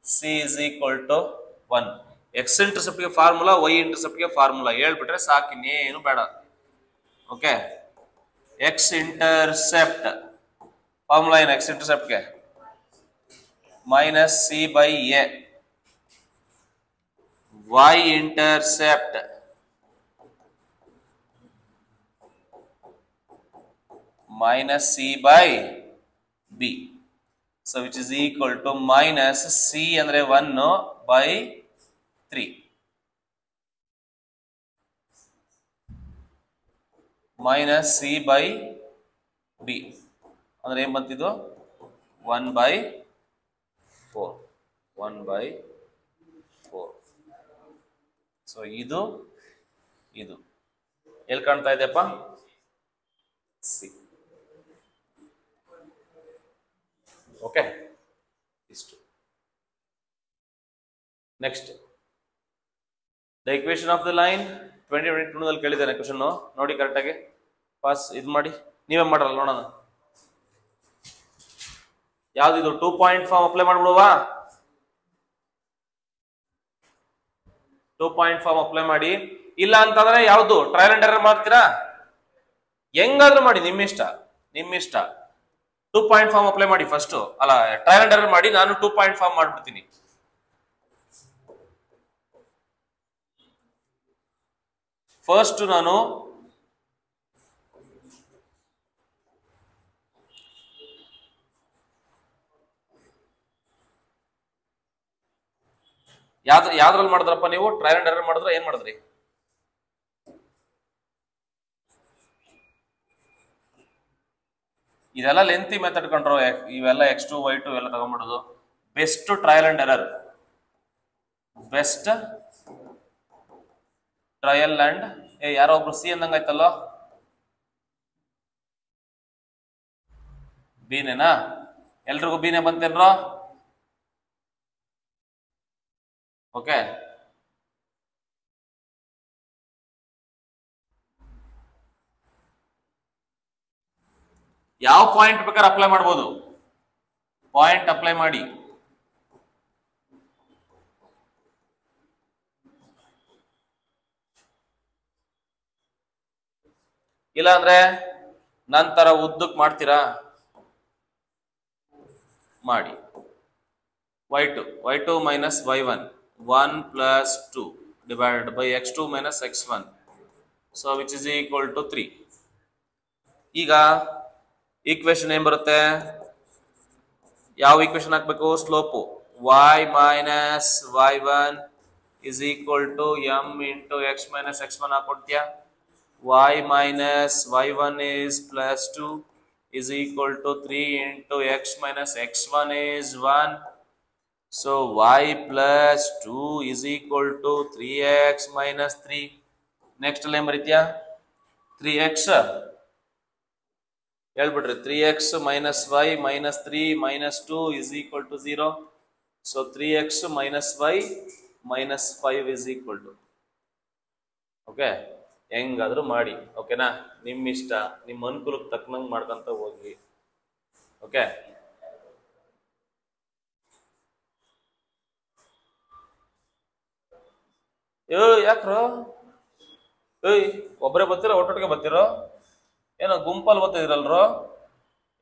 c is equal to 1. X intercept ಗೆ ಫಾರ್ಮುಲಾ, ವೈ ಇಂಟರ್ಸೆಪ್ಟ್ ಗೆ ಫಾರ್ಮುಲಾ ಹೇಳ್ಬಿಟ್ರೆ ಸಾಕು, ಇನ್ನೇನು ಬೇಡ. ಓಕೆ, ಎಕ್ಸ್ ಇಂಟರ್ಸೆಪ್ಟ್ ಫಾರ್ಮುಲಾ ಏನು? ಎಕ್ಸ್ ಇಂಟರ್ಸೆಪ್ಟ್ ಗೆ -c/a, y intercept -c/b. So which is equal to minus c ಅಂದ್ರೆ 1/3 minus c/b ಅಂದ್ರೆ ಏನ್ ಬಂತಿದ್ದು? 1/4. ಸೊ ಇದು ಎಲ್ಲಿ ಕಾಣ್ತಾ ಇದೆಯಪ್ಪ? ಸಿ. ಓಕೆ, ಇಷ್ಟು. Next, the equation of the line 2022 ಕೇಳಿದ್ದೇನೆ ಕ್ವಶನ್. ನೋಡಿ ಕರೆಕ್ಟಾಗಿ ಪಾಸ್ ಇದು ಮಾಡಿ. ನೀವೇ ಮಾಡಲ್ಲ ನೋಡೋಣ. ಯಾವ್ದಿದು? 2 ಪಾಯಿಂಟ್ ಫಾರ್ಮ್ ಅಪ್ಲೈ ಮಾಡ್ಬಿಡುವ. 2 ಪಾಯಿಂಟ್ ಫಾರ್ಮ್ ಅಪ್ಲೈ ಮಾಡಿ. ಇಲ್ಲ ಅಂತಂದ್ರೆ ಯಾವ್ದು? ಟ್ರಯಲ್ ಅಂಡ್ ಎರರ್ ಮಾಡ್ತೀರಾ? ಹೆಂಗಾದ್ರೂ ಮಾಡಿ, ನಿಮ್ಮಿಷ್ಟ. 2 ಪಾಯಿಂಟ್ ಫಾರ್ಮ್ ಅಪ್ಲೈ ಮಾಡಿ ಫಸ್ಟ್. ಅಲ್ಲ, ಟ್ರಯಲ್ ಅಂಡ್ ಎರರ್ ಮಾಡಿ. ನಾನು 2 ಪಾಯಿಂಟ್ ಫಾರ್ಮ್ ಮಾಡ್ಬಿಡ್ತೀನಿ. ಫಸ್ಟ್ ನಾನು ಯಾವ್ದ್ರಲ್ಲಿ ಮಾಡಿದ್ರಪ್ಪ ನೀವು? ಟ್ರಯಲ್ ಅಂಡ್ ಎರರ್ ಮಾಡಿದ್ರ? ಏನ್ ಮಾಡಿದ್ರಿ? ಇದೆಲ್ಲ ಲೆಂತಿ ಮೆಥಡ್ ಕಂಡ್ರೋ, ಇವೆಲ್ಲ x2 y2 ಎಲ್ಲ ತಗೊಂಡ್ಬಿಡೋದು. Best trial and error, best trial and ಯಾರೋ ಒಬ್ರು ಸಿ ಅಂದಂಗಾಯ್ತಲ್ಲ, ಬೀನೇನಾ? ಎಲ್ರಿಗೂ ಬೀನೇ ಬಂತೇನ್ರೋ? ಓಕೆ, ಯಾವ ಪಾಯಿಂಟ್ ಬೇಕಾದ್ರೆ ಅಪ್ಲೈ ಮಾಡ್ಬೋದು, ಪಾಯಿಂಟ್ ಅಪ್ಲೈ ಮಾಡಿ. ಇಲ್ಲ ಅಂದ್ರೆ ನಂತರ ಉದ್ದಕ್ಕೆ ಮಾಡ್ತೀರಾ, ಮಾಡಿ. y2 minus y1, 1 plus 2 divided by x2 minus x1, so which is equal to 3. ಈಗ ಈಕ್ವೇಶನ್ ಏನ್ ಬರುತ್ತೆ? ಯಾವ ಈಕ್ವೇಶನ್ ಹಾಕ್ಬೇಕು? Slope y minus y1 is equal to m into x minus x1 ಹಾಕೊಡ್ತೀಯಾ? y minus y1 is plus 2 is equal to 3 into x minus x1 is 1. So y plus 2 is equal to 3x minus 3. Next line ಬರೀತೀಯಾ? 3x ಹೇಳ್ಬಿಡ್ರಿ. 3x minus y minus 3 minus 2 is equal to 0. So 3x minus y minus 5 is equal to. Okay, ಹೆಂಗಾದ್ರೂ ಮಾಡಿ. ಓಕೆನಾ? ನಿಮ್ಮ ಇಷ್ಟ, ನಿಮ್ಮ ಅನುಕೂಲಕ್ಕೆ ತಕ್ಕನಂಗೆ ಮಾಡ್ಕೊಂತ ಹೋಗಿ. Okay, ಯಾಕ್ರೋ ಒಬ್ಬರೇ ಬರ್ತೀರೋ ಒಟ್ಟೊಟ್ಟಿಗೆ ಬರ್ತಿರೋ? ಏನೋ ಗುಂಪಲ್ಲಿ ಬರ್ತಿದಿರಲ್ರೋ?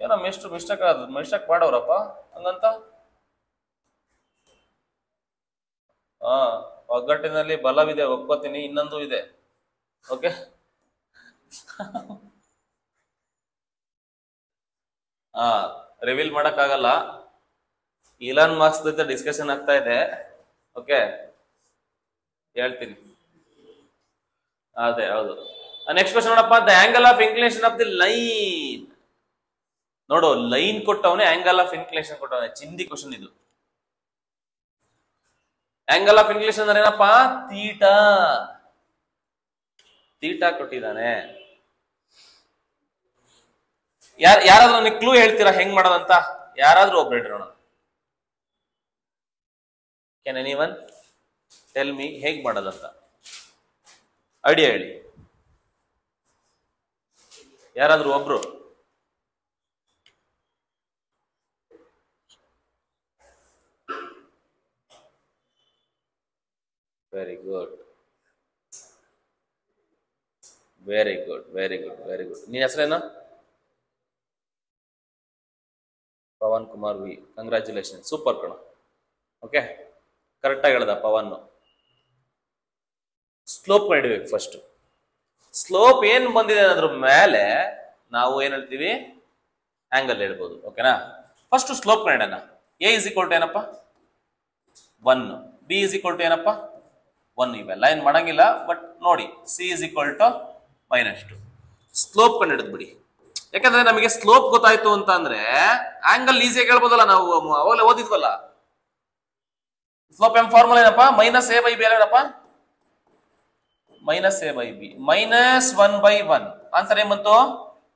ಏನೋ ಮಿಸ್ಟೇಕ್ ಮಾಡೋರಪ್ಪ ಹಂಗಂತ. ಒಗ್ಗಟ್ಟಿನಲ್ಲಿ ಬಲವಿದೆ, ಒಪ್ಕೋತೀನಿ. ಇನ್ನೊಂದು ಇದೆ. ಓಕೆ, ರಿವೀಲ್ ಮಾಡಕ್ಕಾಗಲ್ಲ. ಇಲಾನ್ ಮಾಸ್ಕ್ ಜೊತೆ ಡಿಸ್ಕಷನ್ ಆಗ್ತಾ ಇದೆ. ಓಕೆ, ಹೇಳ್ತೀನಿ. ಅದೇ ಹೌದು. ನೆಕ್ಸ್ಟ್ ಕ್ವಶನ್ ನೋಡಪ್ಪ, the angle of inclination of the line. ನೋಡು, ಲೈನ್ ಕೊಟ್ಟವನೇ, ಆಂಗಲ್ ಆಫ್ ಇನ್ಕ್ಲಿನೇಷನ್ ಕೊಟ್ಟವನೇ. ಚಿಂದಿ ಕ್ವಶನ್ ಇದು. ಆಂಗಲ್ ಆಫ್ ಇನ್ಕ್ಲಿನೇಷನ್ ಅಂದ್ರೆ ಏನಪ್ಪಾ? ತೀಟಾ. ತೀಟಾ ಕೊಟ್ಟಿದ್ದಾನೆ. ಯಾರಾದ್ರೂ ನನಗೆ ಕ್ಲೂ ಹೇಳ್ತೀರಾ ಹೆಂಗ್ ಮಾಡೋದಂತ? ಯಾರಾದ್ರೂ ಒಬ್ರು ಹೇಳ್ರಿ ನೋಡೋಣ. ಕ್ಯಾನ್ ಎನಿವನ್ ಟೆಲ್ ಮೀ ಹೇಗ್ ಮಾಡೋದಂತ? ಐಡಿಯಾ ಹೇಳಿ ಯಾರಾದ್ರೂ ಒಬ್ರು. Very good, very good, very good, very good. ನಿನ್ನ ಹೆಸರೇನು? Pavan Kumar V. Congratulation, super ಕಣ. ಓಕೆ, ಕರೆಕ್ಟಾಗಿ ಹೇಳ್ದ ಪವನ್. ಸ್ಲೋಪ್ ಕಂಡಿಡ್ಬೇಕು ಫಸ್ಟ್. ಸ್ಲೋಪ್ ಏನ್ ಬಂದಿದೆ ಅನ್ನೋದ್ರ ಮೇಲೆ ನಾವು ಏನ್ ಹೇಳ್ತೀವಿ? ಆಂಗಲ್ ಹೇಳ್ಬೋದು. ಓಕೆನಾ? ಫಸ್ಟ್ ಸ್ಲೋಪ್ ಕಂಡಿಡೋಣ. ಎ ಇಸ್ ಈಕ್ವಲ್ ಟು ಏನಪ್ಪ? 1. ಬಿ ಇಸ್ ಈಕ್ವಲ್ ಟು ಏನಪ್ಪ? 1. ಇವೆಲ್ಲ ಏನ್ ಮಾಡಂಗಿಲ್ಲ, ಬಟ್ ನೋಡಿ. C is equal to -2. Slope ಕಂಡಿಡಿದ್ ಬಿಡಿ. ಯಾಕಂದ್ರೆ ನಮಗೆ ಸ್ಲೋಪ್ ಗೊತ್ತಾಯ್ತು ಅಂತ ಅಂದ್ರೆ ಆಂಗಲ್ ಈಸಿಯಾಗಿ ಹೇಳ್ಬೋದಲ್ಲ. ನಾವು ಅವಾಗಲೇ ಓದಿದ್ವಲ್ಲ. ಸ್ಲೋಪ್ ಎಂ ಫಾರ್ಮುಲಾ ಏನಪ್ಪ? -a/b ಏನಪ್ಪ? -a/b. -1/1. ಆನ್ಸರ್ ಏನ್ ಬಂತು?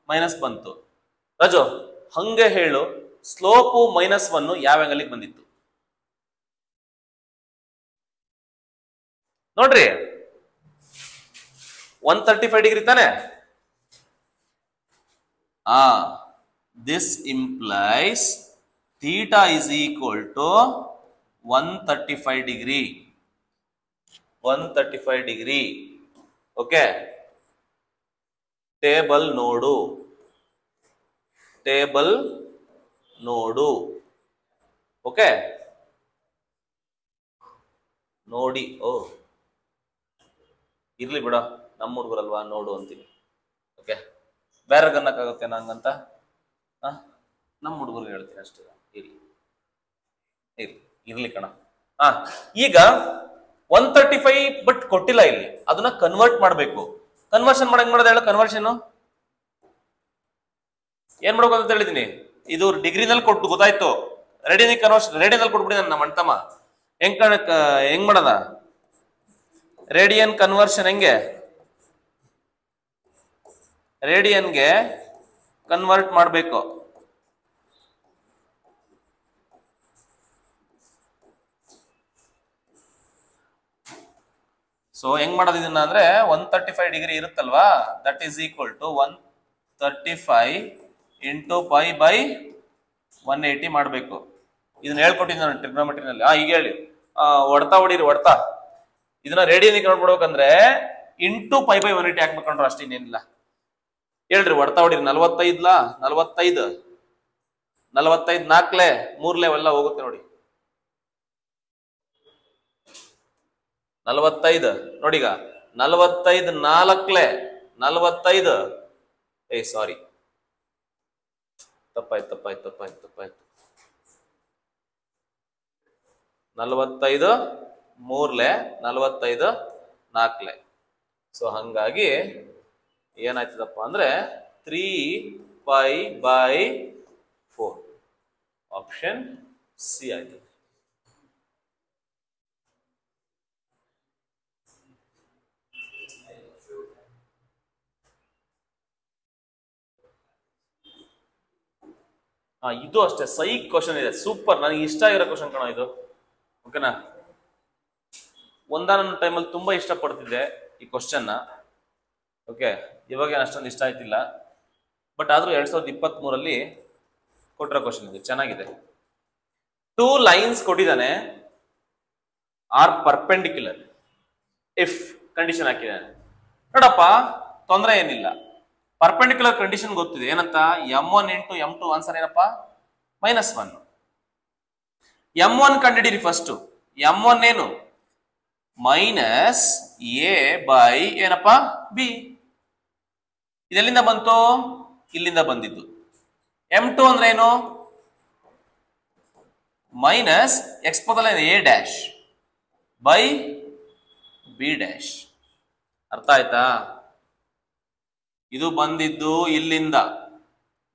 ಮೈನಸ್ ಬಂತು. ರಾಜು ಹಂಗೆ ಹೇಳು, ಸ್ಲೋಪು -1 ಯಾವ ಆಂಗಲ್ಗೆ ಬಂದಿತ್ತು ನೋಡ್ರಿ? 135 ಡಿಗ್ರಿ ತಾನೆ? This implies theta is equal to 135 degree. 135 degree. Okay. Table ನೋಡು. Table ನೋಡು. Okay. ನೋಡಿ. ಇರ್ಲಿ ಬಿಡ, ನಮ್ಮ ಹುಡುಗರಲ್ವಾ, ನೋಡು ಅಂತೀನಿ. ಓಕೆ, ಬೇರೆ ಗನ್ನಕ್ಕಾಗುತ್ತೆ ನಂಗಂತ ನಮ್ಮ ಹುಡುಗರಿಗೆ ಹೇಳ್ತೀನಿ ಅಷ್ಟೇ. ಇರ್ಲಿ ಕಣ. ಈಗ 135 ಬಟ್ ಕೊಟ್ಟಿಲ್ಲ ಇಲ್ಲಿ, ಅದನ್ನ ಕನ್ವರ್ಟ್ ಮಾಡ್ಬೇಕು. ಕನ್ವರ್ಷನ್ ಮಾಡಂಗ್ ಮಾಡೋದು ಹೇಳ? ಕನ್ವರ್ಷನ್ ಏನ್ ಮಾಡ್ಬೇಕು ಅಂತ ಹೇಳಿದೀನಿ, ಇದು ಡಿಗ್ರಿನಲ್ಲಿ ಕೊಟ್ಟು ಗೊತ್ತಾಯ್ತು, ರೇಡಿಯನ್ ಕನ್ವರ್ಷನ್ ರೇಡಿಯನಲ್ಲಿ ಕೊಟ್ಬಿಡಿ ನಮ್ಮ ಅಣ್ತಮ್ಮ. ಹೆಂಗ್ ಮಾಡೋಣ ರೇಡಿಯನ್ ಕನ್ವರ್ಷನ್, ಹೆಂಗೆ ರೇಡಿಯನ್ಗೆ ಕನ್ವರ್ಟ್ ಮಾಡಬೇಕು. ಸೊ ಹೆಂಗ್ ಮಾಡೋದು ಇದನ್ನ ಅಂದ್ರೆ 135 ಡಿಗ್ರಿ ಇರುತ್ತಲ್ವಾ, that is equal to 135 into pi by 180 ಮಾಡಬೇಕು. ಇದನ್ನ ಹೇಳ್ಕೊಟ್ಟಿದ್ದೀನಿ ನಾನು ಟ್ರಿಗ್ನೋಮೆಟ್ರಿನಲ್ಲಿ. ಈಗ ಹೇಳಿ, ಹೊಡ್ತಾ ಹೊಡೀರಿ, ಹೊಡ್ತಾ ಇದನ್ನ ರೇಡಿಯನ್ ಕನ್ವರ್ಟ್ ಮಾಡ್ಬೇಕಂದ್ರೆ ಇಂಟು ಪೈ ಬೈ 180 ಹಾಕ್ಬೇಕಂಡ್ರು ಅಷ್ಟೇ, ಇನ್ನೇನಿಲ್ಲ. ಹೇಳ್ರಿ, ಹೊಡ್ತಾ ಹೊಡೀರಿ. 45 45 45 4 3 ಎಲ್ಲ ಹೋಗುತ್ತೆ ನೋಡಿ. 45 ನೋಡಿಗ 45 4 45, ಸಾರಿ ತಪ್ಪಾಯ್ತು 45 3 45 4. ಸೊ ಹಂಗಾಗಿ ಏನಾಯ್ತದಪ್ಪ ಅಂದ್ರೆ 3π/4 ಆಪ್ಷನ್ ಸಿ ಆಯ್ತು. ಇದು ಅಷ್ಟೇ ಸೈಕ್ ಕ್ವಶನ್ ಇದೆ, ಸೂಪರ್, ನನಗೆ ಇಷ್ಟ ಆಗಿರೋ ಕ್ವಶನ್ ಕಣ ಇದು. ಓಕೆನಾ, ಒಂದಾನ ಟೈಮಲ್ಲಿ ತುಂಬಾ ಇಷ್ಟಪಡ್ತಿದ್ದೆ ಈ ಕ್ವಶನ್ನ. ಓಕೆ, ಇವಾಗ ಅಷ್ಟೊಂದು ಇಷ್ಟ ಆಯ್ತಿಲ್ಲ, ಬಟ್ ಆದ್ರೂ 2023 ಕೊಟ್ಟಿರೋ ಕ್ವಶನ್ ಇದು, ಚೆನ್ನಾಗಿದೆ. 2 ಲೈನ್ಸ್ ಕೊಟ್ಟಿದ್ದಾನೆ, ಆರ್ ಪರ್ಪೆಂಡಿಕ್ಯುಲರ್ ಇಫ್ ಕಂಡೀಷನ್ ಹಾಕಿದ್ದಾನೆ. ನೋಡಪ್ಪ, ತೊಂದರೆ ಏನಿಲ್ಲ. ಪರ್ಪೆಂಡಿಕ್ಯುಲರ್ ಕಂಡೀಷನ್ ಗೊತ್ತಿದೆ, ಏನಂತ, m1 ಇಂಟು m2 ಆನ್ಸರ್ ಏನಪ್ಪ, -1. m1 ಕಂಡಿಡೀರಿ first. m1 ಏನು, -a/, ಏನಪ್ಪ, b. ಇದೆಲ್ಲಿಂದ ಬಂತು, ಇಲ್ಲಿಂದ ಬಂದಿದ್ದು. m2 ಅಂದ್ರೆ ಏನು, x ಬದಲ a'/b'. ಅರ್ಥ ಆಯ್ತಾ? ಇದು ಬಂದಿದ್ದು ಇಲ್ಲಿಂದ,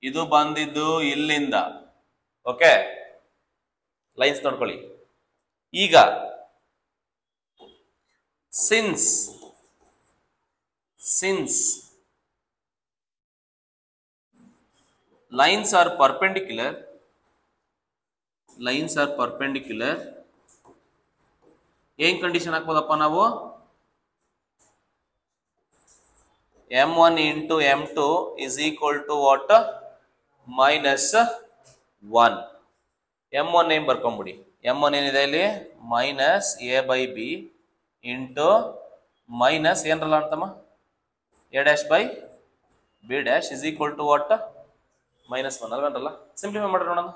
ಇದು ಬಂದಿದ್ದು ಇಲ್ಲಿಂದ. ಓಕೆ, ಲೈನ್ಸ್ ನೋಡ್ಕೊಳ್ಳಿ. ಈಗ ಸಿನ್ಸ್ lines are perpendicular, ಏನ್ ಕಂಡೀಷನ್ ಹಾಕ್ಬೋದಪ್ಪ ನಾವು, m1 into m2 is equal to what, -1. m1 ಏನ್ ಬರ್ಕೊಂಬಿಡಿ, m1 ಏನಿದೆ ಇಲ್ಲಿ, -a/b ಇಂಟು ಏನ್ರಲ್ಲ ಅಂತಮ್ಮ, a'/b' is equal to what, -1 ಅಲ್ವೇನ್ರಲ್ಲ. ಸಿಂಪ್ಲಿಫೈ ಮಾಡ್ರಿ ನೋಡೋಣ.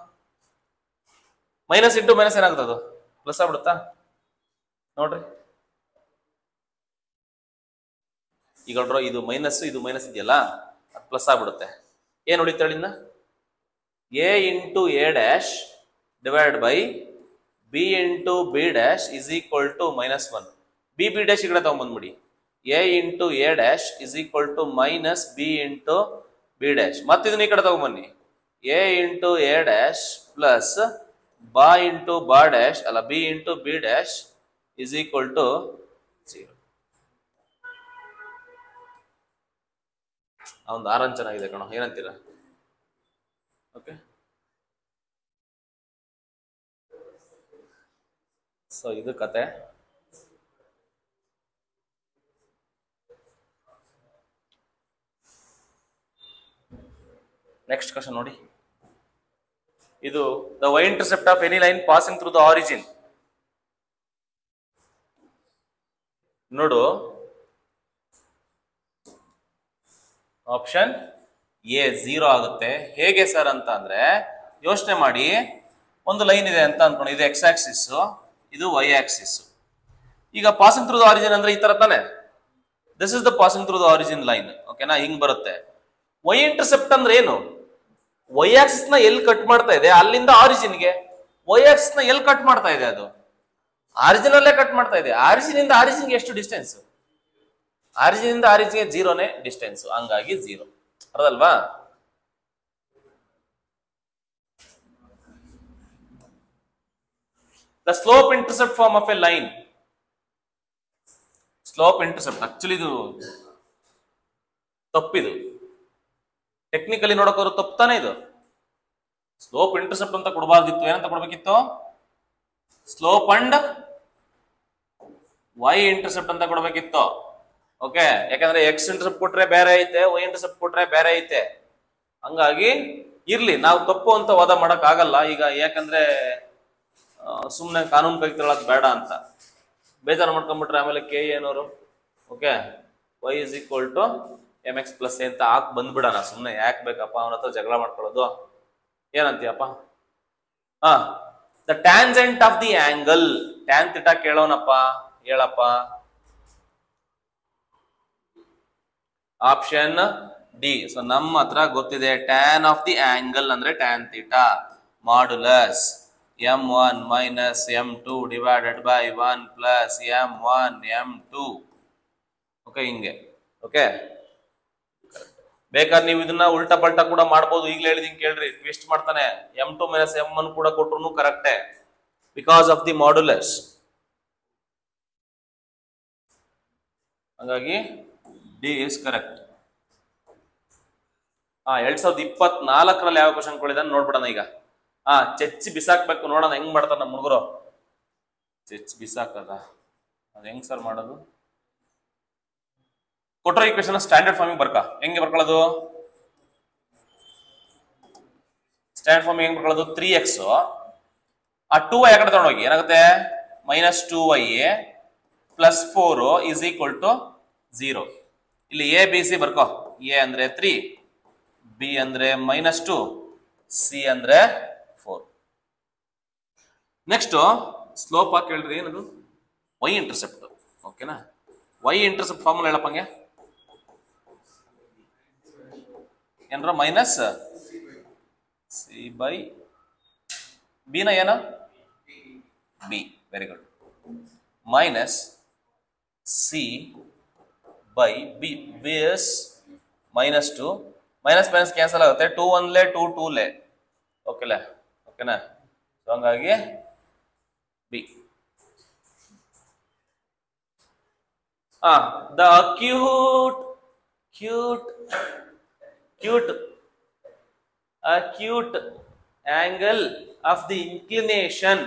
ಮೈನಸ್ ಇಂಟು ಮೈನಸ್ ಏನಾಗುತ್ತೆ, ಅದು ಪ್ಲಸ್ ಆಗ್ಬಿಡುತ್ತಾ ನೋಡ್ರಿ. ಈಗ ಇದು ಮೈನಸ್ ಇದೆಯಲ್ಲ, ಅದು ಪ್ಲಸ್ ಆಗ್ಬಿಡುತ್ತೆ. ಏನ್ ಹೊಡಿತಾಳೆ ಇನ್ನ, a into a' divide by b into b' is equal to -1. b b' ಈ ಕಡೆ ತಗೊಂಡ್ಬಂದ್ಬಿಡಿ. a into a' is equal to -b into b'. ಮತ್ತೆ ಇದನ್ನ ಈ ಕಡೆ ತಗೊಂಡ್ಬನ್ನಿ. a into a' plus b into b into b' is equal to 0. ಒಂದು horn ಚೆನ್ನಾಗಿದೆ ಕಣೋ, ಏನಂತೀರ? Okay, so ಇದು ಕತೆ. ನೆಕ್ಸ್ಟ್ ಕ್ವಶನ್ ನೋಡಿ. ಇದು the y intercept of any line passing through the origin. ನೋಡು, ಆಪ್ಷನ್ ಎ 0 ಆಗುತ್ತೆ. ಹೇಗೆ ಸರ್ ಅಂತ ಅಂದ್ರೆ, ಯೋಚನೆ ಮಾಡಿ, ಒಂದು ಲೈನ್ ಇದೆ ಅಂತ ಅನ್ಕೊಂಡು, ಇದು x ಆಕ್ಸಿಸ್, ಇದು y ಆಕ್ಸಿಸ್. ಈಗ ಪಾಸಿಂಗ್ ಥ್ರೂ ದ ಆರಿಜಿನ್ ಅಂದ್ರೆ ಈ ತರ ತಾನೆ, this is the passing through the origin line. ಓಕೆನಾ, ಹಿಂಗ್ ಬರುತ್ತೆ. y ಇಂಟರ್ಸೆಪ್ಟ್ ಅಂದ್ರೆ ಏನು, y ಆಕ್ಸಿಸ್ ನ ಎಲ್ಲಿ ಕಟ್ ಮಾಡ್ತಾ ಇದೆ, ಅಲ್ಲಿಂದ ಆರಿಜಿನ್ಗೆ. y ಆಕ್ಸಿಸ್ ನ ಎಲ್ಲಿ ಕಟ್ ಮಾಡ್ತಾ ಇದೆ, ಅದು ಆರಿಜಿನ್ ಅಲ್ಲೇ ಕಟ್ ಮಾಡ್ತಾ ಇದೆ. ಆರಿಜಿನ್ ಇಂದ ಆರಿಜಿನ್ಗೆ ಎಷ್ಟು ಡಿಸ್ಟೆನ್ಸ್, ಆರಿಜಿನ್ ಇಂದ ಆರಿಜಿನ್ಗೆ 0ನೇ ಡಿಸ್ಟೆನ್ಸ್, ಹಂಗಾಗಿ 0. ಅರ್ಧಲ್ವಾ? The slope intercept form of a line. Slope intercept actually ಇದು ತಪ್ಪಿದು, ಟೆಕ್ನಿಕಲಿ ನೋಡೋಕೋರು ತಪ್ಪಾನೆ ಇದು. ಸ್ಲೋಪ್ ಇಂಟರ್ಸೆಪ್ಟ್ ಅಂತ ಕೊಡಬಾರ್ದಿತ್ತು, ಏನಂತ ಕೊಡ್ಬೇಕಿತ್ತು? ಸ್ಲೋಪ್ ಅಂಡ್ ವೈ ಇಂಟರ್ಸೆಪ್ಟ್ ಅಂತ ಕೊಡ್ಬೇಕಿತ್ತು. ಓಕೆ, ಯಾಕಂದ್ರೆ ಎಕ್ಸ್ ಇಂಟರ್ಸೆಪ್ಟ್ ಕೊಟ್ರೆ ಬೇರೆ ಐತೆ, ವೈ ಇಂಟರ್ಸೆಪ್ಟ್ ಕೊಟ್ರೆ ಬೇರೆ ಐತೆ. ಹಂಗಾಗಿ ಇರ್ಲಿ, ನಾವು ತಪ್ಪು ಅಂತ ವಾದ ಮಾಡಕ್ ಆಗಲ್ಲ ಈಗ, ಯಾಕಂದ್ರೆ ಸುಮ್ಮನೆ ಕಾನೂನು ಕೈ ತಗೊಳ್ಳೋದು ಬೇಡ ಅಂತ ಬೇಜಾರು ಮಾಡ್ಕೊಂಡ್ಬಿಟ್ರೆ ಆಮೇಲೆ ಕೆ ಏನೋರು okay y is equal to mx plus A ಅಂತ ಹಾಕ್ ಬಂದ್ಬಿಡೋಣ. ಸುಮ್ಮನೆ ಯಾಕೆ ಬೇಕಪ್ಪ ಅವನ ಹತ್ರ ಜಗಳ ಮಾಡ್ಕೊಳ್ಳೋದು? ಏನಂತೀಯಪ್ಪ? The tangent of the angle, tan theta ಕೇಳೋನಪ್ಪ, ಹೇಳಪ್ಪ. Option D. ಸೊ ನಮ್ಮ ಹತ್ರ ಗೊತ್ತಿದೆ, ಟ್ಯಾನ್ ಆಫ್ ದಿ ಆಂಗಲ್ ಅಂದ್ರೆ tan theta modulus m1 minus m2 divided by 1 plus m1 m2. Okay, ಹಿಂಗೆ. ಓಕೆ, ಬೇಕಾದ್ರೆ ನೀವು ಇದನ್ನ ಉಲ್ಟಾ ಪಲ್ಟಾ ಕೂಡ ಮಾಡ್ಬೋದು. ಈಗಲೇ ಹೇಳಿದೀನಿ ಕೇಳ್ರಿ, ಟ್ವಿಸ್ಟ್ ಮಾಡ್ತಾನೆ. m2 minus m1 ಕೂಡ ಕೊಟ್ರು ಕರೆಕ್ಟೇ, ಬಿಕಾಸ್ ಆಫ್ ದಿ ಮಾಡ್ಯುಲಸ್. ಹಾಗಾಗಿ ಡಿ ಇಸ್ ಕರೆಕ್ಟ್. 2024ರಲ್ಲಿ ಯಾವ ಕ್ವಶನ್ ಕೊಡಿದಾನೆ ನೋಡ್ಬಿಡೋಣ ಈಗ. ಚೆಚ್ಚಿ ಬಿಸಾಕ್ಬೇಕು, ನೋಡೋಣ ಹೆಂಗ್ ಮಾಡ್ತಾರ ನಮ್ಮ ಹುಡುಗರು. ಚೆಚ್ಚಿ ಬಿಸಾಕದ ಅದ್ ಹೆಂಗ್ ಸರ್ ಮಾಡೋದು? ಕೊಟ್ರ ಈ ಕ್ವಶನ್ ಸ್ಟ್ಯಾಂಡರ್ಡ್ ಫಾರ್ಮಿಂಗ್ ಹೆಂಗೆ ಬರ್ಕೊಳ್ಳೋದು? ಸ್ಟ್ಯಾಂಡರ್ಡ್ ಫಾರ್ಮಿಂಗ್ ಹೆಂಗ್ ಬರ್ಕೊಳ್ಳೋದು? 3x ಆ 2y ಆ ಕಡೆ ತಗೊಂಡೋಗಿ ಏನಾಗುತ್ತೆ? -2y plus 4 is equal to 0. ಇಲ್ಲಿ ಎ ಬಿ ಸಿ ಬರ್ಕೋ. ಎ ಅಂದ್ರೆ 3, ಬಿ ಅಂದ್ರೆ -2, ಸಿ ಅಂದ್ರೆ 4. ನೆಕ್ಸ್ಟ್ ಸ್ಲೋಪ್ ಹಾಕಿ ಹೇಳ್ರಿ, ಏನದು? Y intercept. ಓಕೆನಾ? ವೈ ಇಂಟರ್ಸೆಪ್ಟ್ ಫಾರ್ಮುಲಾ ಹೇಳಪ್ಪಂಗೆ ಏನ್ರ ಮೈನಸ್ ಸಿ ಬೈ ಬಿ ನ ಏನ B, very good, minus C by B. ಬಿಎಸ್ -2, ಮೈನಸ್ ಮೈನಸ್ ಕ್ಯಾನ್ಸಲ್ ಆಗುತ್ತೆ, 2 1 2 2 ಓಕೆಲಾ? ಓಕೆನಾ? ಸೊ ಹಂಗಾಗಿ B. The acute angle of the inclination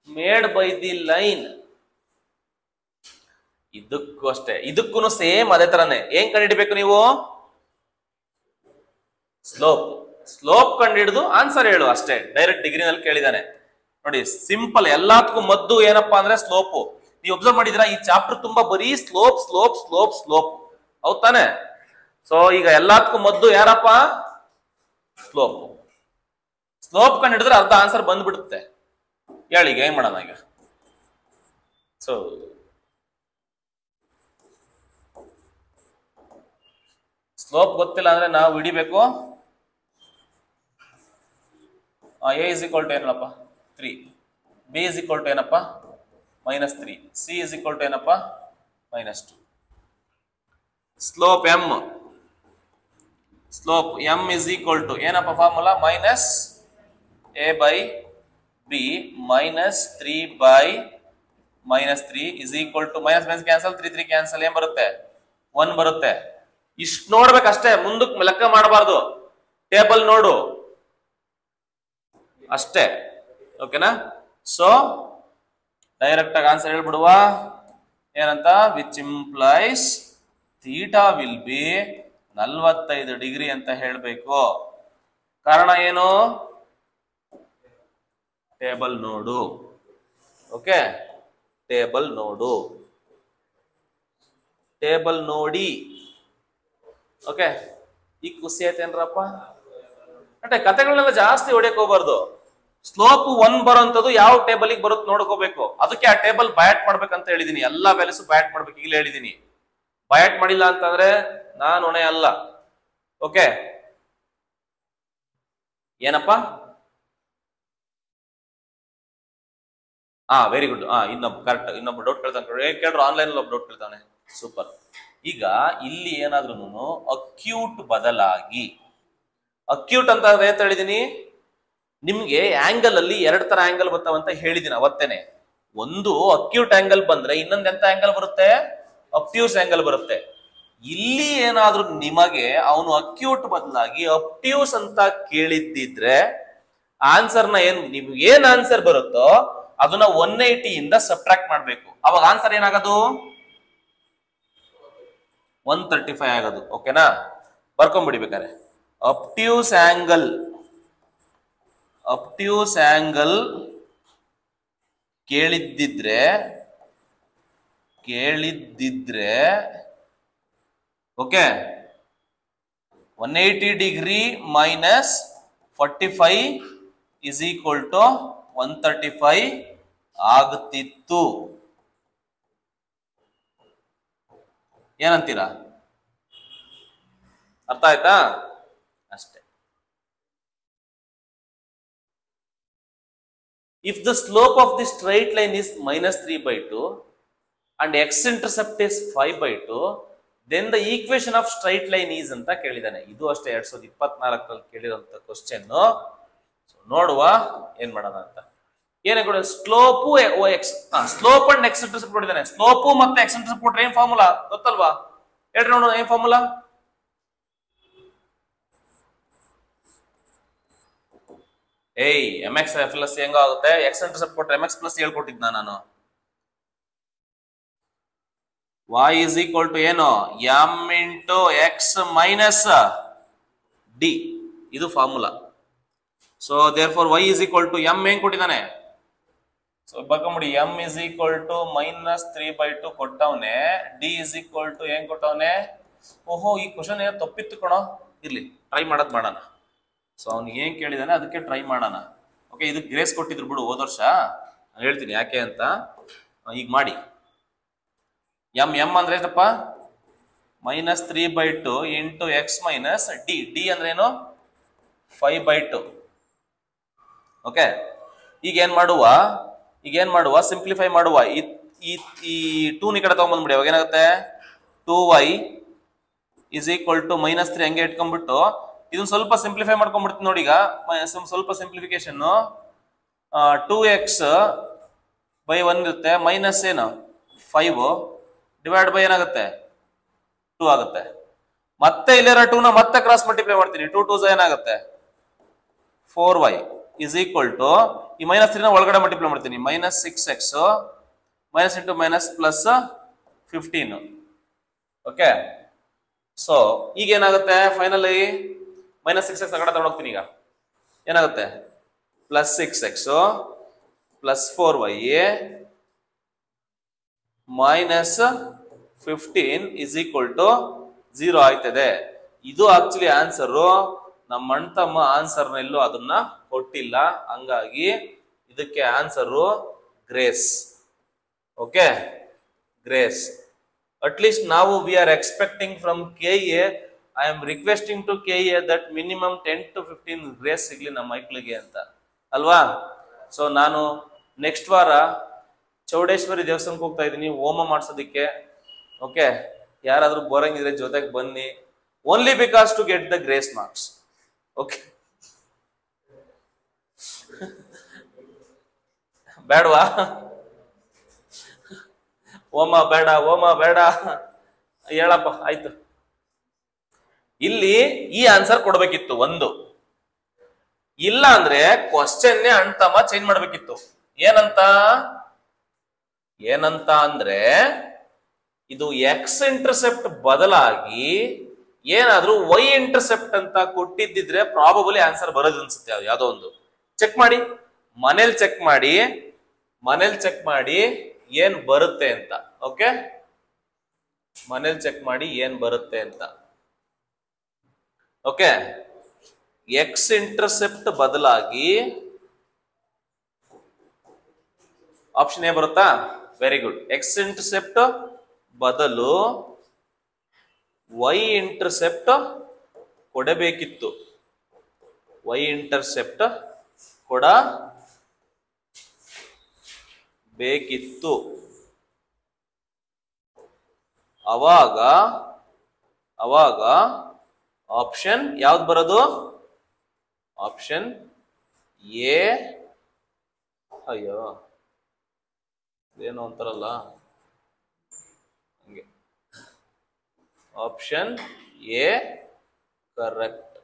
made by the line. ಇದಕ್ಕೂ ಅಷ್ಟೇ, ಇದಕ್ಕೂ ಸೇಮ್ ಅದೇ ತರನೇ. ಏನ್ ಕಂಡುಹಿಡಿಬೇಕು ನೀವು? ಸ್ಲೋಪ್ ಕಂಡುಹಿಡಿದು ಆನ್ಸರ್ ಹೇಳು ಅಷ್ಟೇ. ಡೈರೆಕ್ಟ್ ಡಿಗ್ರಿನಲ್ಲಿ ಕೇಳಿದಾನೆ ನೋಡಿ, ಸಿಂಪಲ್. ಎಲ್ಲದಕ್ಕೂ ಮದ್ದು ಏನಪ್ಪಾ ಅಂದ್ರೆ ಸ್ಲೋಪ್. ನೀವು ಅಬ್ಸರ್ವ್ ಮಾಡಿದಿರಾ, ಈ ಚಾಪ್ಟರ್ ತುಂಬಾ ಬರೀ ಸ್ಲೋಪ್ ಸ್ಲೋಪ್ ಸ್ಲೋಪ್ ಸ್ಲೋಪ್, ಹೌದ್ ತಾನೆ? ಸೊ ಈಗ ಎಲ್ಲದಕ್ಕೂ ಮದ್ದು ಯಾರಪ್ಪ? ಸ್ಲೋಪ್ ಕಂಡುಹಿಡಿದ್ರೆ ಅರ್ಧ ಆನ್ಸರ್ ಬಂದ್ಬಿಡುತ್ತೆ. ಹೇಳಿ ಈಗ ಏನ್ ಮಾಡೋಣ ಈಗ? ಸೊ ಸ್ಲೋಪ್ ಗೊತ್ತಿಲ್ಲ ಅಂದ್ರೆ ನಾವು ಹಿಡಿಬೇಕು. ಎ ಇಸ್ ಈಕ್ವಲ್ ಟು ಏನಪ್ಪ? 3, ಬಿ ಇಸ್ ಈಕ್ವಲ್ ಟು ಏನಪ್ಪ? -3, ಸಿ ಇಸ್ ಈಕ್ವಲ್ ಟು ಏನಪ್ಪ? -2. Slope m is equal to ಏನಪ್ಪ formula? Minus A by B minus 3 by -3 is equal to minus minus cancel, 3 3 cancel, ಏನ್ ಬರುತ್ತೆ? 1 ಬರುತ್ತೆ. ಇಷ್ಟು ನೋಡ್ಬೇಕಷ್ಟೇ, ಮುಂದಕ್ಕೆ ಲೆಕ್ಕ ಮಾಡಬಾರ್ದು. ಟೇಬಲ್ ನೋಡು ಅಷ್ಟೇ. ಓಕೆನಾ? ಸೊ ಡೈರೆಕ್ಟ್ ಆಗಿ ಆನ್ಸರ್ ಹೇಳ್ಬಿಡುವ. ಏನಂತ? Which implies theta will be 45 degree ಅಂತ ಹೇಳ್ಬೇಕು. ಕಾರಣ ಏನು? ಟೇಬಲ್ ನೋಡು. ಓಕೆ, ಟೇಬಲ್ ನೋಡು, ಟೇಬಲ್ ನೋಡಿ. ಓಕೆ, ಈ ಖುಷಿ ಆಯ್ತೇನ್ರಪ್ಪ? అంటే ಕಥೆಗಳನ್ನೆಲ್ಲ ಜಾಸ್ತಿ ಹೊಡೆಯಕ್ ಹೋಗ್ಬಾರ್ದು. ಸ್ಲೋಪ್ 1 ಬರೋಂಥದ್ದು ಯಾವ ಟೇಬಲ್ ಬರುತ್ತೆ ನೋಡ್ಕೋಬೇಕು. ಅದಕ್ಕೆ ಆ ಟೇಬಲ್ ಬಯಾಟ್ ಮಾಡ್ಬೇಕಂತ ಹೇಳಿದೀನಿ. ಎಲ್ಲಾ ವ್ಯಾಲ್ಯೂಸ್ ಬಯಾಟ್ ಮಾಡ್ಬೇಕು, ಈಗಲೇ ಹೇಳಿದೀನಿ. ಬಯಾಟ್ ಮಾಡಿಲ್ಲ ಅಂತಂದ್ರೆ ನಾನು ಹೊಣೆ ಅಲ್ಲ. ಓಕೆ, ಏನಪ್ಪಾ? Very good. ಇನ್ನೊಬ್ಬ ಕರೆಕ್ಟ್, ಇನ್ನೊಬ್ಬ ಡೌಟ್ ಕೇಳ್ತಾನೆ. ಕೇಳ್ರು ಆನ್ಲೈನ್ ಒಬ್ಬ ಡೌಟ್ ಕೇಳ್ತಾನೆ. ಸೂಪರ್. ಈಗ ಇಲ್ಲಿ ಏನಾದ್ರೂ ಅಕ್ಯೂಟ್ ಬದಲಾಗಿ, ಅಕ್ಯೂಟ್ ಅಂತ ಏನ್ ಹೇಳಿದೀನಿ? ನಿಮ್ಗೆ ಆಂಗಲ್ ಅಲ್ಲಿ ಎರಡ್ ತರ ಆಂಗಲ್ ಬರ್ತಾವಂತ ಹೇಳಿದೀನಿ ಅವತ್ತೇನೆ. ಒಂದು ಅಕ್ಯೂಟ್ ಆಂಗಲ್ ಬಂದ್ರೆ ಇನ್ನೊಂದು ಎಂತ ಆಂಗಲ್ ಬರುತ್ತೆ, ಅಬ್ಟ್ಯೂಸ್ ಆಂಗಲ್ ಬರುತ್ತೆ. ಇಲ್ಲಿ ಏನಾದ್ರೂ ನಿಮಗೆ ಅವನು ಅಕ್ಯೂಟ್ ಬದಲಾಗಿ ಅಬ್ಟ್ಯೂಸ್ ಅಂತ ಕೇಳಿದ್ದಿದ್ರೆ ಆನ್ಸರ್ನ ನಿಮ್ಗೆ ಏನ್ ಆನ್ಸರ್ ಬರುತ್ತೋ ಅದನ್ನ 180 ಇಂದ ಸಬ್ಟ್ರಾಕ್ಟ್ ಮಾಡ್ಬೇಕು. ಅವಾಗ ಆನ್ಸರ್ ಏನಾಗೋದು 135 ಆಗೋದು. ಓಕೆನಾ, ಬರ್ಕೊಂಡ್ಬಿಡಿಬೇಕಾರೆ ಅಬ್ಟ್ಯೂಸ್ ಆಂಗಲ್ ಕೇಳಿದ್ದಿದ್ರೆ okay 180 degree minus 45 is equal to 135 ಆಗುತ್ತಿತ್ತು. ಏನಂತೀರಾ? ಅರ್ಥ ಆಯ್ತಾ? ಅಷ್ಟೇ. If the slope of the straight line is -3/2 and x-intercept is 5/2, then the equation of straight line is ಅಂತ ಕೇಳಿದಾನೆ. ಇದು ಅಷ್ಟೇ 2024 ಕೇಳಿರೋಂಥ ಕ್ವಶನ್. ನೋಡುವ ಏನ್ ಮಾಡೋಣ ಅಂತ. ಏನೇ ಕೂಡ ಸ್ಲೋಪು ಸ್ಲೋಪ್ ಅಂಡ್ ಎಕ್ಸ್-ಇಂಟರ್ಸೆಪ್ಟ್ ಕೊಟ್ಟಿದ್ದಾನೆ. ಸ್ಲೋಪು ಮತ್ತೆ ಎಕ್ಸ್-ಇಂಟರ್ಸೆಪ್ಟ್ ಕೊಟ್ರೆ ಏನ್ ಫಾರ್ಮುಲಾ ಗೊತ್ತಲ್ವಾ? ಹೇಳ್ರಿ ನೋಡೋಣ, ಏನ್ ಫಾರ್ಮುಲಾ? mx ಪ್ಲಸ್ ಹೆಂಗ ಆಗುತ್ತೆ? ಎಕ್ಸ್ ಇಂಟರ್ಸೆಪ್ಟ್ ಕೊಟ್ರೆ mx ಪ್ಲಸ್ ಹೇಳ್ಕೊಟ್ಟಿದ್ನ ನಾನು. y is equal to ಏನು? m into x minus d. ಇದು formula. So therefore y is equal to m ಹೆಂಗ್ ಕೊಟ್ಟಿದ್ದಾನೆ? ಸೊ ಬರ್ಕೊಂಬಿಡಿ, m is equal to -3/2 ಕೊಟ್ಟವನೆ, d is equal to ಹೆಂಗ್ ಕೊಟ್ಟವನೆ? ಓಹೋ, ಈ ಕ್ವಶನ್ ಏನೋ ತಪ್ಪಿತ್ತು ಕಣೋ. ಇರ್ಲಿ, ಟ್ರೈ ಮಾಡೋಣ. ಸೊ ಅವ್ನಿಗೆ ಏನ್ ಕೇಳಿದಾನೆ ಅದಕ್ಕೆ ಟ್ರೈ ಮಾಡೋಣ. ಓಕೆ, ಇದು ಗ್ರೇಸ್ ಕೊಟ್ಟಿದ್ರು ಬಿಡು ಹೋದ ವರ್ಷ, ನಾನು ಹೇಳ್ತೀನಿ ಯಾಕೆ ಅಂತ. ಈಗ ಮಾಡಿ. ಎಂ ಅಂದ್ರೆ ಏನಪ್ಪ? -3/2 ಇಂಟು ಎಕ್ಸ್ ಮೈನಸ್ ಡಿ ಅಂದ್ರೆ ಏನು? 5/2. ಓಕೆ, ಈಗ ಏನ್ ಮಾಡುವ? ಸಿಂಪ್ಲಿಫೈ ಮಾಡುವ. ಈ 2 ಕಡೆ ತಗೊಂಡ್ಬಂದ್ಬಿಡಿ. ಅವಾಗ ಏನಾಗುತ್ತೆ? 2y ಇಸ್ ಈಕ್ವಲ್ ಟು -3 ಹಂಗೆ ಇಟ್ಕೊಂಡ್ಬಿಟ್ಟು ಇದನ್ನ ಸ್ವಲ್ಪ ಸಿಂಪ್ಲಿಫೈ ಮಾಡ್ಕೊಂಡ್ಬಿಡ್ತೀನಿ ನೋಡಿ. ಈಗ ಸ್ವಲ್ಪ ಸಿಂಪ್ಲಿಫಿಕೇಶನ್ 2x ಬೈ 1 ಇರುತ್ತೆ, ಮೈನಸ್ ಏನು 5 ಡಿವೈಡ್ ಬೈ ಏನಾಗುತ್ತೆ 2 ಆಗುತ್ತೆ. ಮತ್ತೆ ಇಲ್ಲಿರೋ 2 ನ ಮತ್ತೆ ಕ್ರಾಸ್ ಮಲ್ಟಿಪ್ಲೈ ಮಾಡ್ತೀನಿ. 2 2 ಏನಾಗುತ್ತೆ 4y ಇಸ್ ಈಕ್ವಲ್ ಟು ಈ -3 ನ ಒಳಗಡೆ ಮಲ್ಟಿಪ್ಲೈ ಮಾಡ್ತೀನಿ. -6x minus into minus plus 15. Okay, so ಈಗ ಏನಾಗುತ್ತೆ? ಫೈನಲಿ -6x ಆ ಕಡೆ ತಗೊಂಡೋಗ್ತೀನಿ. ಈಗ ಏನಾಗುತ್ತೆ? +6x plus 4y minus 15 is equal to 0 ಆಯ್ತದೆ. ಇದು ಆಕ್ಚುಲಿ ಆನ್ಸರು. ನಮ್ಮ ಅಣ್ತಮ್ಮ ಆನ್ಸರ್ನಲ್ಲೂ ಅದನ್ನ ಕೊಟ್ಟಿಲ್ಲ, ಹಂಗಾಗಿ ಇದಕ್ಕೆ answer grace. Okay, grace. At least ನಾವು we are expecting from KA. I am requesting to KA that minimum 10 to 15 grace ಸಿಗ್ಲಿ ನಮ್ಮ ಮೈಕ್ಳಿಗೆ ಅಂತ ಅಲ್ವಾ? ಸೊ ನಾನು ನೆಕ್ಸ್ಟ್ ವಾರ ಚೌಡೇಶ್ವರಿ ದೇವಸ್ಥಾನಕ್ಕೆ ಹೋಗ್ತಾ ಇದ್ದೀನಿ ಹೋಮ ಮಾಡ್ಸೋದಿಕ್ಕೆ. ಓಕೆ, ಯಾರಾದ್ರೂ ಬರಂಗಿದ್ರೆ ಜೊತೆಗೆ ಬನ್ನಿ. Only because to get the grace marks. Okay, ಬೇಡವಾ? ಹೋಮ ಬೇಡ ಹೇಳಪ್ಪ. ಆಯ್ತು, ಇಲ್ಲಿ ಈ ಆನ್ಸರ್ ಕೊಡ್ಬೇಕಿತ್ತು ಒಂದು. ಇಲ್ಲ ಅಂದ್ರೆ ಕ್ವಶನ್ನೇ ಅಣ್ತಮ್ಮ ಚೇಂಜ್ ಮಾಡ್ಬೇಕಿತ್ತು. ಏನಂತ ಅಂದ್ರೆ ಇದು ಎಕ್ಸ್ ಇಂಟರ್ಸೆಪ್ಟ್ ಬದಲಾಗಿ ಏನಾದ್ರೂ ವೈ ಇಂಟರ್ಸೆಪ್ಟ್ ಅಂತ ಕೊಟ್ಟಿದ್ದಿದ್ರೆ ಪ್ರಾಬಬಲಿ ಆನ್ಸರ್ ಬರೋದು ಅನ್ಸುತ್ತೆ. ಯಾವ್ದೋ ಒಂದು ಚೆಕ್ ಮಾಡಿ, ಮನೇಲಿ ಚೆಕ್ ಮಾಡಿ ಏನ್ ಬರುತ್ತೆ ಅಂತ. ಓಕೆ, ಮನೇಲಿ ಚೆಕ್ ಮಾಡಿ ಏನ್ ಬರುತ್ತೆ ಅಂತ. ಓಕೆ, ಎಕ್ಸ್ ಇಂಟರ್ಸೆಪ್ಟ್ ಬದಲಾಗಿ ಆಪ್ಷನ್ ಎ ಬರುತ್ತಾ? Very good. ಎಕ್ಸ್ ಇಂಟರ್ಸೆಪ್ಟ್ ಬದಲು ವೈ ಇಂಟರ್ಸೆಪ್ಟ್ ಕೊಡಬೇಕಿತ್ತು. ವೈ ಇಂಟರ್ಸೆಪ್ಟ್ ಕೊಡಬೇಕಿತ್ತು. ಅವಾಗ ಆಪ್ಷನ್ ಯಾವ್ದು ಬರೋದು? ಆಪ್ಷನ್ ಎ ಅಯ್ಯೋ ಏನು ಅಂತಾರಲ್ಲ ಹಂಗೆ ಆಪ್ಷನ್ ಎ ಕರೆಕ್ಟ್.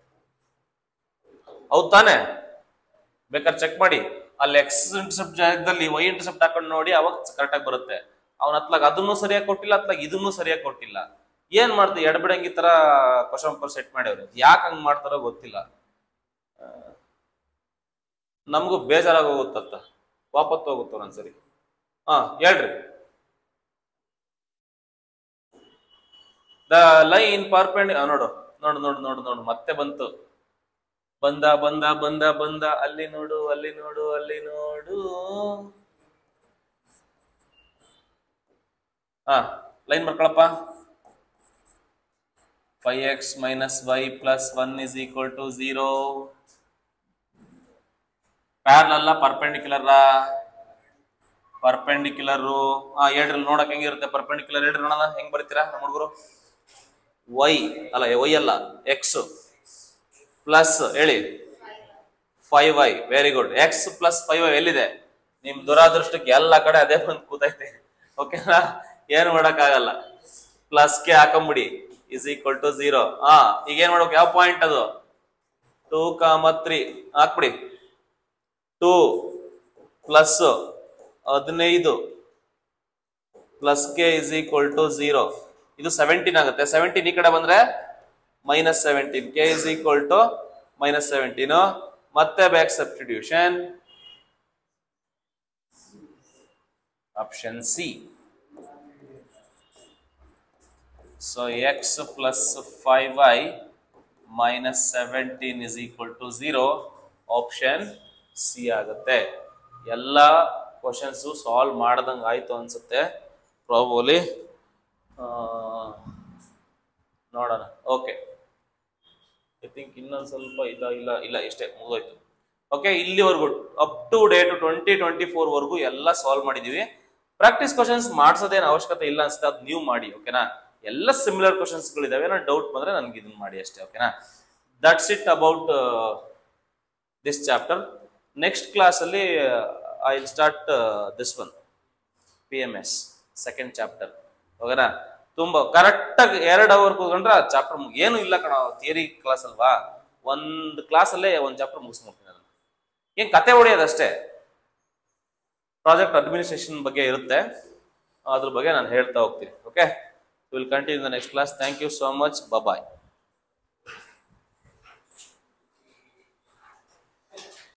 ಹೌದ್ ತಾನೆ? ಬೇಕಾದ್ರೆ ಚೆಕ್ ಮಾಡಿ, ಅಲ್ಲಿ ಎಕ್ಸ್ ಇಂಟರ್ಸೆಪ್ಟ್ ಜಾಗದಲ್ಲಿ ವೈ ಇಂಟರ್ಸೆಪ್ಟ್ ಹಾಕೊಂಡು ನೋಡಿ, ಅವಾಗ ಕರೆಕ್ಟ್ ಆಗಿ ಬರುತ್ತೆ. ಅವ್ನ ಹತ್ಲಾಗ ಅದನ್ನು ಸರಿಯಾಗಿ ಕೊಟ್ಟಿಲ್ಲ, ಹತ್ಲಾಗ ಇದನ್ನು ಸರಿಯಾಗಿ ಕೊಟ್ಟಿಲ್ಲ. ಏನ್ ಮಾಡ್ತೀವಿ, ಎಡಬಿಡಂಗಿ ತರ ಕ್ವಶನ್ ಪೇಪರ್ ಸೆಟ್ ಮಾಡ್ಯವ್ರೆ. ಯಾಕೆ ಹಂಗ್ ಮಾಡ್ತಾರೋ ಗೊತ್ತಿಲ್ಲ. ನಮಗೂ ಬೇಜಾರಾಗಿ ಹೋಗುತ್ತತ್ತ, ವಾಪತ್ತು ಹೋಗುತ್ತ ಒಂದ್ಸರಿ. ಹೇಳ್ರಿ. ದ ಲೈನ್ ನೋಡು ನೋಡು ನೋಡು ನೋಡು ನೋಡು ಮತ್ತೆ ಬಂತು. ಬಂದ ಬಂದ ಬಂದ ಬಂದ ಅಲ್ಲಿ ನೋಡು ಅಲ್ಲಿ ನೋಡು ಅಲ್ಲಿ ನೋಡು. ಲೈನ್ ಮಾಡ್ಕೊಳಪ್ಪ. 5x - y + 1 = 0. Parallel perpendicular? Perpendicular. ಹೇಳ್ರಿ ನೋಡಕ್ ಹೆಂಗಿರುತ್ತೆ ಪರ್ಪೆಂಡಿಕ್ಯುಲರ್? ಹೇಳ್ರಿ ನೋಡೋಣ, ಹೆಂಗ್ ಬರ್ತೀರಾ ನಮ್ಮ ಹುಡುಗರು? y ಅಲ್ಲ x ಪ್ಲಸ್ ಹೇಳಿ 5y. Very good. x + 5y ಎಲ್ಲಿದೆ? ನಿಮ್ ದುರಾದೃಷ್ಟಕ್ಕೆ ಎಲ್ಲ ಕಡೆ ಅದೇ ಬಂದು ಕೂತೈತೆ. ಓಕೆನಾ? ಏನು ಮಾಡಕ್ ಆಗಲ್ಲ. ಪ್ಲಸ್ ಗೆ ಹಾಕೊಂಬಿಡಿ = 0. ಈಗ ಏನ್ ಮಾಡ್ಬೇಕು? ಯಾವ ಪಾಯಿಂಟ್ ಅದು? 2, 3 ಹಾಕ್ಬಿಡಿ. 2 + 15 ಪ್ಲಸ್ ಕೆ = 0. ಇದು 17 ಆಗುತ್ತೆ. 17 ಈ ಕಡೆ ಬಂದ್ರೆ -17. ಕೆ = -17. ಮತ್ತೆ back substitution. Option C. So x + 5y - 17 = 0. Option C ಆಗುತ್ತೆ. ಎಲ್ಲ ಕ್ವಶನ್ಸ್ ಸಾಲ್ವ್ ಮಾಡ್ದಂಗೆ ಆಯ್ತು ಅನ್ಸುತ್ತೆ ಪ್ರಾಬಲಿ. ನೋಡೋಣ. ಓಕೆ, ಐ ಥಿಂಕ್ ಇನ್ನೊಂದು ಸ್ವಲ್ಪ ಇಲ್ಲ ಇಷ್ಟೇ ಮುಗಿದೋಯ್ತು. ಓಕೆ, ಇಲ್ಲಿವರೆಗೂ ಅಪ್ ಟು ಡೇಟ್ 2024 ವರೆಗೂ ಎಲ್ಲ ಸಾಲ್ವ್ ಮಾಡಿದೀವಿ. ಪ್ರಾಕ್ಟೀಸ್ ಕ್ವಶನ್ಸ್ ಮಾಡ್ಸೋದೇನು ಅವಶ್ಯಕತೆ ಇಲ್ಲ ಅನ್ಸುತ್ತೆ, ಅದು ನೀವು ಮಾಡಿ. ಓಕೆನಾ? ಎಲ್ಲ ಸಿಮಿಲರ್ ಕ್ವಶನ್ಸ್ಗಳಿದಾವೆ. ನಾನು ಡೌಟ್ ಬಂದ್ರೆ ನನ್ಗೆ ಇದನ್ನ ಮಾಡಿ ಅಷ್ಟೇ. ಓಕೆನಾ? That's it about this chapter. Next class ಅಲ್ಲಿ I will start this one, PMS second chapter. ಓಕೆನಾ? ತುಂಬಾ ಕರೆಕ್ಟ್ ಆಗಿ 2 ಅವರ್ ಕೂತ್ಕೊಂಡ್ರೆ ಆ ಚಾಪ್ಟರ್ ಏನು ಇಲ್ಲ ಕಣ. ಥಿಯರಿ ಕ್ಲಾಸ್ ಅಲ್ವಾ, ಒಂದು ಕ್ಲಾಸ್ ಅಲ್ಲೇ ಒಂದು ಚಾಪ್ಟರ್ ಮುಗಿಸ್ಬಿಡ್ತೀನಿ. ಅದನ್ನ ಏನ್ ಕತೆ ಹೊಡೆಯೋದಷ್ಟೇ. ಪ್ರಾಜೆಕ್ಟ್ ಅಡ್ಮಿನಿಸ್ಟ್ರೇಷನ್ ಬಗ್ಗೆ ಇರುತ್ತೆ, ಅದ್ರ ಬಗ್ಗೆ ನಾನು ಹೇಳ್ತಾ ಹೋಗ್ತೀನಿ. Okay, will continue the next class. Thank you so much. Bye.